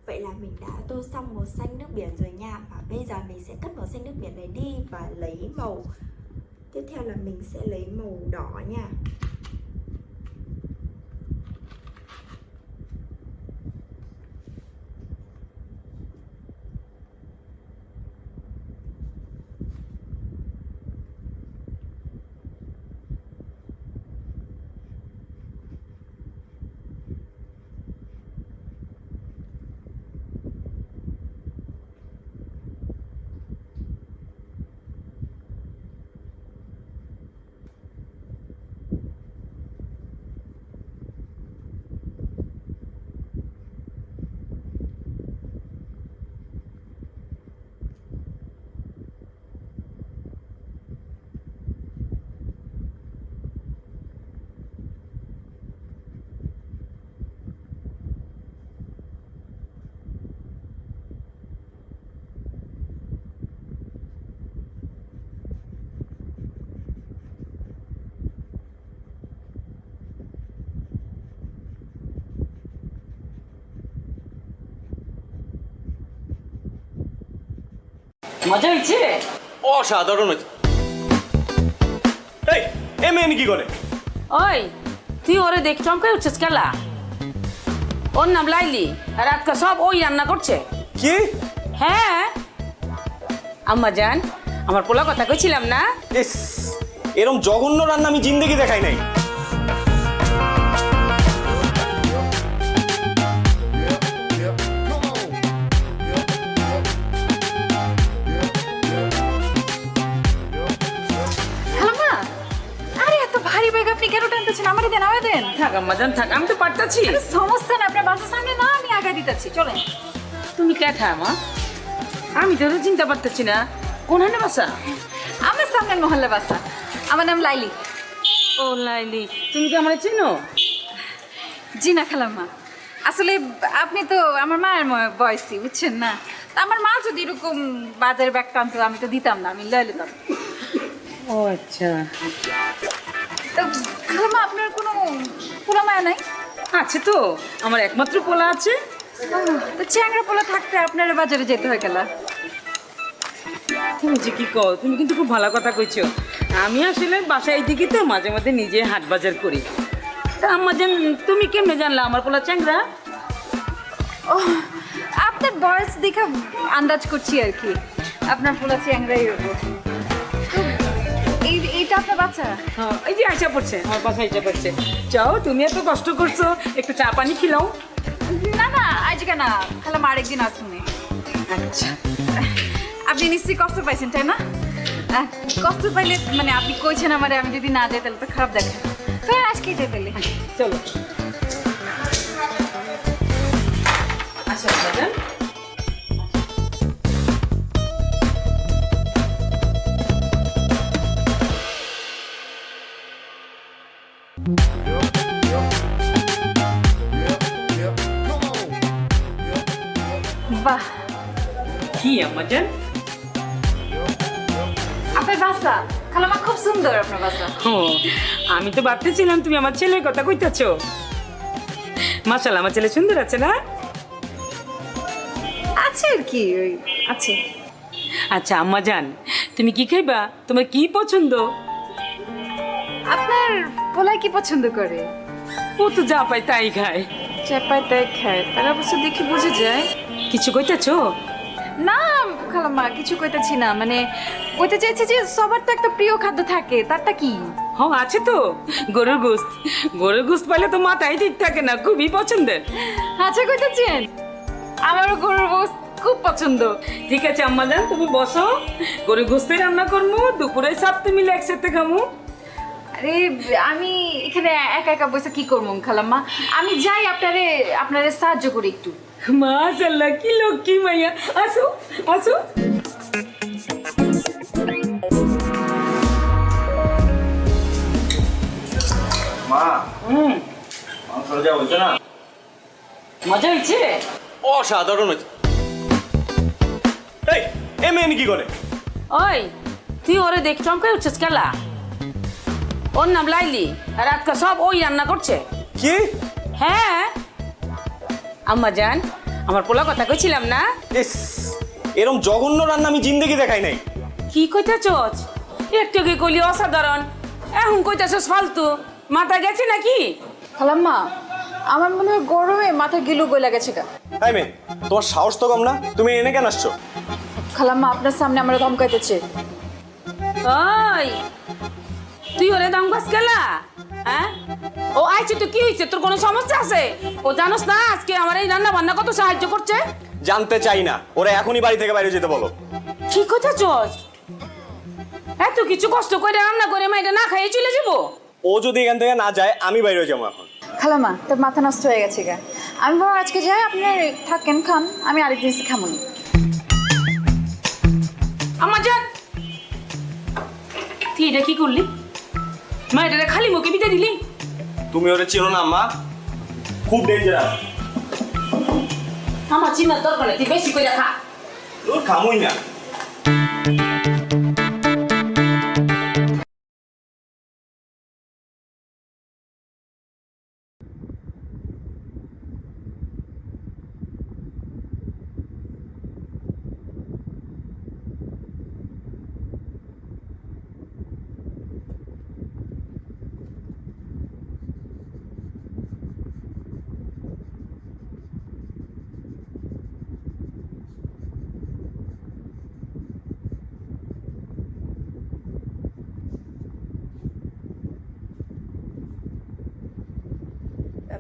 S12: Vậy là mình đã tô xong màu xanh nước biển rồi nha. Và bây giờ mình sẽ cất màu xanh nước biển này đi và lấy màu tiếp theo là mình sẽ lấy màu đỏ nha.
S14: মজা হয়েছে?
S5: অসাধারণ হয়েছে। এই এ মেয়ে কি করে?
S14: ওই তুই ওরে দেখ চমকাই উঠছিস খেলা। ওর নাম লাইলি আর আজকে সব ওই রান্না করছে।
S5: কি?
S14: হ্যাঁ আম্মা জান, আমার পোলা কথা কইছিলাম না?
S5: ইস, এরকম জঘন্য রান্না আমি জিন্দেগি দেখাই নাই।
S17: আপনি কেন টানতেছেন? আমারে দেন, আমারে দেন।
S14: থাক আম্মা জান থাক, আমি তো পারতাছি।
S17: সমস্যা না, আপনার বাসার সামনে না, আমি আগা দিতেছি, চলেন।
S14: তুমি কে থা মা? আমি তো চিন্তা পারতেছি না কোনখানে বাসা।
S17: আমার সামনের মহল্লা বাসা। আমার নাম লাইলি।
S14: ও লাইলি, তুমি কি আমার চিনো?
S17: জি না খালাম্মা, আসলে আপনি তো আমার মায়ের বয়সী, বুঝছেন না? তা আমার মা যদি এরকম বাজারে ব্যাগ টানতো আমি তো দিতাম না, আমি লয়ে নিতাম।
S14: ও আচ্ছা।
S17: খালাম্মা আপনার কোনো পোলা মায়া নাই?
S14: আছে তো, আমার একমাত্র পোলা আছে।
S17: তো চ্যাংরা পোলা থাকতে আপনার বাজারে যেতে হয় গেলা?
S14: তুমি যে কি কও, তুমি কিন্তু খুব ভালো কথা কইছো। আমি আসলে বাসায় দিকে তো মাঝে মাঝে নিজে হাট বাজার করি। তা আম্মা জান, তুমি কেমনে জানলা আমার পোলা চ্যাংরা?
S17: ও, আপনার বয়স দেখে আন্দাজ করছি আর কি, আপনার পোলা চ্যাংরাই হবো। এইটা আপনার বাচ্চা?
S14: হ্যাঁ, এই যে আইসা পড়ছে, আমার বাসা আইসা পড়ছে। চাও, তুমি এত কষ্ট করছো, একটু চা পানি খিলাও।
S17: না না, আজকে না, খালাম্মা আরেকদিন আসুন।
S14: আচ্ছা,
S17: আপনি নিশ্চয়ই কষ্ট পাইছেন তাই না? কষ্ট পাইলে মানে আপনি কইছেন আমারে, আমি যদি না যাই তাহলে তো খারাপ দেখেন। আজকে যাই তাহলে
S14: চলো আসো বাজান
S17: বাহ
S14: কি আম্মাজান
S17: আপনার বাসা খালামা খুব সুন্দর আপনার বাসা
S14: ও আমি তো ভাবতেছিলাম তুমি আমার ছেলের কথা কইতাছো মাশাআল্লাহ আমার ছেলে সুন্দর আছে না
S17: আছে আর কি ওই আছে
S14: আচ্ছা আম্মাজান তুমি কি খাইবা তোমার কি পছন্দ
S17: আপনার পোলায় কি পছন্দ করে
S14: ও তো যা পায় তাই খায়
S17: চাপায় তাই খায় তার অবশ্য দেখি বুঝে যায়
S14: কিছু কইতাছো
S17: না খালাম্মা কিছু কইতেছি না মানে কইতে চাইছি যে সবার তো একটা প্রিয় খাদ্য থাকে তারটা কি
S14: হ্যাঁ আছে তো গরুর গোস্ত গরুর গোস্ত পাইলে তো মাথায় ঠিক থাকে না খুবই পছন্দের
S17: আচ্ছা কইতেছেন আমারও গরুর গোস্ত খুব পছন্দ
S14: ঠিক আছে আম্মাজান তুমি বসো গরুর গোস্তে রান্না করবো দুপুরে সাপ্তে মিলে একসাথে খামু
S17: আরে আমি এখানে একা একা বসে কি করবো খালাম্মা আমি যাই আপনারে সাহায্য করি একটু
S14: মাশাআল্লাহ কি লক্ষ্মী মাইয়া আসো আসো
S5: মা মাংস যা হয়েছে না
S14: মজা হয়েছে
S5: অসাধারণ হয়েছে এই এ মেয়ে কি করে
S14: ওই তুই ওরে দেখ চমকাই উঠছিস কেলা ওর নাম লাইলি আর আজকে সব ওই রান্না করছে
S5: কি
S14: হ্যাঁ আম্মা জান আমার পোলা কথা কইছিলাম না
S5: ইস এরকম জঘন্য রান্না আমি জিন্দেগি দেখাই নাই
S14: কি কইতাছস একটু কি কইলি অসাধারণ এখন কইতাছস ফালতু মাথা গেছে নাকি
S17: খালাম্মা আমার মনে হয় গরমে মাথা গিলু গলা গেছে গা
S5: তাই মেয়ে তোমার সাহস তো কম না তুমি এনে কেন আসছো
S17: খালাম্মা আপনার সামনে আমরা ধমকাইতেছে
S14: ওই তুই ওরে দাম গাছ গেলা হ্যাঁ ও আইছে তো কি হয়েছে তোর কোনো সমস্যা আছে ও জানোস না আজকে আমার এই রান্না বান্না কত সাহায্য করছে
S5: জানতে চাই না ওরা এখনই বাড়ি থেকে বাইরে যেতে বলো
S14: কি কথা চস এত কিছু কষ্ট করে রান্না করে মাইটা না খাইয়ে চলে যাবো
S5: ও যদি এখান থেকে না যায় আমি বাইরে যাবো এখন
S17: খালাম্মা তোর মাথা নষ্ট হয়ে গেছে গা আমি বরং আজকে যাই আপনার থাকেন খান আমি আরেকদিন এসে খামুনি
S14: আমার জান তুই এটা কি করলি মা এটা খালি মুখে বিতে দিলি
S5: তুমি ওরে চিনো না আম্মা খুব ডেঞ্জারাস
S14: আমার চিনার দরকার নেই তুই বেশি করে খা
S5: তোর খামুই না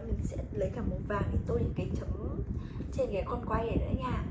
S12: Mình sẽ lấy cả màu vàng để tô những cái chấm trên cái con quay này nữa nha.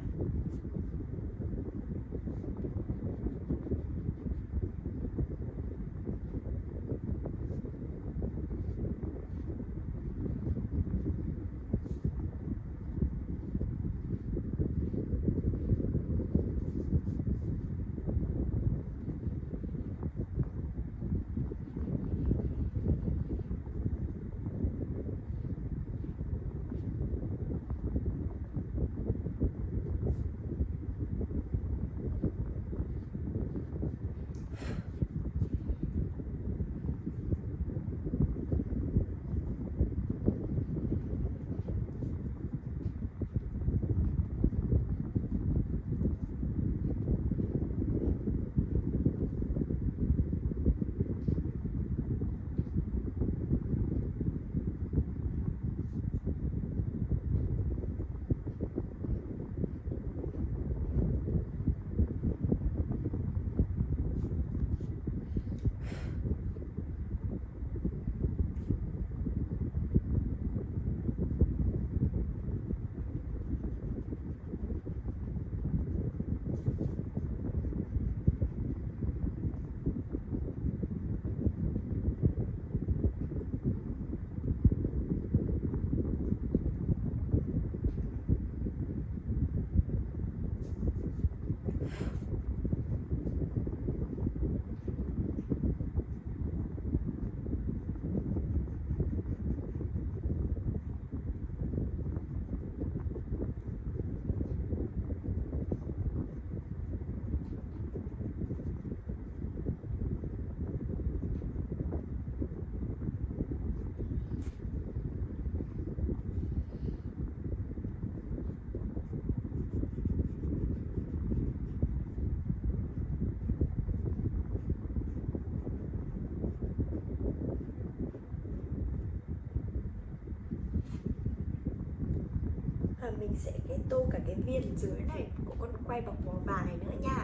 S12: mình sẽ cái tô cả cái viền dưới này của con quay bọc màu vàng này nữa nha.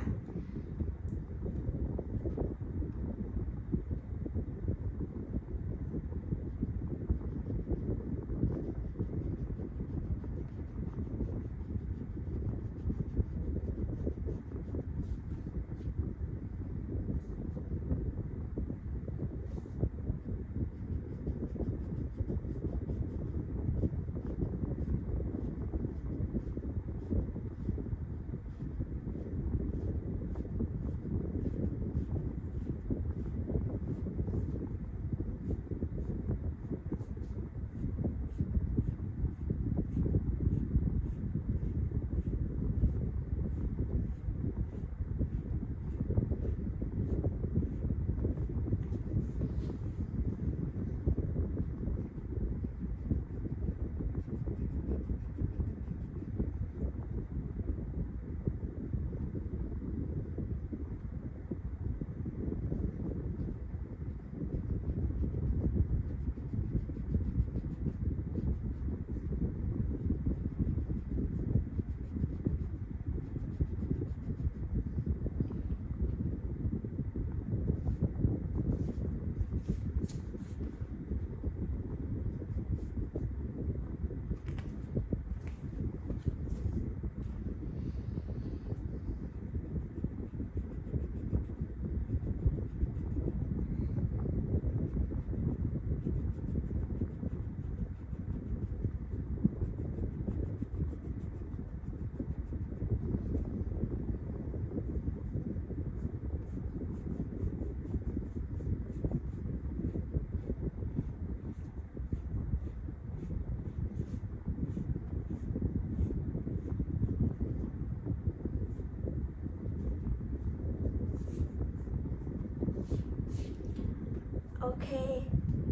S12: Ok,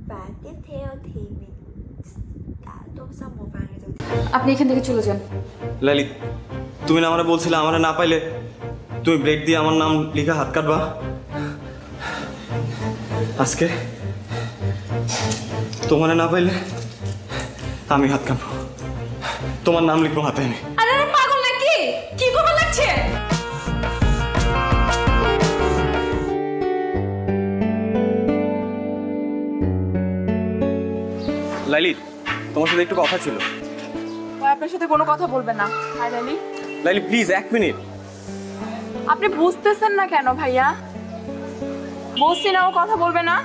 S12: và tiếp theo thì mình đã tô xong màu vàng này rồi.
S17: আপনি এখান থেকে চলে যান।
S5: লাইলি, তুমি না আমারে বলছিলে আমারে না পাইলে তুমি ব্লেড দিয়ে আমার নাম লিখে হাত কাটবা। আজকে তোমারে না পাইলে আমি হাত কাটবো, তোমার নাম লিখবো হাতে আমি।
S14: আরে পাগল নাকি? কি করবা লাগছে?
S5: লাইলি, তোমার সাথে একটু কথা ছিল।
S17: আপনার সাথে কোনো কথা বলবে না। হাই লাইলি।
S5: লাইলি প্লিজ 1 মিনিট।
S17: আপনি বুঝতেছেন না কেন ভাইয়া? বলছি না ও কথা বলবে না।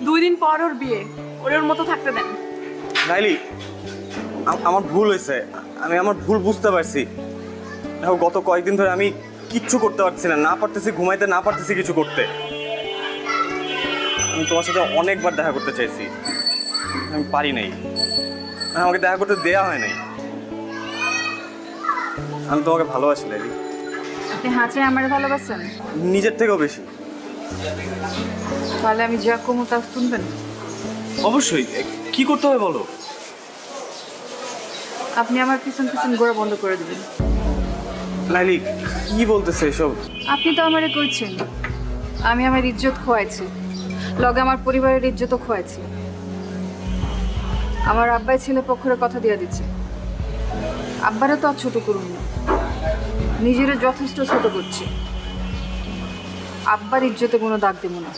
S17: 2 দিন পর ওর বিয়ে, ওর মতো থাকতে দেন।
S5: লাইলি, আমার ভুল হয়েছে, আমি আমার ভুল বুঝতে পারছি। দেখো গত কয়েকদিন ধরে আমি কিচ্ছু করতে পারছি না, না পারতেছি ঘুমাইতে, না পারতেছি কিছু করতে। আমি তোমার সাথে অনেকবার দেখা করতে চাইছি, আমি পারি নাই, আমাকে দেখা করতে দেয়া হয় নাই। আমি তোমাকে ভালোবাসি লাইলি।
S17: আপনি হাঁচে আমার ভালোবাসেন?
S5: নিজের থেকেও বেশি।
S17: তাহলে আমি যা কমু তা শুনবেন?
S5: অবশ্যই। কি করতে হবে বলো?
S17: আপনি আমার পিছন পিছন ঘোরা বন্ধ করে দিবেন।
S5: লাইলি, কি বলতেছে এসব?
S17: আপনি তো আমারে কইছেন আমি আমার ইজ্জত খোয়াইছি, লগে আমার পরিবারের ইজ্জতও খোয়াইছি। আমার আব্বাই ছেলে পক্ষের কথা দিয়ে দিচ্ছে। আব্বারে তো আর ছোট করুন না, নিজের যথেষ্ট ছোট করছি। আব্বার ইজ্জতে কোনো দাগ দেব না।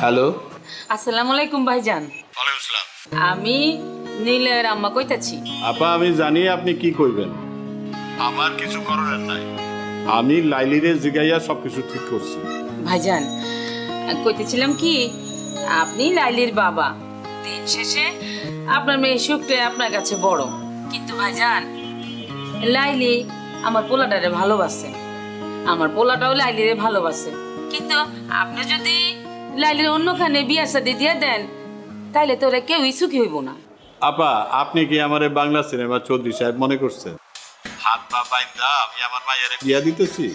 S7: হ্যালো,
S14: আসসালামু আলাইকুম ভাইজান।
S7: ওয়ালাইকুম আসসালাম।
S14: আমি নীলের আম্মা কইতাছি।
S7: আপা, আমি জানি আপনি কি কইবেন। আমার কিছু করার নাই, আমি লাইলিরে জিগাইয়া সবকিছু ঠিক করছি।
S14: ভাইজান, কইতেছিলাম কি, আপনি লাইলির বাবা, দিন শেষে আপনার মেয়ে সুখটা আপনার কাছে বড়। কিন্তু ভাইজান, লাইলি আমার পোলাটারে ভালোবাসে, আমার পোলাটাও লাইলিরে ভালোবাসে। কিন্তু আপনি যদি লাইলির অন্যখানে বিয়া শাদী দিয়ে দেন, তাইলে তো ওরা কেউই সুখী হইব না।
S7: আপা, আপনি কি আমার বাংলা সিনেমা চৌধুরী সাহেব মনে করছেন? হাত পা বাইন্দা আমি আমার মায়ের বিয়া দিতেছি?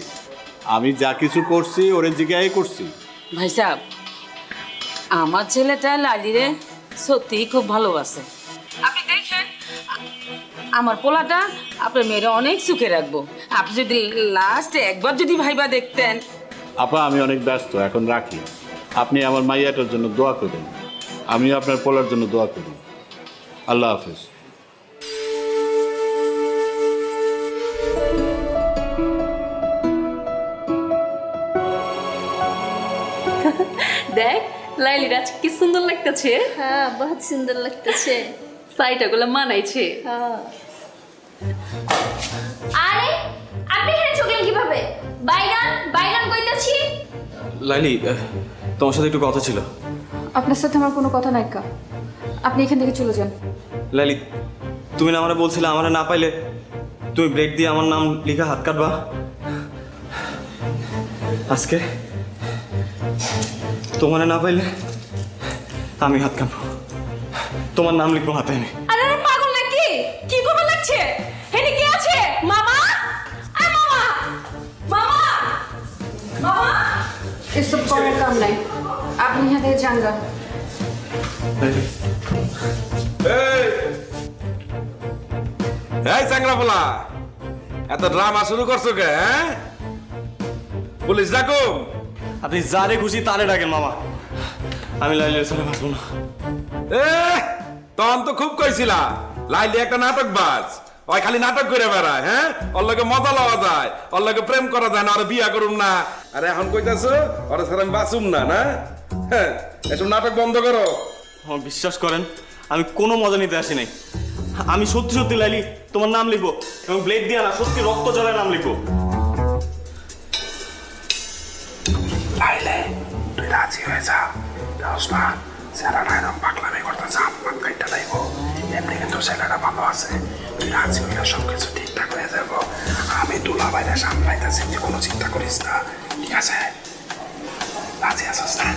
S7: আমি যা কিছু করছি ওরে জিগাই করছি।
S14: ভাই সাহেব, আমার ছেলেটা লালিরে সত্যিই খুব ভালোবাসে। আপনি দেখেন আমার পোলাটা আপনার মেয়েরা অনেক সুখে রাখবো। আপনি যদি লাস্টে একবার যদি ভাইবা দেখতেন।
S7: আপা আমি অনেক ব্যস্ত, এখন রাখি। আপনি আমার মাইয়াটার জন্য দোয়া করবেন, আমি আপনার পোলার জন্য দোয়া করি। আল্লাহ হাফেজ।
S2: দেখ লাইলির আজ কি সুন্দর লাগতেছে।
S18: হ্যাঁ বহুত সুন্দর লাগতেছে।
S2: সাইটাগুলো মানাইছে।
S18: আরে আপনি এখানে চলে কিভাবে? বাইগান বাইগান কইতাছি।
S5: লাইলি তোমার সাথে একটু কথা ছিল।
S17: আপনার সাথে আমার কোনো কথা নাই কা, আপনি এখান থেকে চলে যান।
S5: লাইলি তুমি না আমারে বলছিলে আমারে না পাইলে তুমি ব্লেড দিয়ে আমার নাম লিখা হাত কাটবা। আজকে তোমারে না পাইলে আমি হাত কাটবো, তোমার নাম লিখবো হাতে আমি।
S2: আরে পাগল নাকি? কি করবে লাগছে? হেনি কি আছে? মামা আয় মামা মামা মামা
S17: এসব করার কাম নাই, আপনি এখান থেকে যান গা।
S6: এই চাংরা পোলা, এত ড্রামা শুরু করছো কে? পুলিশ ডাকো।
S5: আপনি যারে খুশি তারে ডাকেন মামা, আমি লাইলের সাথে বাঁচবো না।
S6: তখন তো খুব কইছিলা লাইলি একটা নাটক বাজ, ওই খালি নাটক করে বেড়ায়। হ্যাঁ, ওর লগে মজা লওয়া যায়, ওর লগে প্রেম করা যায় না, আর বিয়া করুম না। আর এখন কইতাছো ওর সাথে আমি বাঁচুম না? না, হ্যাঁ, এসব নাটক বন্ধ করো।
S5: বিশ্বাস করেন আমি কোনো মজা নিতে আসি নাই। আমি সত্যি সত্যি লাইলি তোমার নাম লিখবো এবং ব্লেড দিয়ে না সত্যি রক্ত জলের নাম লিখবো।
S8: লাইলে তুই রাজি হয়ে যা, না ছেলেটা এরকম পাগলামি করতেছে, আমার কাইটা লাইব। এমনি কিন্তু ছেলেটা ভালো আছে, তুই রাজি হইলে সবকিছু ঠিকঠাক হয়ে যাব। আমি দুলা বাইরে সামলাইতেছি, তুই কোনো চিন্তা করিস না, ঠিক আছে? রাজি আছিস না?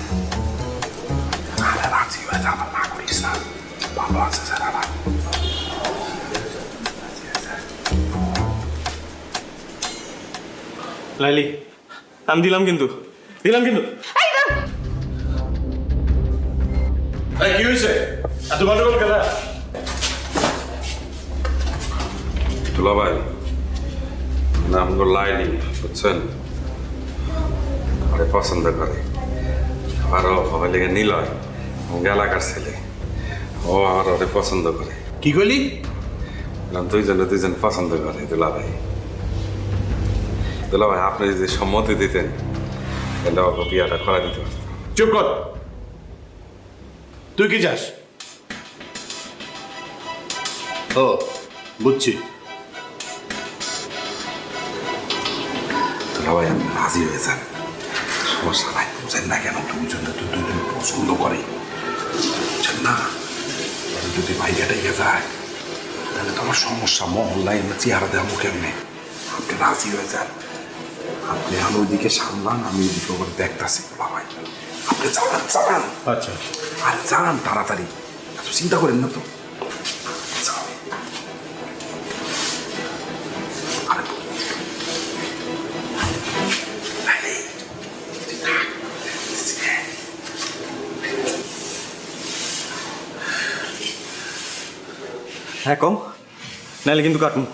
S8: আরে রাজি হয়ে যা, আমার না করিস না, ভালো আছে ছেলেটা।
S5: লাইলি আমি দিলাম কিন্তু, দিলাম কিন্তু।
S6: কি হয়েছে? এত গন্ডগোল কেন? দুলা ভাই নাম গো লাইলি, বুঝছেন? আরে পছন্দ করে, আরো হবে লেগে নিলয় এলাকার ছেলে, ও আর ওরে পছন্দ করে।
S7: কি কইলি?
S6: দুইজনে দুইজন পছন্দ করে। দুলা ভাই, দুলা ভাই আপনি যদি সম্মতি দিতেন তাহলে ওকে বিয়াটা করা দিতে পারতাম।
S7: চুপ কর, তুই কি চাস? ও বুঝছি।
S8: দুলা ভাই আপনি রাজি হয়ে যান, সমস্যা নাই। বুঝেন না কেন দুজনে দুজন পছন্দ করে, বুঝছেন না? যদি ভাইয়াটা গিয়ে যায় তাহলে তো আমার সমস্যা, মহল্লায় আমরা চেহারা দেবো কেমনে? আপনি রাজি হয়ে যান, আপনি আমি ওইদিকে সামলান, আমি ওইদিকে ওপরে দেখতেছি। দুলা ভাই আপনি চালান চালান।
S7: আচ্ছা
S8: আরে চালান তাড়াতাড়ি, এত চিন্তা করেন না তো।
S5: হ্যাঁ কও, নাইলে কিন্তু কাটুন।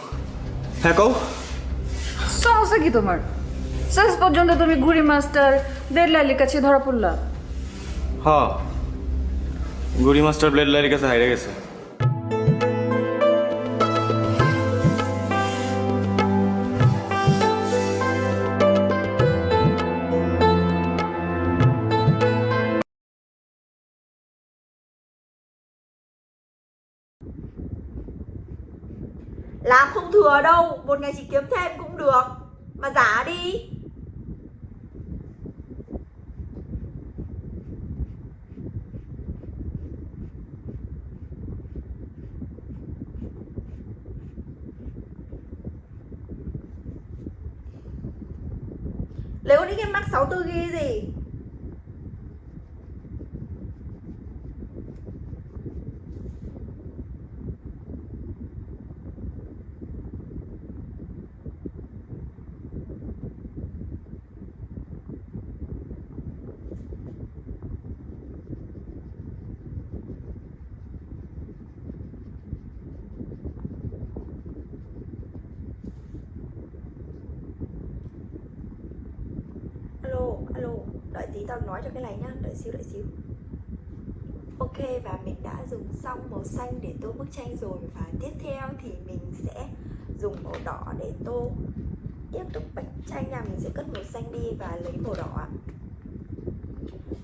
S5: হ্যাঁ কও।
S17: সমস্যা কি তোমার? শেষ পর্যন্ত তুমি ঘুড়ি মাস্টার ব্লেড লাইলির কাছে ধরা পড়লা।
S5: হ্যাঁ, গুড়ি মাস্টার ব্লেড লাইলির কাছে হাইরে গেছে।
S12: Làm không thừa đâu, một ngày chỉ kiếm thêm cũng được. Mà giả đi. Lấy con đi cái Max 64 ghi gì? tí tao nói cho cái này nhá, đợi xíu. Ok, và mình đã dùng xong màu xanh để tô bức tranh rồi, và tiếp theo thì mình sẽ dùng màu đỏ để tô tiếp tục bức tranh nha. Mình sẽ cất màu xanh đi và lấy màu đỏ.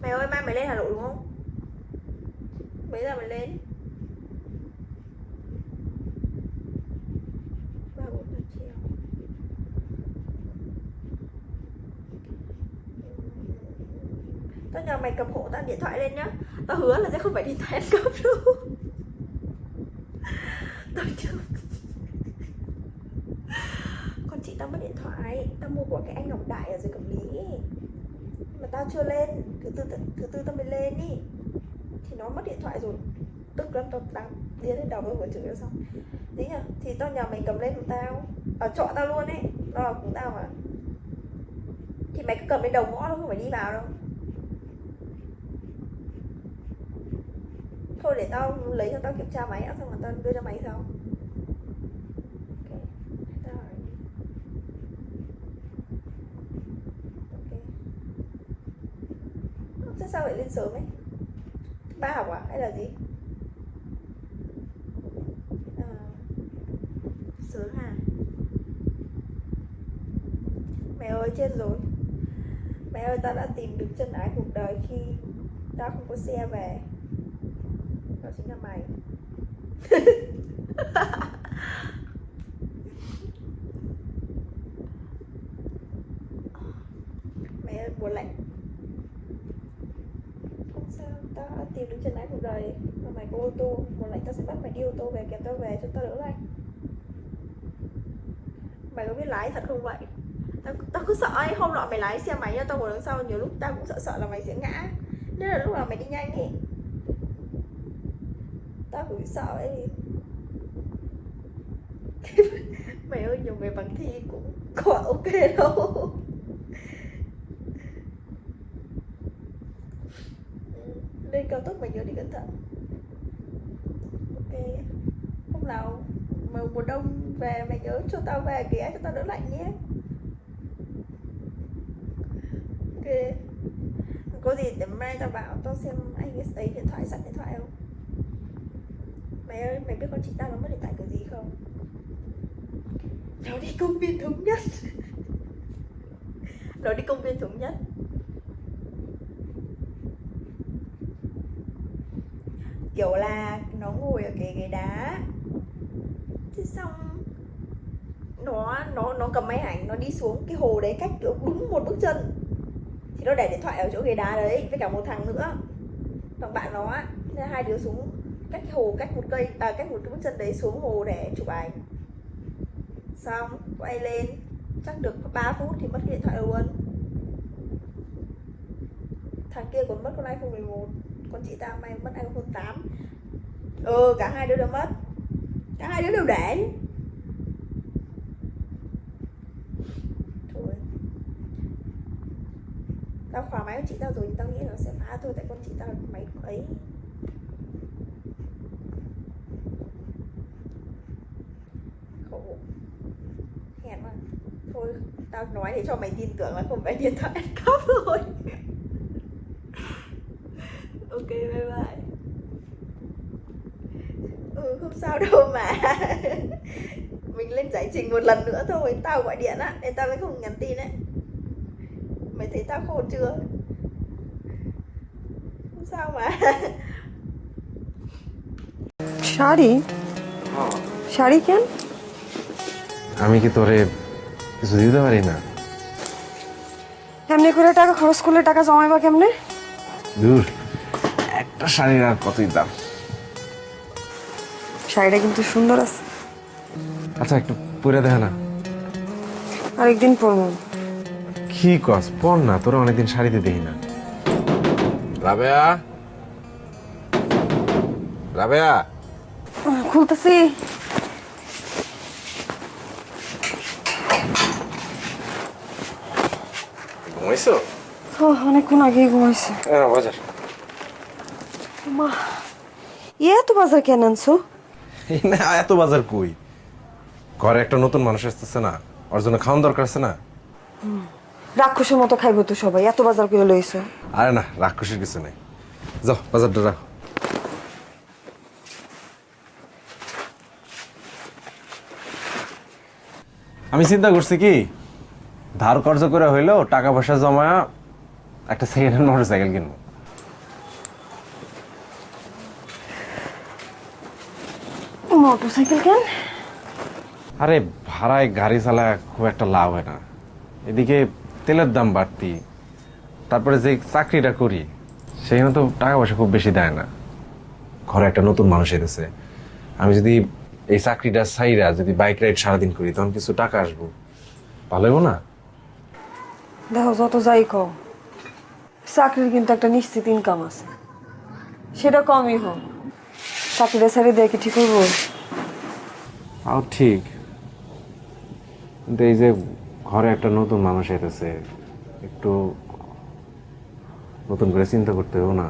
S12: Mày ơi, mai mày lên Hà Nội đúng không? Mấy giờ mày lên? 3-4 giờ chiều. Tao nhờ mày cầm hộ tao điện thoại lên nhá. Tao hứa là sẽ không phải điện thoại ăn cắp đâu. Tao chưa. Con chị tao mất điện thoại. Tao mua của cái anh Ngọc Đại ở dưới Cẩm Lý. Mà tao chưa lên. Thứ tư tao mới lên ý. Thì nó mất điện thoại rồi. Tức lắm, tao đang điên lên đầu vừa chửi nó xong. Tí nhá. Thì tao nhờ mày cầm lên của tao. Ở trọ tao luôn ấy. Đó là cùng tao mà. Thì mày cứ cầm lên đầu ngõ thôi, không phải đi vào đâu. Thôi để tao lấy cho tao kiểm tra máy đã, xong rồi tao đưa cho mày sau. Ok. Tao hỏi. Ok. Thế sao lại lên sớm ấy? Thứ ba học à? Hay là gì? Sớm à? Mẹ ơi, chết rồi. Mẹ ơi, tao đã tìm được chân ái cuộc đời khi tao không có xe về. Đó chính là mày. Mẹ ơi, mùa lạnh. Không sao, tao đã tìm được chân ái cuộc đời. Mà mày có ô tô, mùa lạnh tao sẽ bắt mày đi ô tô về, kèm tao về cho tao đỡ lạnh. Mày có biết lái thật không vậy? Tao cứ sợ ấy, hôm nọ mày lái xe máy tao ngồi đằng sau, nhiều lúc tao cũng sợ là mày sẽ ngã. Nên là lúc nào mày đi nhanh ấy, tao cũng sợ ấy. Mày ơi, nhiều người bằng thi cũng có ok đâu. Lên cao tốc mày nhớ đi cẩn thận. Ok. Hôm nào mà mùa đông về mày nhớ cho tao về ghé cho tao đỡ lạnh nhé. Ok. Có gì để mai tao bảo tao xem anh ấy điện thoại, sẵn điện thoại không. Mày ơi, mày biết con chị tao nó mất điện thoại kiểu gì không? Nó đi công viên Thống Nhất. Nó đi công viên Thống Nhất. Kiểu là nó ngồi ở cái ghế đá. Thế xong nó cầm máy ảnh, nó đi xuống cái hồ đấy cách đúng một bước chân. Thì nó để điện thoại ở chỗ ghế đá đấy với cả một thằng nữa, thằng bạn nó á. Thế hai đứa xuống cách hồ, cách một cái bước chân đấy xuống hồ để chụp ảnh. Xong quay lên chắc được 3 phút thì mất cái điện thoại luôn. Thằng kia còn mất con iPhone 11, còn chị tao may mất iPhone 8. Cả hai đứa đều mất. Cả hai đứa đều để. Thôi, tao khóa máy của chị tao rồi, tao nghĩ là nó sẽ phá thôi, tại con chị tao máy ấy. Khổ. Hèn mà. Thôi, tao nói để cho mày tin tưởng là không phải điện thoại ăn cắp rồi. Ok, bye bye. Không sao đâu mà. Mình lên giải trình một lần nữa thôi. Tao gọi điện á, nên tao mới không nhắn tin ấy. Mày thấy tao khôn chưa? Không sao mà.
S15: Sari sari কেন?
S16: আমি কি তোরে কিছু দিতে পারি না?
S15: এমনি করে টাকা খরচ করলে টাকা জমাইবা কেমনে?
S16: দূর, একটা শাড়ির আর কতই দাম।
S15: শাড়িটা কিন্তু সুন্দর আছে।
S16: আচ্ছা, একটু পরে দেখা না।
S15: আরেকদিন পরবো।
S16: কি কস? পর না, তোরা অনেকদিন শাড়িতে দেখি না। রাবেয়া, রাবেয়া,
S15: খুলতেছি।
S16: ঘুমাইছো?
S15: অনেকক্ষণ আগেই ঘুমাইছে।
S16: বাজার।
S15: মা, এত বাজার কেন আনছো?
S16: না, এত বাজার কই? ঘরে একটা নতুন মানুষ আসতেছে না, ওর জন্য খাওয়ান দরকার আছে না?
S15: রাক্ষসের মতো খাইবো তো সবাই, এত বাজার করে লইছো।
S16: আরে না, রাক্ষসের কিছু নেই। যাও বাজারটা রাখো। আমি চিন্তা করছি কি, ধার কর্জ করে হইলেও টাকা পয়সা জমা একটা সেকেন্ড হ্যান্ড মোটরসাইকেল কিনবো।
S15: মোটরসাইকেল কেন?
S16: আরে ভাড়ায় গাড়ি চালায় খুব একটা লাভ হয় না, এদিকে তেলের দাম বাড়তি, তারপরে যে চাকরিটা করি সেখানে তো টাকা পয়সা খুব বেশি দেয় না। ঘরে একটা নতুন মানুষ এসেছে, আমি যদি এই চাকরিটা ছাইরা যদি বাইক রাইড সারাদিন করি তখন কিছু টাকা আসবো, ভালো হইব না?
S15: দেখো যত যাই কও, চাকরির কিন্তু একটা নিশ্চিত ইনকাম আছে, সেটা কমই হোক। চাকরিটা ছেড়ে দেয় কি ঠিক হইব?
S16: তাও ঠিক, কিন্তু এই যে ঘরে একটা নতুন মানুষ এসেছে, একটু নতুন করে চিন্তা করতে হবে না,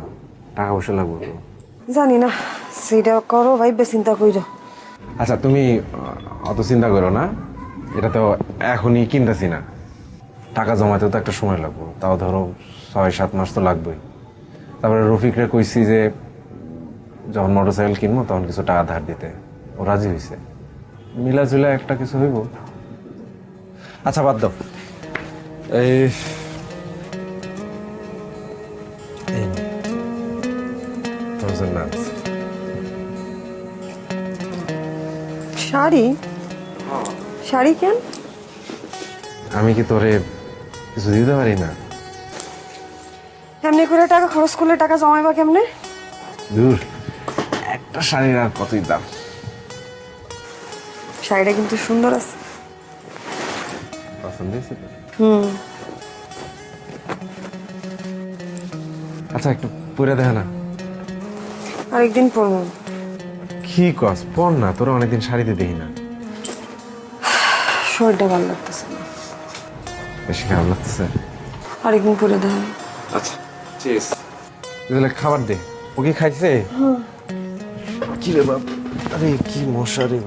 S16: টাকা পয়সা লাগবে তো।
S15: জানি না, সেটা করো ভাই, চিন্তা কইরো।
S16: আচ্ছা তুমি অত চিন্তা করো না, এটা তো এখনই কিনতেছি না, টাকা জমাতে তো একটা সময় লাগবে, তাও ধরো 6-7 মাস তো লাগবেই। তারপরে রফিকরে কইছি যে যখন মোটরসাইকেল কিনবো তখন কিছু টাকা ধার দিতে, ও রাজি হয়েছে, মিলাজুলা একটা কিছু হইব। আচ্ছা বাদ দাও, এই
S15: শাড়ি? শাড়ি কেন?
S16: আমি কি তোরে কিছু দিতে পারি না?
S15: এমনি করে টাকা খরচ করলে টাকা জমাইবা কেমনে?
S16: দূর, একটা শাড়ির আর কতই দাম।
S15: শাড়িটা কিন্তু সুন্দর আছে।
S16: পছন্দ হয়েছে তো? আচ্ছা একটু পরে দেখে না।
S15: আরেকদিন পরবো।
S16: কি কস, পর না, তোরা অনেকদিন শাড়িতে দেখি না।
S15: শরীরটা ভালো লাগতেছে না।
S16: বেশি খারাপ লাগতেছে?
S15: আরেকদিন পরে দেখ।
S16: আচ্ছা ঠিক আছে, তাহলে খাবার দে। ও কি খাইছে? কি রে বাপ, আরে কি মশা রে।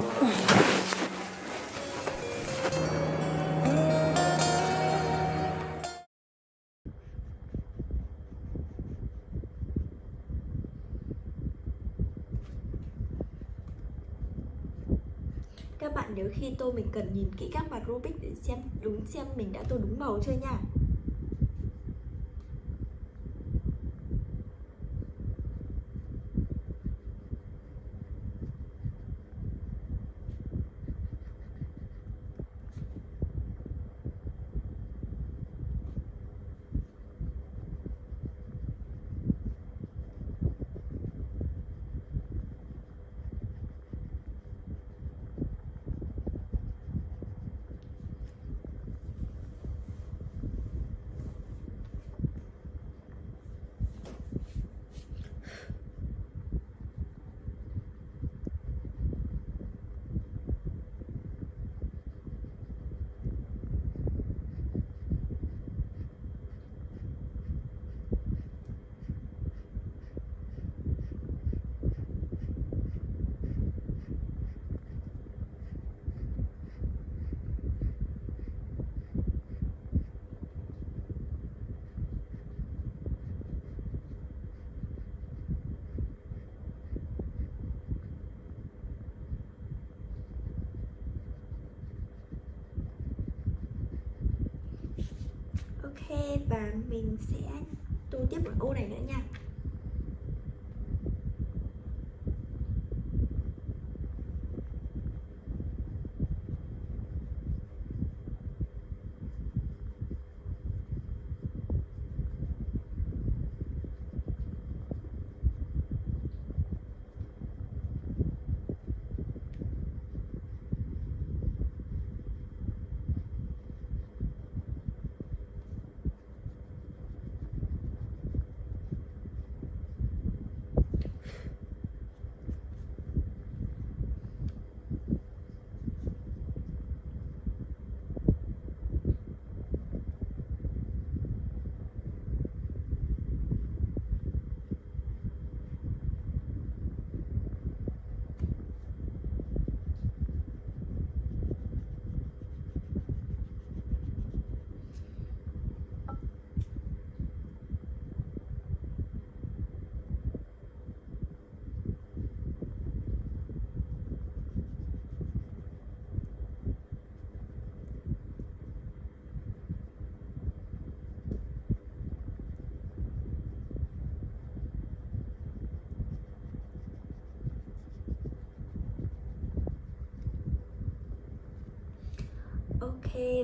S12: Các bạn nhớ khi tô mình cần nhìn kỹ các mặt Rubik để xem mình đã tô đúng màu chưa nha. Ok, và mình sẽ tô tiếp một ô này nữa nha.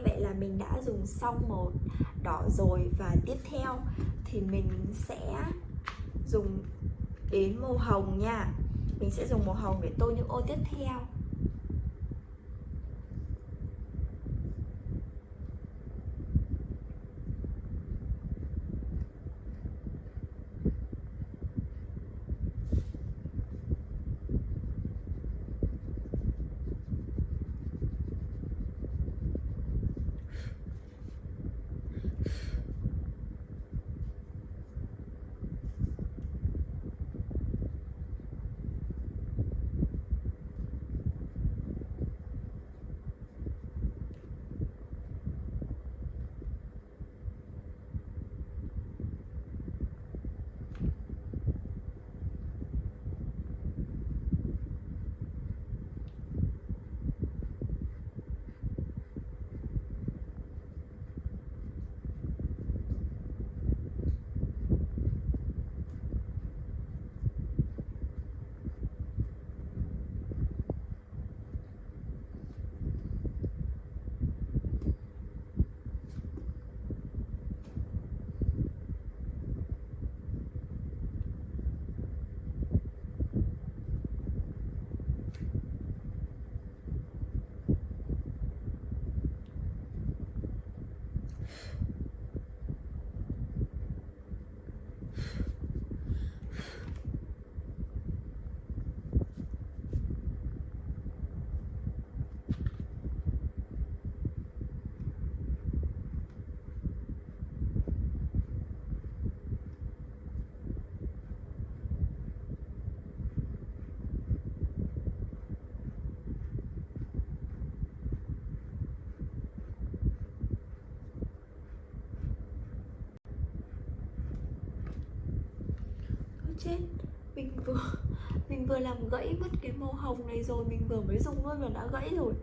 S12: vậy là mình đã dùng xong màu đỏ rồi, và tiếp theo thì mình sẽ dùng đến màu hồng nha. Mình sẽ dùng màu hồng để tô những ô tiếp theo. Chết, mình vừa làm gãy mất cái màu hồng này rồi, mình vừa mới dùng luôn mà đã gãy rồi.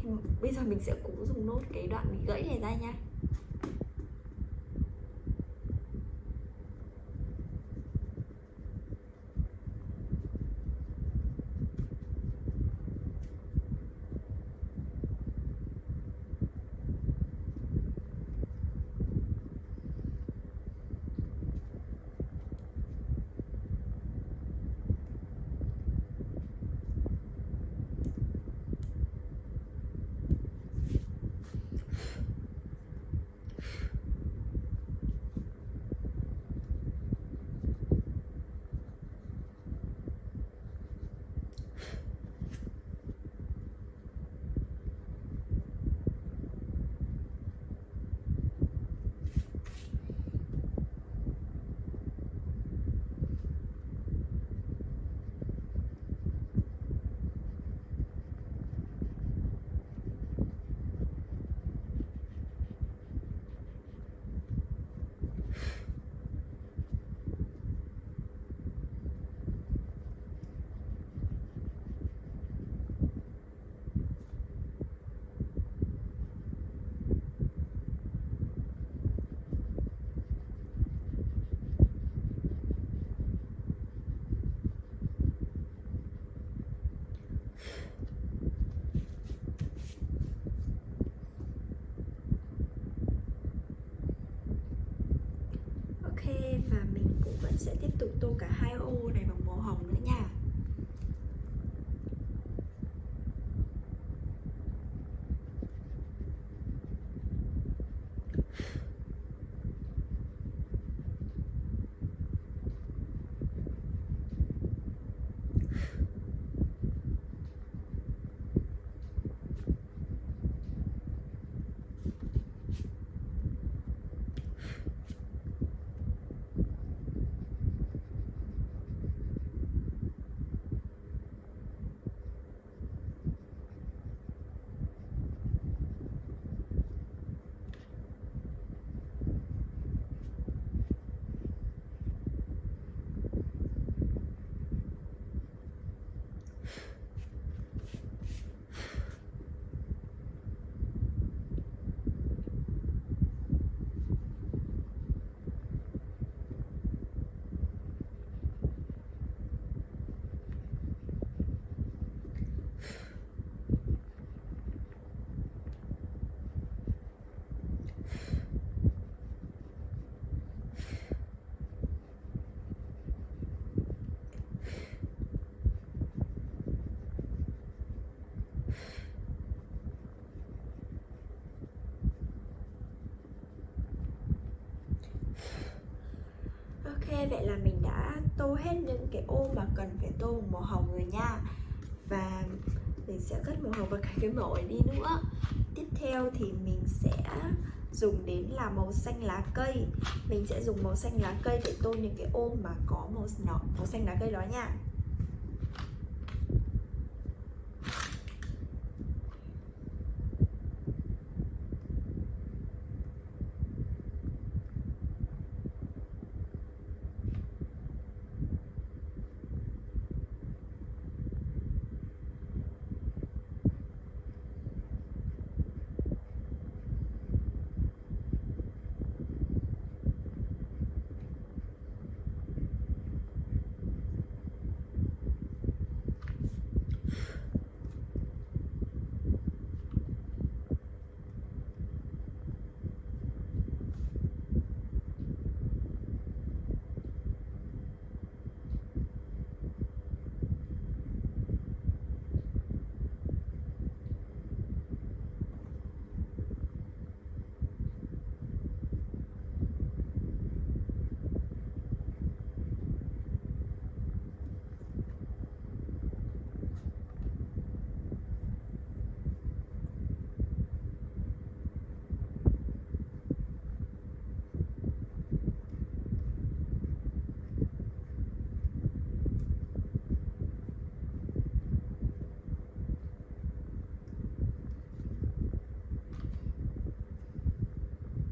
S12: Thì bây giờ mình sẽ cố dùng nốt cái đoạn bị gãy này ra nha. Và mình cũng vẫn sẽ tiếp tục tô cả hai ô này bằng màu hồng nữa nha. vậy là mình đã tô hết những cái ô mà cần phải tô màu hồng rồi nha. Và mình sẽ cất màu hồng vào cái màu ấy đi nữa. Tiếp theo thì mình sẽ dùng đến là màu xanh lá cây. Mình sẽ dùng màu xanh lá cây để tô những cái ô mà có màu xanh lá cây đó nha.